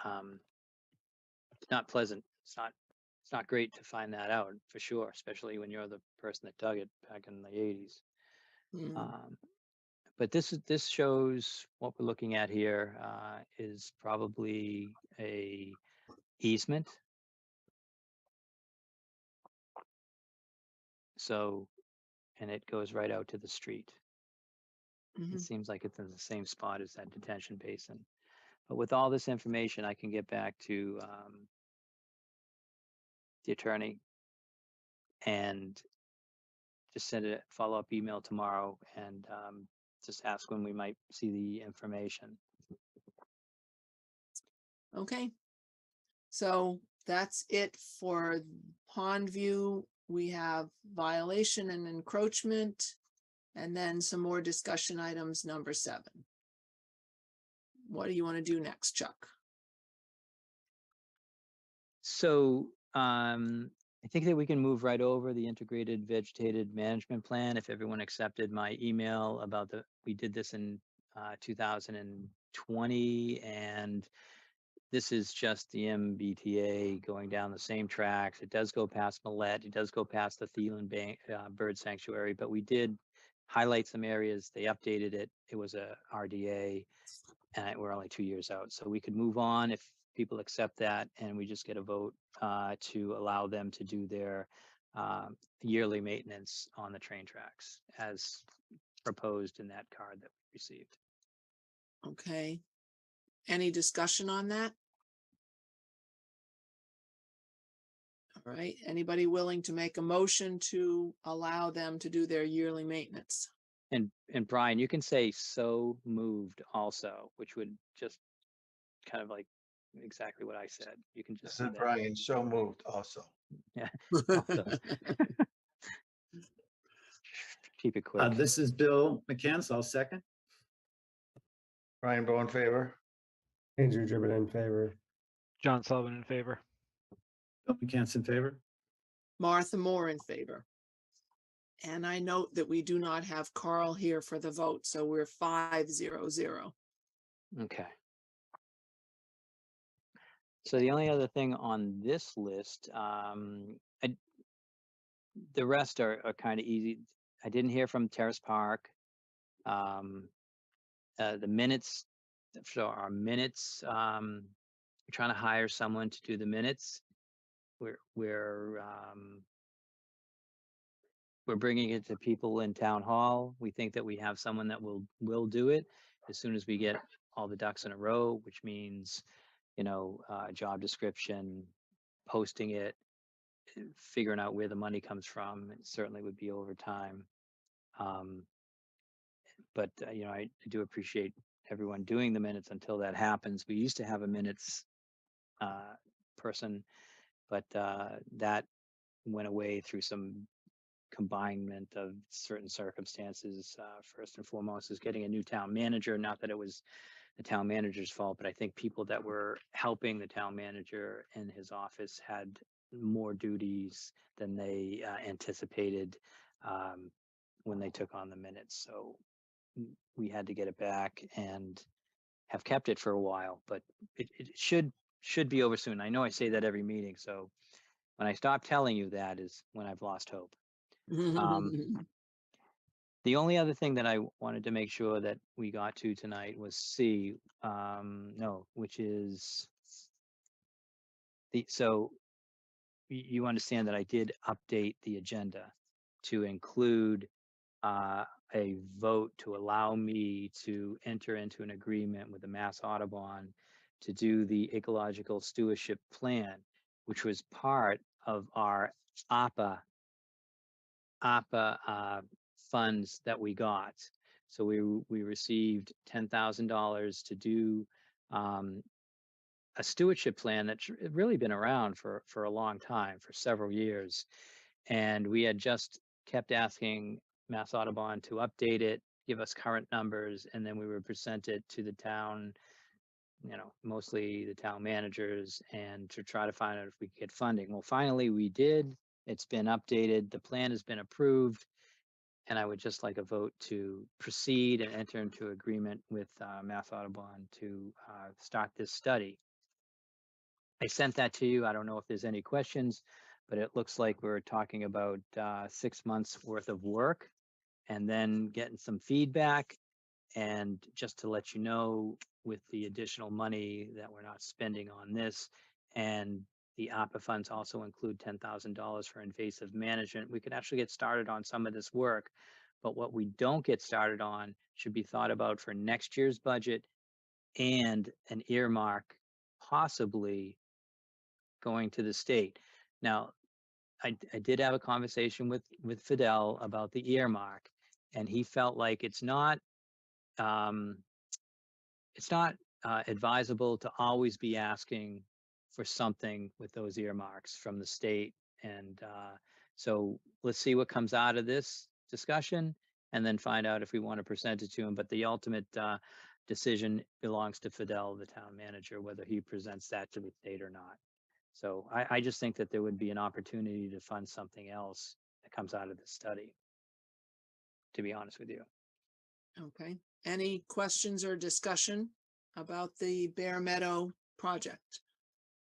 it's not pleasant. It's not great to find that out, for sure, especially when you're the person that dug it back in the 80s. But this shows what we're looking at here is probably a easement. So, and it goes right out to the street. It seems like it's in the same spot as that detention basin. But with all this information, I can get back to the attorney and just send a follow-up email tomorrow and just ask when we might see the information. Okay. So that's it for Pond View. We have violation and encroachment, and then some more discussion items, number 7. What do you want to do next, Chuck? So I think that we can move right over the integrated vegetated management plan. If everyone accepted my email about we did this in 2020, and this is just the MBTA going down the same tracks. It does go past Millette. It does go past the Thielen Bird Sanctuary, but we did highlight some areas. They updated it. It was a RDA, and we're only 2 years out. So we could move on if people accept that, and we just get a vote to allow them to do their yearly maintenance on the train tracks as proposed in that card that we received. Okay. Any discussion on that? All right. Anybody willing to make a motion to allow them to do their yearly maintenance? And Brian, you can say so moved also, which would just kind of like exactly what I said. You can just see that. Brian, so moved also. Yeah. Also. Keep it quick. This is Bill McCann, I'll second. Brian Bowe in favor. Andrew Dribbin in favor. John Sullivan in favor. Bill McCann's in favor. Martha Moore in favor. And I note that we do not have Carl here for the vote, so we're 5-0-0. Okay. So the only other thing on this list, the rest are kind of easy. I didn't hear from Terrace Park. The minutes, so our minutes, we're trying to hire someone to do the minutes. We're bringing it to people in town hall. We think that we have someone that will do it as soon as we get all the ducks in a row, which means, job description, posting it, figuring out where the money comes from. It certainly would be overtime. But I do appreciate everyone doing the minutes until that happens. We used to have a minutes person, but that went away through some combinement of certain circumstances. First and foremost is getting a new town manager. Not that it was the town manager's fault, but I think people that were helping the town manager in his office had more duties than they anticipated when they took on the minutes. So we had to get it back and have kept it for a while, but it should be over soon. I know I say that every meeting, so when I stop telling you that is when I've lost hope. The only other thing that I wanted to make sure that we got to tonight was C, which is so you understand that I did update the agenda to include a vote to allow me to enter into an agreement with the Mass Audubon to do the ecological stewardship plan, which was part of our APA funds that we got. So we received $10,000 to do a stewardship plan that's really been around for a long time, for several years. And we had just kept asking Mass Audubon to update it, give us current numbers, and then we would present it to the town, mostly the town managers, and to try to find out if we could get funding. Well, finally we did. It's been updated. The plan has been approved. And I would just like a vote to proceed and enter into agreement with Mass Audubon to start this study. I sent that to you. I don't know if there's any questions, but it looks like we're talking about 6 months worth of work and then getting some feedback. And just to let you know, with the additional money that we're not spending on this, and the APA funds also include $10,000 for invasive management, we could actually get started on some of this work. But what we don't get started on should be thought about for next year's budget and an earmark possibly going to the state. Now, I did have a conversation with Fidel about the earmark, and he felt like it's not advisable to always be asking for something with those earmarks from the state. And so let's see what comes out of this discussion and then find out if we want to present it to him. But the ultimate decision belongs to Fidel, the town manager, whether he presents that to the state or not. So I just think that there would be an opportunity to fund something else that comes out of this study, to be honest with you. Okay. Any questions or discussion about the Bear Meadow project?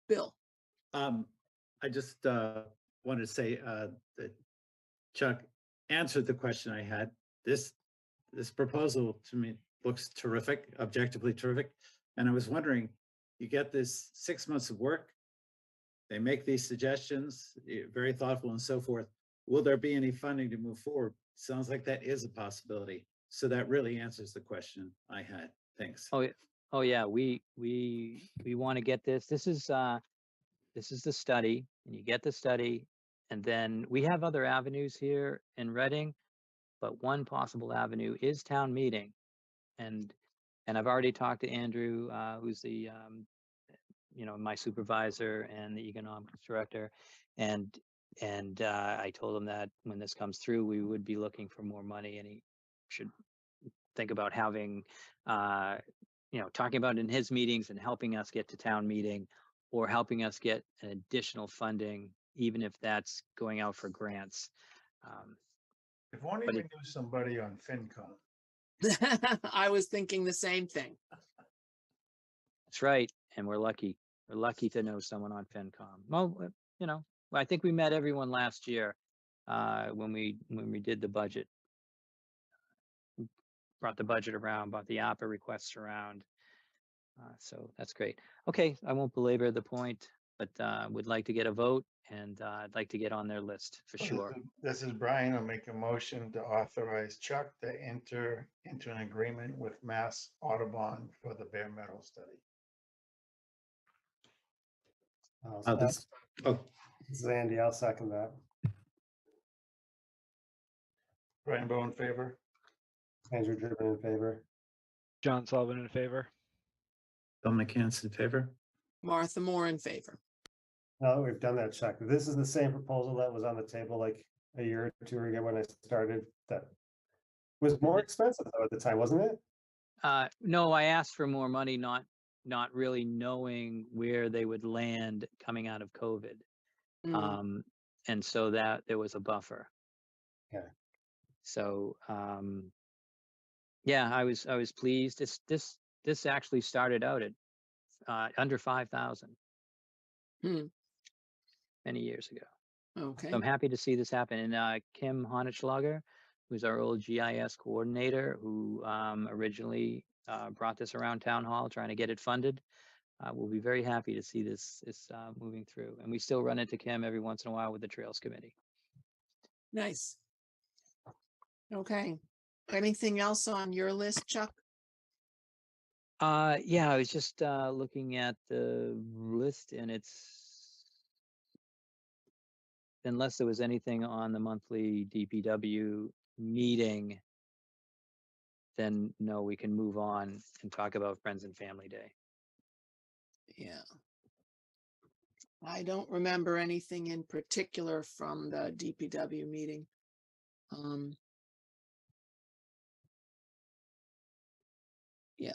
Bill? I just wanted to say that Chuck answered the question I had. This proposal to me looks terrific, objectively terrific. And I was wondering, you get this 6 months of work, they make these suggestions, very thoughtful and so forth. Will there be any funding to move forward? Sounds like that is a possibility. So that really answers the question I had. Thanks. Oh yeah, we want to get this. This is the study, and you get the study, and then we have other avenues here in Reading, but one possible avenue is town meeting, and I've already talked to Andrew, who's the my supervisor and the economics director, and I told him that when this comes through, we would be looking for more money, and he should think about having talking about in his meetings and helping us get to town meeting, or helping us get an additional funding, even if that's going out for grants. If only we knew somebody on FinCom. I was thinking the same thing. That's right, and we're lucky. We're lucky to know someone on FinCom. Well, you know, I think we met everyone last year when we did the budget. Brought the budget around, brought the APA requests around. So that's great. Okay, I won't belabor the point, but would like to get a vote, and I'd like to get on their list for sure. This is Brian. I'll make a motion to authorize Chuck to enter into an agreement with Mass Audubon for the bare metal study. This is Andy, I'll second that. Brian Bowe in favor? Andrew Driven in favor. John Sullivan in favor. Bill McCants in favor. Martha Moore in favor. Now that we've done that, Chuck, this is the same proposal that was on the table like a year or two ago when I started. That was more expensive though at the time, wasn't it? No, I asked for more money, not really knowing where they would land coming out of COVID. And so that there was a buffer. Yeah. So yeah, I was pleased. This actually started out at under 5,000 many years ago. Okay. So I'm happy to see this happen. And Kim Honigschlager, who's our old GIS coordinator, who originally brought this around town hall, trying to get it funded. We'll be very happy to see this moving through. And we still run into Kim every once in a while with the Trails Committee. Nice. Okay. Anything else on your list, Chuck? Yeah, I was just looking at the list, and it's, unless there was anything on the monthly DPW meeting, then no, we can move on and talk about Friends and Family Day. Yeah. I don't remember anything in particular from the DPW meeting. Yeah.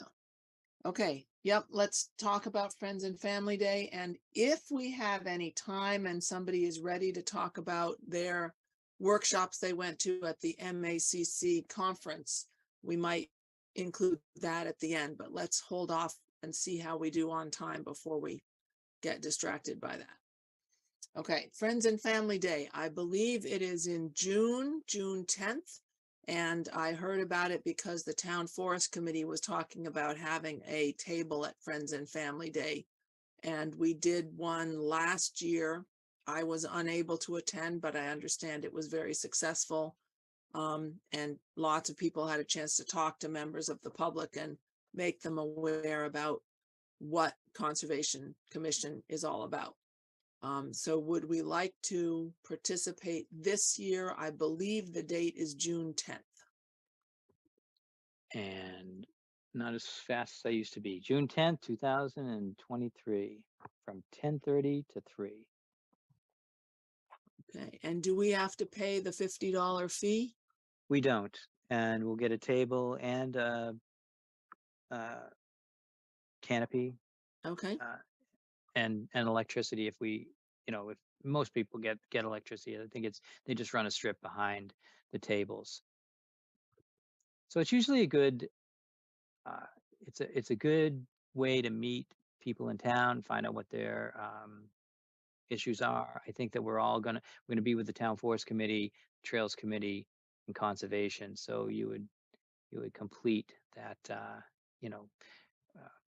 Okay. Yep. Let's talk about Friends and Family Day. And if we have any time and somebody is ready to talk about their workshops they went to at the MACC conference, we might include that at the end, but let's hold off and see how we do on time before we get distracted by that. Okay, Friends and Family Day. I believe it is in June 10th. And I heard about it because the Town Forest Committee was talking about having a table at Friends and Family Day. And we did one last year. I was unable to attend, but I understand it was very successful. And lots of people had a chance to talk to members of the public and make them aware about what Conservation Commission is all about. So would we like to participate this year? I believe the date is June 10th. And not as fast as I used to be. June 10th, 2023, from 10:30 to 3. Okay, and do we have to pay the $50 fee? We don't, and we'll get a table and a canopy. Okay. And electricity if we, if most people get electricity. I think they just run a strip behind the tables. So it's usually a good, it's a good way to meet people in town, find out what their issues are. I think that we're going to be with the Town Forest Committee, Trails Committee, and Conservation. So you would complete that,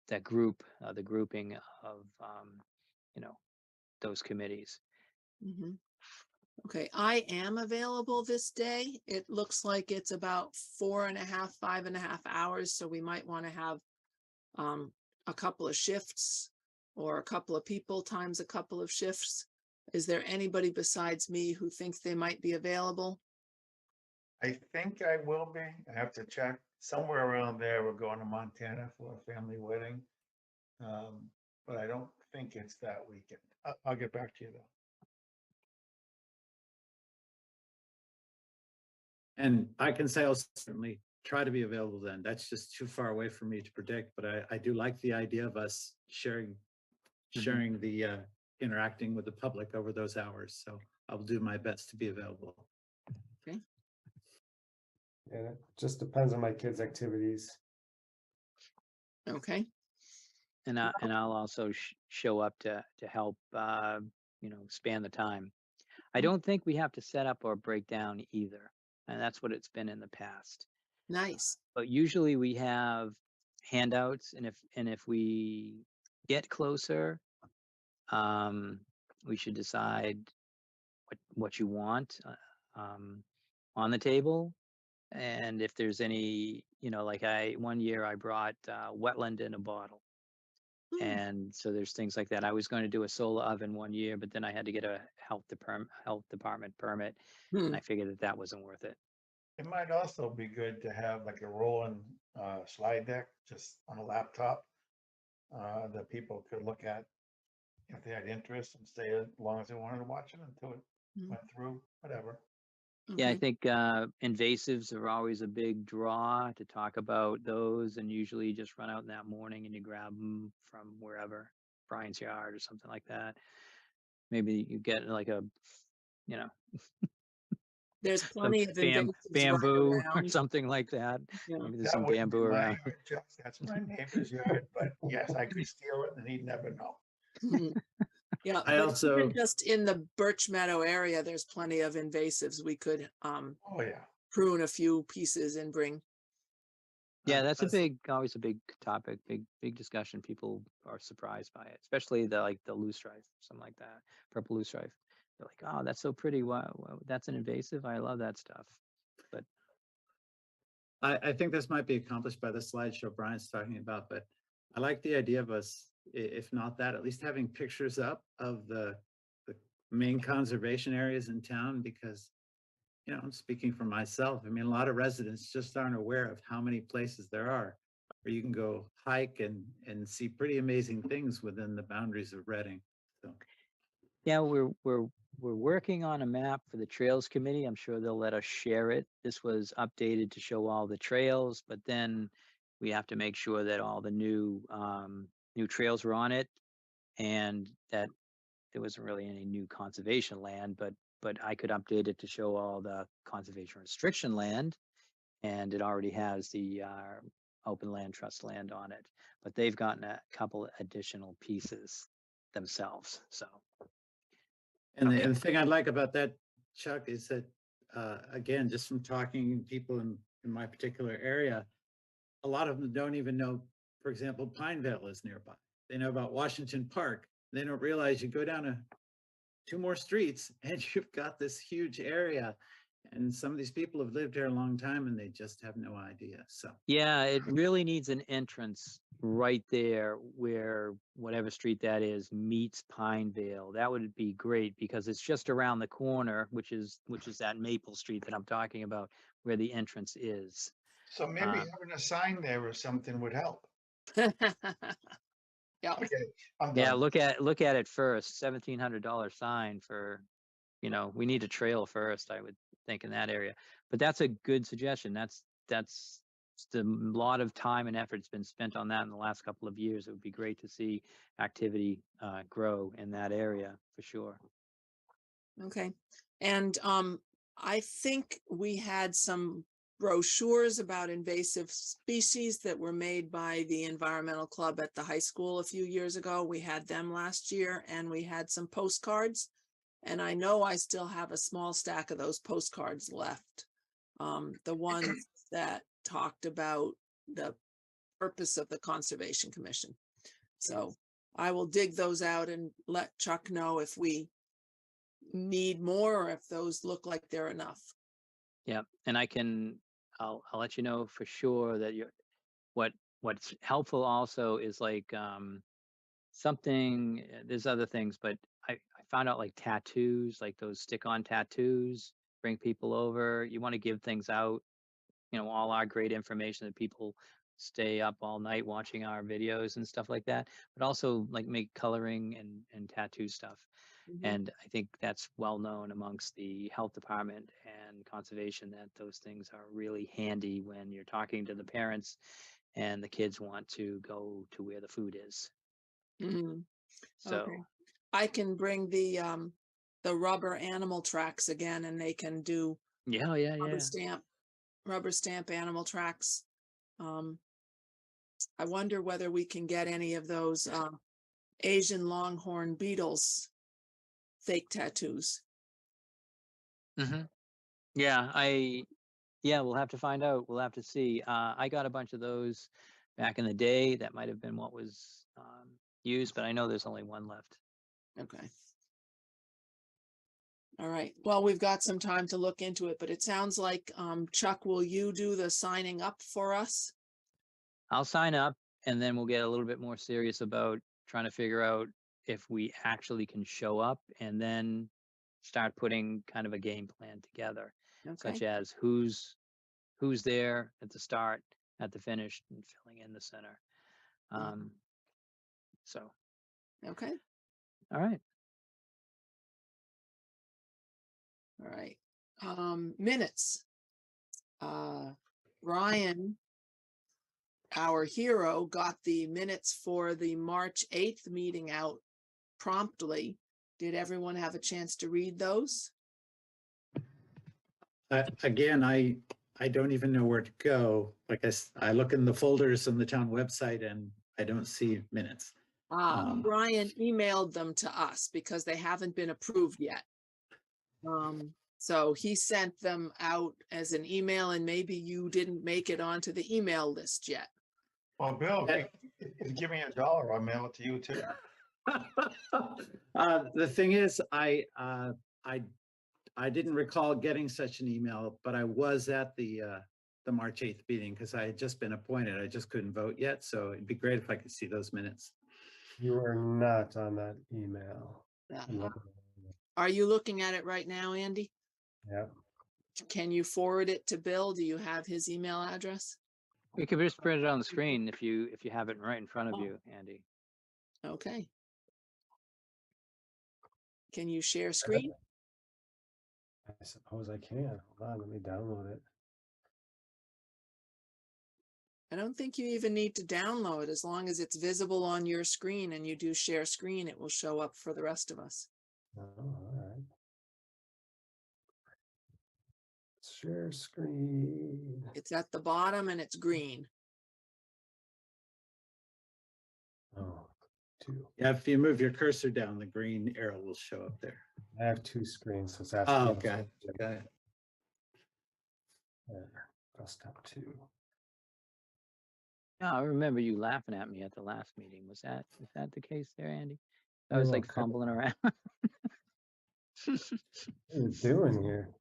that group, the grouping of, those committees. Okay, I am available this day. It looks like it's about 5.5 hours. So we might want to have a couple of shifts or a couple of people times a couple of shifts. Is there anybody besides me who thinks they might be available? I think I will be. I have to check. Somewhere around there, we're going to Montana for a family wedding. But I don't think it's that weekend. I'll get back to you though. And I can say I'll certainly try to be available then. That's just too far away for me to predict, but I do like the idea of us sharing the interacting with the public over those hours. So I'll do my best to be available. Okay. Yeah, it just depends on my kids' activities. Okay. And I'll also show up to help, span the time. I don't think we have to set up or break down either, and that's what it's been in the past. Nice. But usually we have handouts, and if we get closer, we should decide what you want on the table. And if there's any, like one year I brought wetland in a bottle. Hmm. And so there's things like that. I was going to do a solar oven one year, but then I had to get a health department permit, Hmm. and I figured that wasn't worth it. It might also be good to have like a rolling slide deck just on a laptop that people could look at if they had interest and stay as long as they wanted to watch it until it Mm. went through, whatever. Yeah, I Okay. think invasives are always a big draw to talk about those, and usually you just run out in that morning and you grab them from wherever, Brian's yard or something like that. Maybe you get like a, you know, There's some plenty of invasives right bamboo or around. something like that. Yeah. Maybe there's That some wouldn't be bamboo my around. yard, Chuck. That's my neighbor's yard, but yes, I could steal it and he'd never know. Mhm. Yeah, I but also- even just in the Birch Meadow area, there's plenty of invasives. We could Oh, yeah. prune a few pieces and bring. Yeah, that's as- always a big topic, big discussion. People are surprised by it, especially the loosestrife, something like that, purple loosestrife. They're like, "Oh, that's so pretty. Wow, that's an invasive. I love that stuff." But I think this might be accomplished by the slideshow Brian's talking about, but I like the idea of us, if not that, at least having pictures up of the main conservation areas in town, because, I'm speaking for myself. I mean, a lot of residents just aren't aware of how many places there are where you can go hike and see pretty amazing things within the boundaries of Reading. So, yeah, we're working on a map for the Trails Committee. I'm sure they'll let us share it. This was updated to show all the trails, but then we have to make sure that all the new trails were on it, and that there wasn't really any new conservation land, but I could update it to show all the conservation restriction land, and it already has the open land trust land on it. But they've gotten a couple additional pieces themselves. So and the thing I like about that, Chuck, is that, again, just from talking to people in my particular area, a lot of them don't even know, for example, Pinevale is nearby. They know about Washington Park. They don't realize you go down 2 more streets and you've got this huge area. And some of these people have lived here a long time and they just have no idea. So yeah, it really needs an entrance right there where whatever street that is meets Pinevale. That would be great because it's just around the corner, which is that Maple Street that I'm talking about, where the entrance is. So maybe having a sign there or something would help. Yeah. Okay, I'm Yeah, done. look at it first. $1,700 sign for, we need a trail first, I would think, in that area. But that's a good suggestion. That's a lot of time and effort's been spent on that in the last couple of years. It would be great to see activity grow in that area for sure. Okay. And I think we had some brochures about invasive species that were made by the Environmental Club at the high school a few years ago. We had them last year, and we had some postcards. And I know I still have a small stack of those postcards left. The ones that talked about the purpose of the Conservation Commission. So I will dig those out and let Chuck know if we need more or if those look like they're enough. Yeah, and I'll let you know for sure that what's helpful also is like something. There's other things, but I found out like tattoos, like those stick-on tattoos, bring people over. You want to give things out, all our great information that people stay up all night watching our videos and stuff like that, but also like make coloring and tattoo stuff. And I think that's well known amongst the health department and conservation that those things are really handy when you're talking to the parents and the kids want to go to where the food is. Mhm. So Okay. I can bring the rubber animal tracks again, and they can do yeah. rubber stamp animal tracks. I wonder whether we can get any of those Asian longhorn beetles fake tattoos. Mm-hmm. Yeah, we'll have to find out. We'll have to see. I got a bunch of those back in the day. That might have been what was used, but I know there's only one left. Okay. All right. Well, we've got some time to look into it, but it sounds like, Chuck, will you do the signing up for us? I'll sign up and then we'll get a little bit more serious about trying to figure out if we actually can show up and then start putting kind of a game plan together, such Okay, as who's there at the start, at the finish, and filling in the center. So, okay, all right. all right. Minutes. Ryan, our hero, got the minutes for the March 8th meeting out promptly. Did everyone have a chance to read those? Again, I don't even know where to go. Like I look in the folders on the town website and I don't see minutes. Brian emailed them to us because they haven't been approved yet. So he sent them out as an email and maybe you didn't make it onto the email list yet. Well, Bill, if you give me $1, I'll mail it to you too. The thing is, I didn't recall getting such an email, but I was at the March 8th meeting because I had just been appointed. I just couldn't vote yet. So it'd be great if I could see those minutes. You are not on that email. Are you looking at it right now, Andy? Yeah. Can you forward it to Bill? Do you have his email address? We could just print it on the screen if you have it right in front of you, Andy. Okay. Can you share screen? I suppose I can. Hold on, let me download it. I don't think you even need to download. As long as it's visible on your screen and you do share screen, it will show up for the rest of us. Oh, all right. Share screen. It's at the bottom and it's green. Oh, 2. Yeah, if you move your cursor down, the green arrow will show up there. I have 2 screens, so it's asking. Oh, me okay. Got it. There, desktop 2. No, I remember you laughing at me at the last meeting. Was that the case there, Andy? I was like fumbling around. What are you doing here?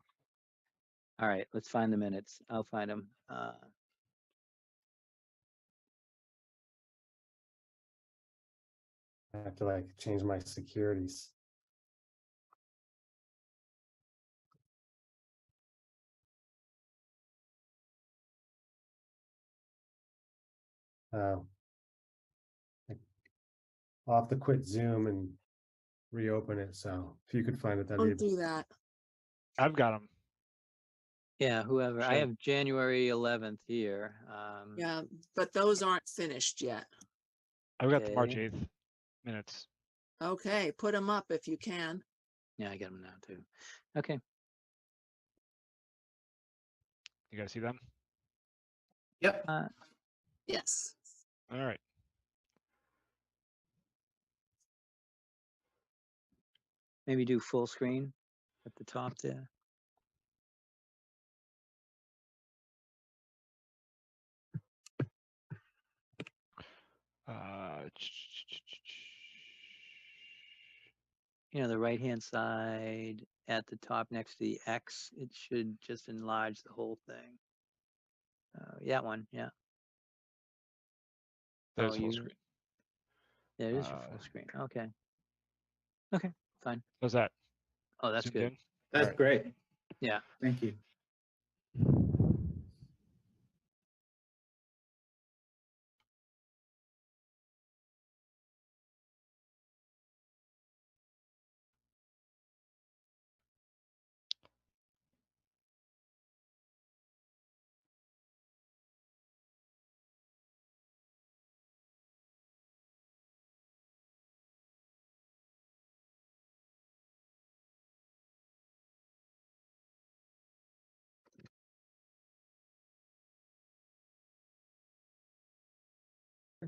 All right, let's find the minutes. I'll find them. I have to like change my securities. I'll have to quit Zoom and reopen it. So if you could find it, that'd Don't be. do that. I've got them. Yeah, whoever. I Sure. have January 11th here. Yeah, but those aren't finished yet. I've got the March Okay. 8th minutes. Okay, put them up if you can. Yeah, I get them now too. Okay. You guys see them? Yep. Yes. All right. Maybe do full screen at the top there. You know, the right-hand side at the top next to the X, it should just enlarge the whole thing. Yeah, one, yeah. There's Oh, full you- screen. There is your full screen. Okay. Okay, fine. How's that? Oh, that's Zoomed good. in? That's Alright. great. Yeah. Thank you.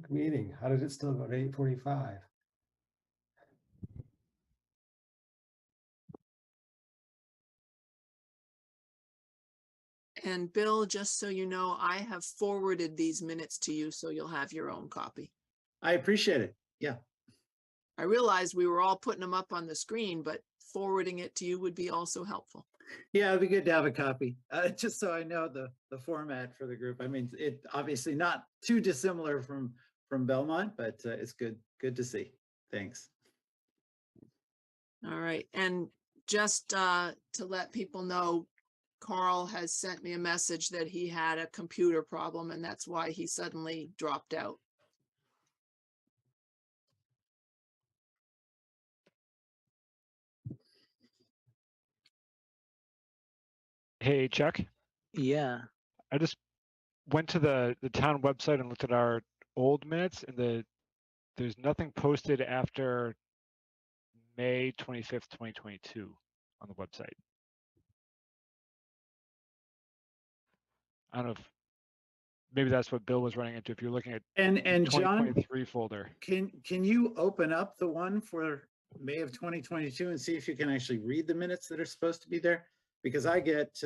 quick meeting. How did it still go to 8:45? And Bill, just so you know, I have forwarded these minutes to you, so you'll have your own copy. I appreciate it. Yeah. I realized we were all putting them up on the screen, but forwarding it to you would be also helpful. Yeah, it'd be good to have a copy, just so I know the format for the group. I mean, it obviously not too dissimilar from Belmont, but it's good to see. Thanks. All right, and just to let people know, Carl has sent me a message that he had a computer problem, and that's why he suddenly dropped out. Hey, Chuck, Yeah, I just went to the town website and looked at our old minutes, and there's nothing posted after May 25th, 2022 on the website. I don't know if maybe that's what Bill was running into. If you're looking at And John, 2023 folder. can you open up the one for May of 2022 and see if you can actually read the minutes that are supposed to be there? Because I get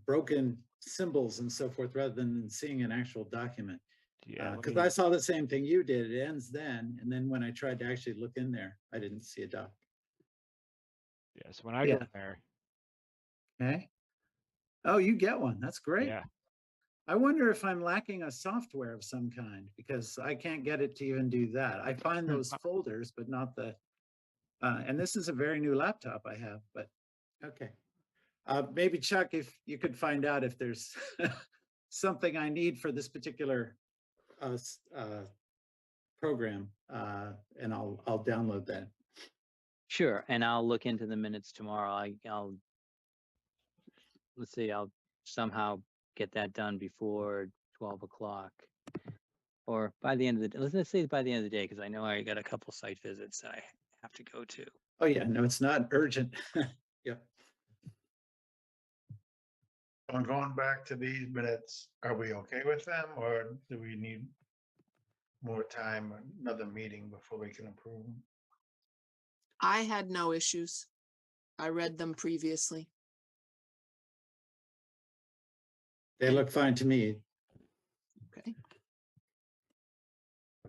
broken symbols and so forth rather than seeing an actual document. Yeah, Because I saw the same thing you did. It ends then, and then when I tried to actually look in there, I didn't see a doc. yeah. So when I go in there, Okay. Oh, you get one. That's great. yeah, I wonder if I'm lacking a software of some kind because I can't get it to even do that. I find those folders, but not the, and this is a very new laptop I have, but okay. Maybe Chuck, if you could find out if there's something I need for this particular program, and I'll download that. sure. And I'll look into the minutes tomorrow. Let's see, I'll somehow get that done before 12 o'clock. Or by the end of the day, let's say by the end of the day, because I know I got a couple site visits that I have to go to. Oh yeah, no, it's not urgent. Yep. I'm going back to these minutes. Are we okay with them or do we need more time, another meeting before we can approve them? I had no issues. I read them previously. They look fine to me. Okay.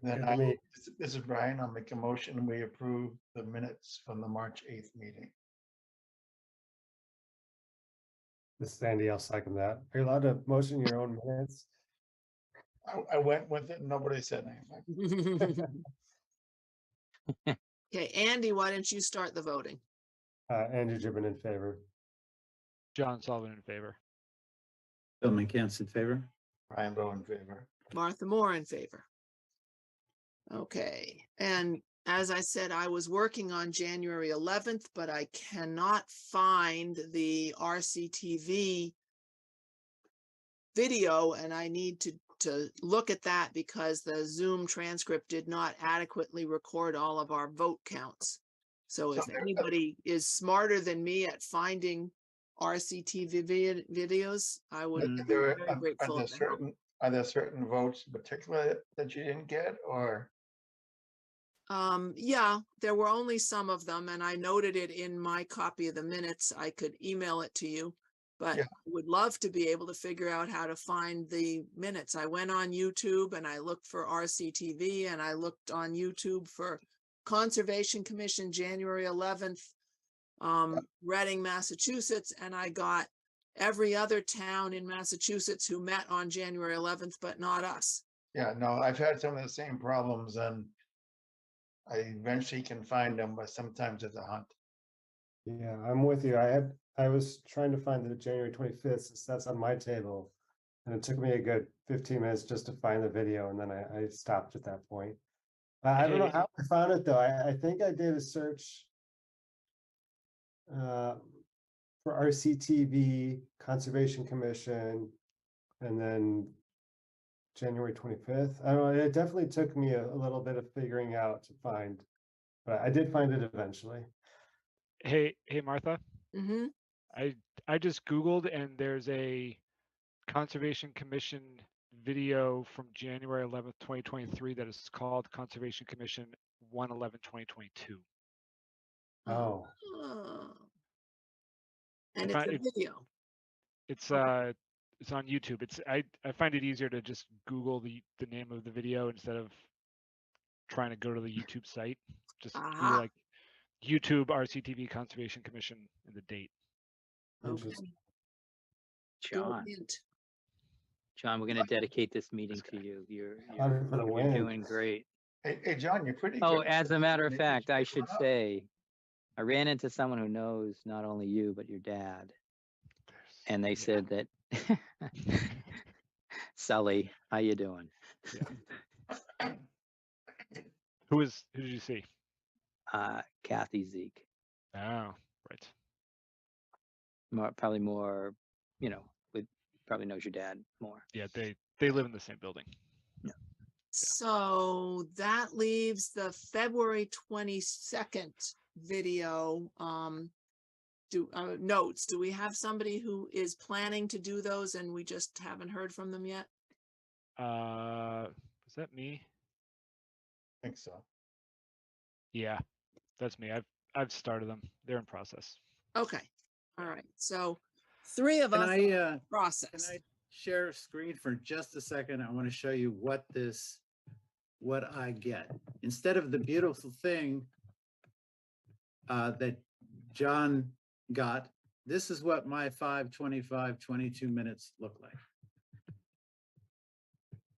Then Yeah, I mean- this is Brian. I'll make a motion. We approve the minutes from the March 8th meeting. This is Andy, I'll second that. Are you allowed to motion your own minutes? I went with it. Nobody said anything. Okay, Andy, why don't you start the voting? Andrew Gibbon in favor. John Sullivan in favor. Bill McCants in favor. Brian Bowe in favor. Martha Moore in favor. Okay, and as I said, I was working on January 11th, but I cannot find the RCTV video, and I need to look at that because the Zoom transcript did not adequately record all of our vote counts. So if anybody is smarter than me at finding RCTV videos, I would be very grateful. Are there certain votes in particular that you didn't get or? Yeah, there were only some of them, and I noted it in my copy of the minutes. I could email it to you, but Yeah. I would love to be able to figure out how to find the minutes. I went on YouTube and I looked for RCTV and I looked on YouTube for Conservation Commission, January 11th, Reading, Massachusetts, and I got every other town in Massachusetts who met on January 11th, but not us. Yeah, no, I've had some of the same problems and I eventually can find them, but sometimes it's a hunt. Yeah, I'm with you. I was trying to find the January 25th since that's on my table. And it took me a good 15 minutes just to find the video, and then I stopped at that point. I don't know how I found it though. I think I did a search for RCTV, Conservation Commission, and then January 25th. I don't know, it definitely took me a little bit of figuring out to find, but I did find it eventually. Hey, Martha. Mm-hmm. I just Googled and there's a Conservation Commission video from January 11th, 2023 that is called Conservation Commission 1/11/2022. Oh, And If it's I- a if- video. It's on YouTube. I find it easier to just Google the name of the video instead of trying to go to the YouTube site. Just Google Ah. like YouTube RCTV Conservation Commission and the date. interesting. John, Brilliant. John, we're going to dedicate this meeting to you. Hunting for the You're win. doing great. Hey, John, you're pretty Oh, good. as a matter of Maybe fact, I look should it up. say, I ran into someone who knows not only you, but your dad. And they said that, Sully, how you doing? Who did you see? Kathy Zeke. Oh, right. Probably more, probably knows your dad more. Yeah, they live in the same building. So that leaves the February 22nd video notes. Do we have somebody who is planning to do those and we just haven't heard from them yet? Is that me? I think so. Yeah, that's me. I've started them. They're in process. Okay. All right. So 3 of Can us I, can process. I share screen for just a second? I want to show you what I get. Instead of the beautiful thing that John got, this is what my 5:25:22 minutes look like.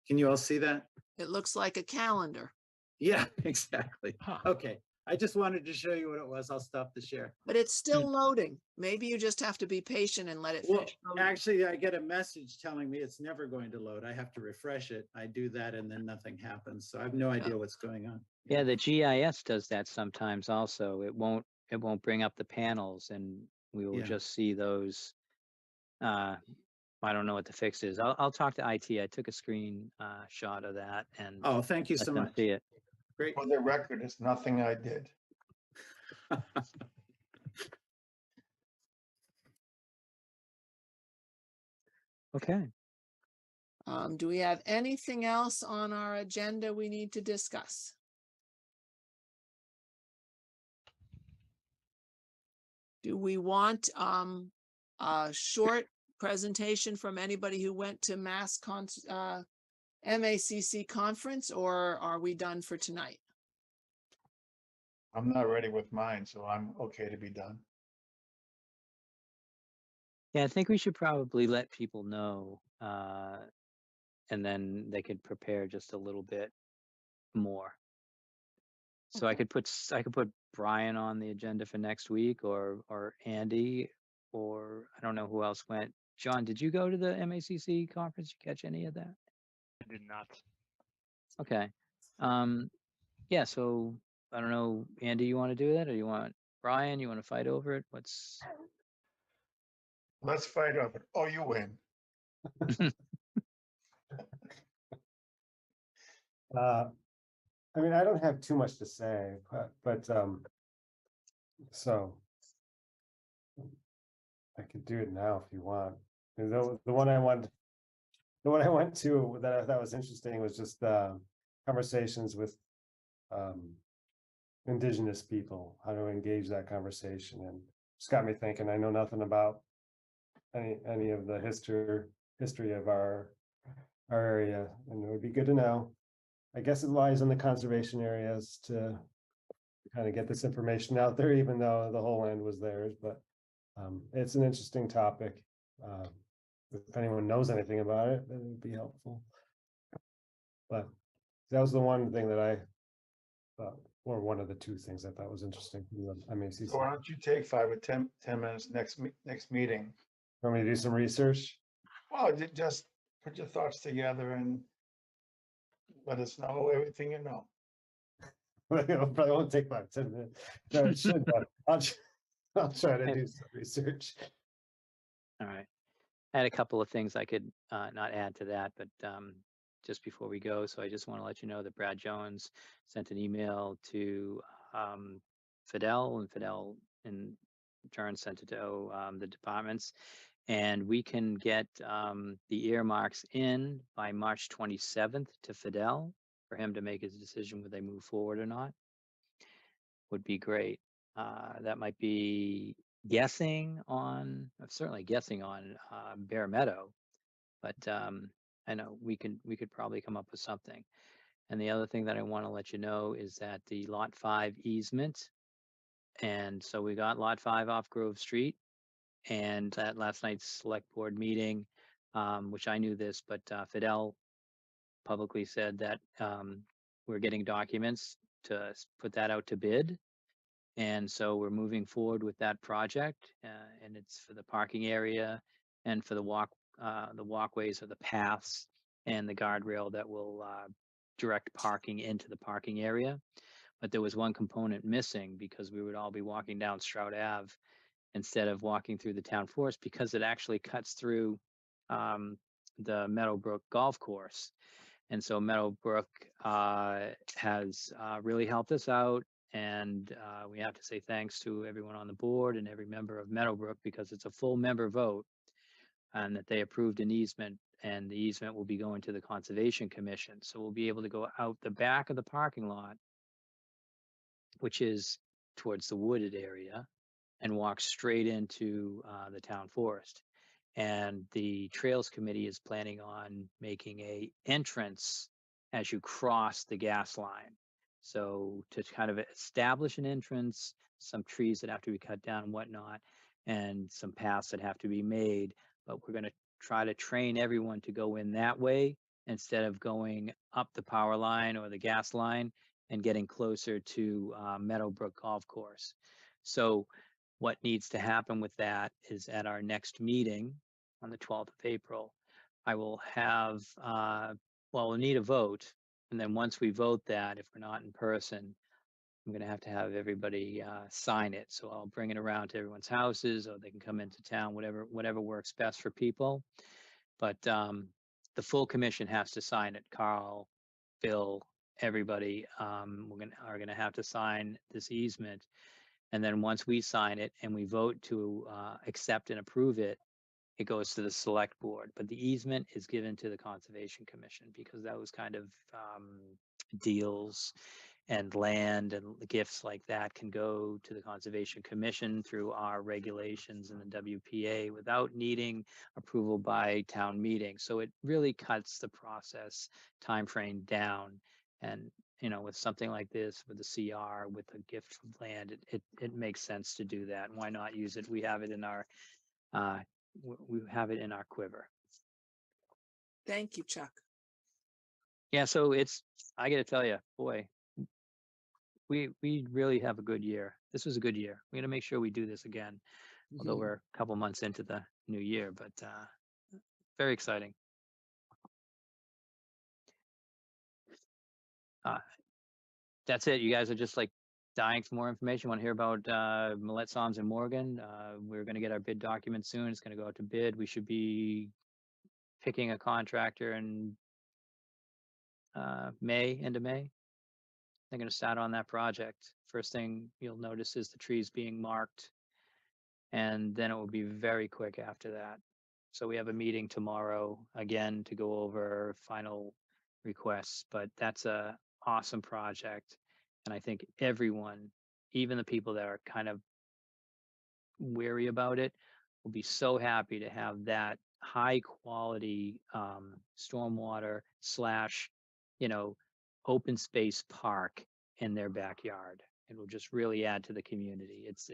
Can you all see that? It looks like a calendar, Yeah, exactly. Huh. Okay, I just wanted to show you what it was. I'll stop the share. but it's still loading. Maybe you just have to be patient and let it Well, finish loading. actually, I get a message telling me it's never going to load. I have to refresh it. I do that and then nothing happens. So I have no idea what's going on. Yeah, the GIS does that sometimes also. It won't bring up the panels and we will Yeah. just see those. I don't know what the fix is. I'll talk to IT. I took a screen shot of that and Oh, thank you let so them much. see it. Great. For the record, it's nothing I did. Okay. Do we have anything else on our agenda we need to discuss? Do we want a short presentation from anybody who went to MACC conference, or are we done for tonight? I'm not ready with mine, so I'm okay to be done. Yeah, I think we should probably let people know, and then they could prepare just a little bit more. So I Okay. could put Brian on the agenda for next week, or Andy, or I don't know who else went. John, did you go to the MACC conference? Did you catch any of that? I did not. Okay. Yeah, so I don't know, Andy, you want to do that, or you want Brian? You want to fight over it? Let's fight over it. Oh, you win. I mean, I don't have too much to say, but so I could do it now if you want. The one I went to that I thought was interesting was just conversations with indigenous people, how to engage that conversation, and just got me thinking. I know nothing about any of the history of our area, and it would be good to know. I guess it lies in the conservation areas to kind of get this information out there, even though the whole land was theirs. But it's an interesting topic. If anyone knows anything about it, that would be helpful. But that was the one thing that I thought, or one of the 2 things I thought was interesting. I mean, So why don't you take 5 or 10 minutes next meeting? Want me to do some research? Well, just put your thoughts together and let us know everything you know. It probably won't take about 10 minutes. No, it should, but I'll try to do some research. All right. I had a couple of things I could not add to that, but just before we go, so I just want to let you know that Brad Jones sent an email to Fidel, and Fidel in turn sent it to the departments. And we can get the earmarks in by March 27th to Fidel for him to make his decision whether they move forward or not. Would be great. That might be certainly guessing on Bear Meadow, but I know we could probably come up with something. And the other thing that I want to let you know is that the Lot 5 easement, and so we got Lot 5 off Grove Street, and at last night's select board meeting, which I knew this, but Fidel publicly said that we're getting documents to put that out to bid. And so we're moving forward with that project, and it's for the parking area and for the walkways or the paths and the guardrail that will direct parking into the parking area. But there was one component missing because we would all be walking down Stroud Ave instead of walking through the town forest, because it actually cuts through the Meadowbrook Golf Course. And so Meadowbrook has really helped us out. And we have to say thanks to everyone on the board and every member of Meadowbrook, because it's a full member vote and that they approved an easement, and the easement will be going to the Conservation Commission. So we'll be able to go out the back of the parking lot, which is towards the wooded area, and walk straight into the town forest. And the Trails Committee is planning on making a entrance as you cross the gas line. So to kind of establish an entrance, some trees that have to be cut down and whatnot, and some paths that have to be made. But we're going to try to train everyone to go in that way instead of going up the power line or the gas line and getting closer to Meadowbrook Golf Course. So what needs to happen with that is at our next meeting on the 12th of April, I will have, we'll need a vote. And then once we vote that, if we're not in person, I'm going to have everybody sign it. So I'll bring it around to everyone's houses, or they can come into town, whatever works best for people. But the full commission has to sign it. Carl, Bill, everybody are going to have to sign this easement. And then once we sign it and we vote to accept and approve it, it goes to the select board. But the easement is given to the Conservation Commission, because those kind of deals and land and gifts like that can go to the Conservation Commission through our regulations in the WPA without needing approval by town meeting. So it really cuts the process timeframe down. And with something like this, with the CR, with the gift of land, it makes sense to do that. Why not use it? We have it in our quiver. Thank you, Chuck. Yeah, so I got to tell you, boy, we really have a good year. This was a good year. We're going to make sure we do this again, although we're a couple months into the new year, but very exciting. That's it. You guys are just like dying for more information. Want to hear about Millette, Soms, and Morgan? We're going to get our bid document soon. It's going to go out to bid. We should be picking a contractor in end of May. They're going to start on that project. First thing you'll notice is the trees being marked, and then it will be very quick after that. So we have a meeting tomorrow again to go over final requests, but that's a awesome project. And I think everyone, even the people that are kind of wary about it, will be so happy to have that high quality stormwater / open space park in their backyard. It will just really add to the community. It's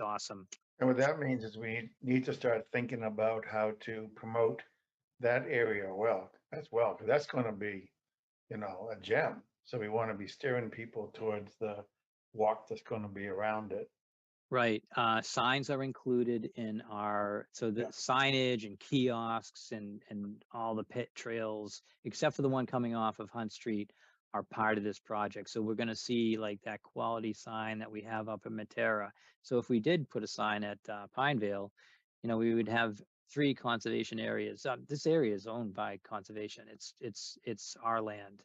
awesome. And what that means is we need to start thinking about how to promote that area as well, because that's going to be, a gem. So we want to be steering people towards the walk that's going to be around it. Right. Signs are included in the signage and kiosks and all the pit trails, except for the one coming off of Hunt Street, are part of this project. So we're going to see like that quality sign that we have up in Matera. So if we did put a sign at Pinevale, we would have 3 conservation areas. This area is owned by conservation. It's our land.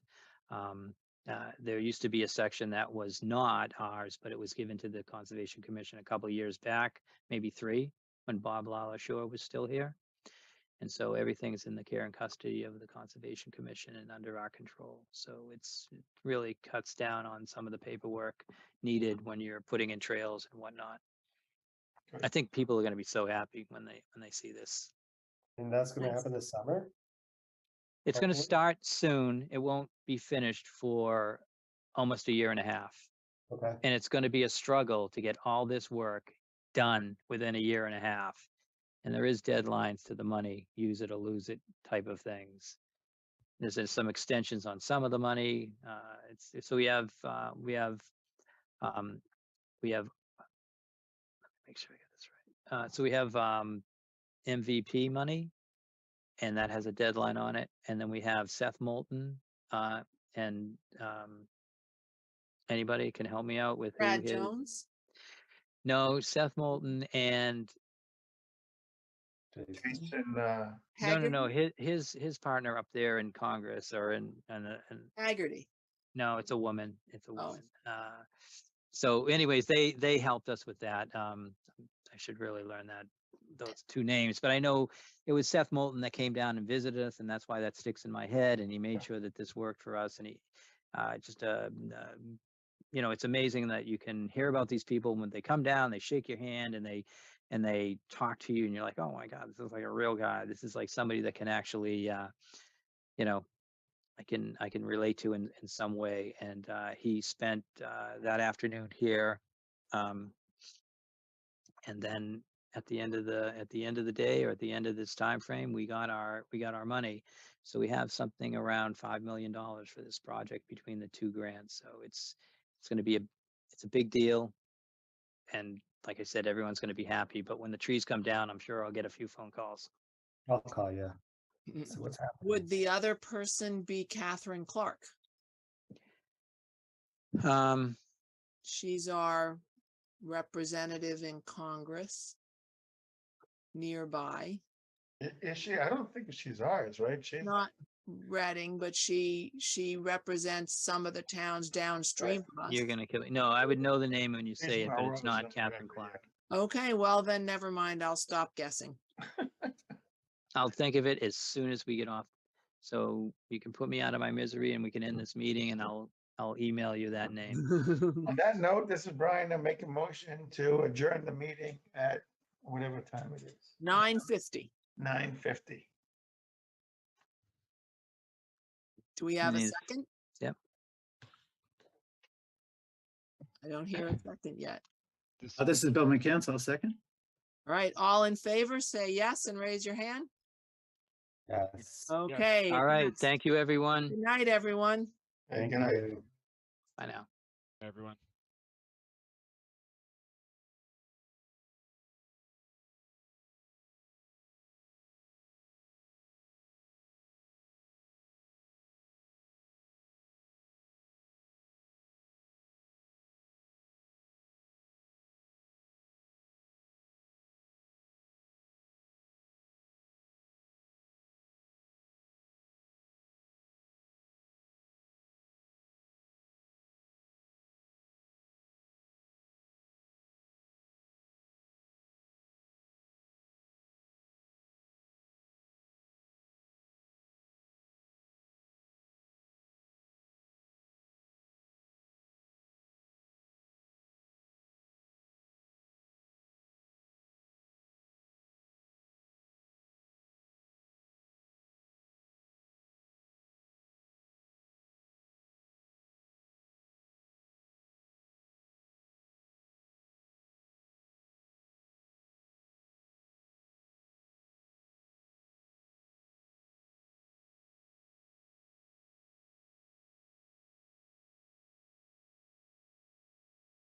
There used to be a section that was not ours, but it was given to the Conservation Commission a couple of years back, maybe 3. when Bob LaLashore was still here. And so everything's in the care and custody of the Conservation Commission and under our control. So it really cuts down on some of the paperwork needed when you're putting in trails and whatnot. I think people are going to be so happy when they see this. And that's gonna Nice. happen this summer? It's going to Hopefully. start soon. It won't be finished for almost a year and a half. Okay, And it's going to be a struggle to get all this work done within a year and a half. And there is deadlines to the money, use it or lose it type of things. There's some extensions on some of the money. So we have, let me make sure I get this right. So we have MVP money, and that has a deadline on it. And then we have Seth Moulton, and anybody can help me out with who Brad his. Jones. No, Seth Moulton and Jason, no. Haggerty? His partner up there in Congress or in Haggerty. no, it's a woman. It's a Oh. woman. So anyways, they helped us with that. I should really learn those two names, but I know it was Seth Moulton that came down and visited us, and that's why that sticks in my head. And he made sure that this worked for us. And he just you know, it's amazing that you can hear about these people when they come down, they shake your hand and they talk to you, and you're like, oh my God, this is like a real guy. This is like somebody that can actually, you know, I can relate to in some way. And he spent that afternoon here, and then at the end of the day, or at the end of this time frame, we got our money. So we have something around $5 million for this project between the two grants. So it's going to be it's a big deal. And like I said, everyone's going to be happy. But when the trees come down, I'm sure I'll get a few phone calls. I'll call you. See what's happening. Would the other person be Catherine Clark? She's our representative in Congress nearby. is she? I don't think she's ours, right? She's Not Reading, but she represents some of the towns downstream from us. You're going to kill me. No, I would know the name when you She's say it, my but it's not representative, Catherine yeah. Clark. Okay, well then never mind. I'll stop guessing. I'll think of it as soon as we get off. So you can put me out of my misery and we can end this meeting, and I'll email you that name. On that note, this is Brian. I make a motion to adjourn the meeting at whatever time it is. 9:50. 9:50. Do we have a Need- second? Yep. I don't hear a second yet. This is Bill McCants. I'll second. All right, all in favor, say yes and raise your hand. Yes. Okay. All it right. passed. Thank you, everyone. Good night, everyone. Hey, good night. Bye now. Everyone.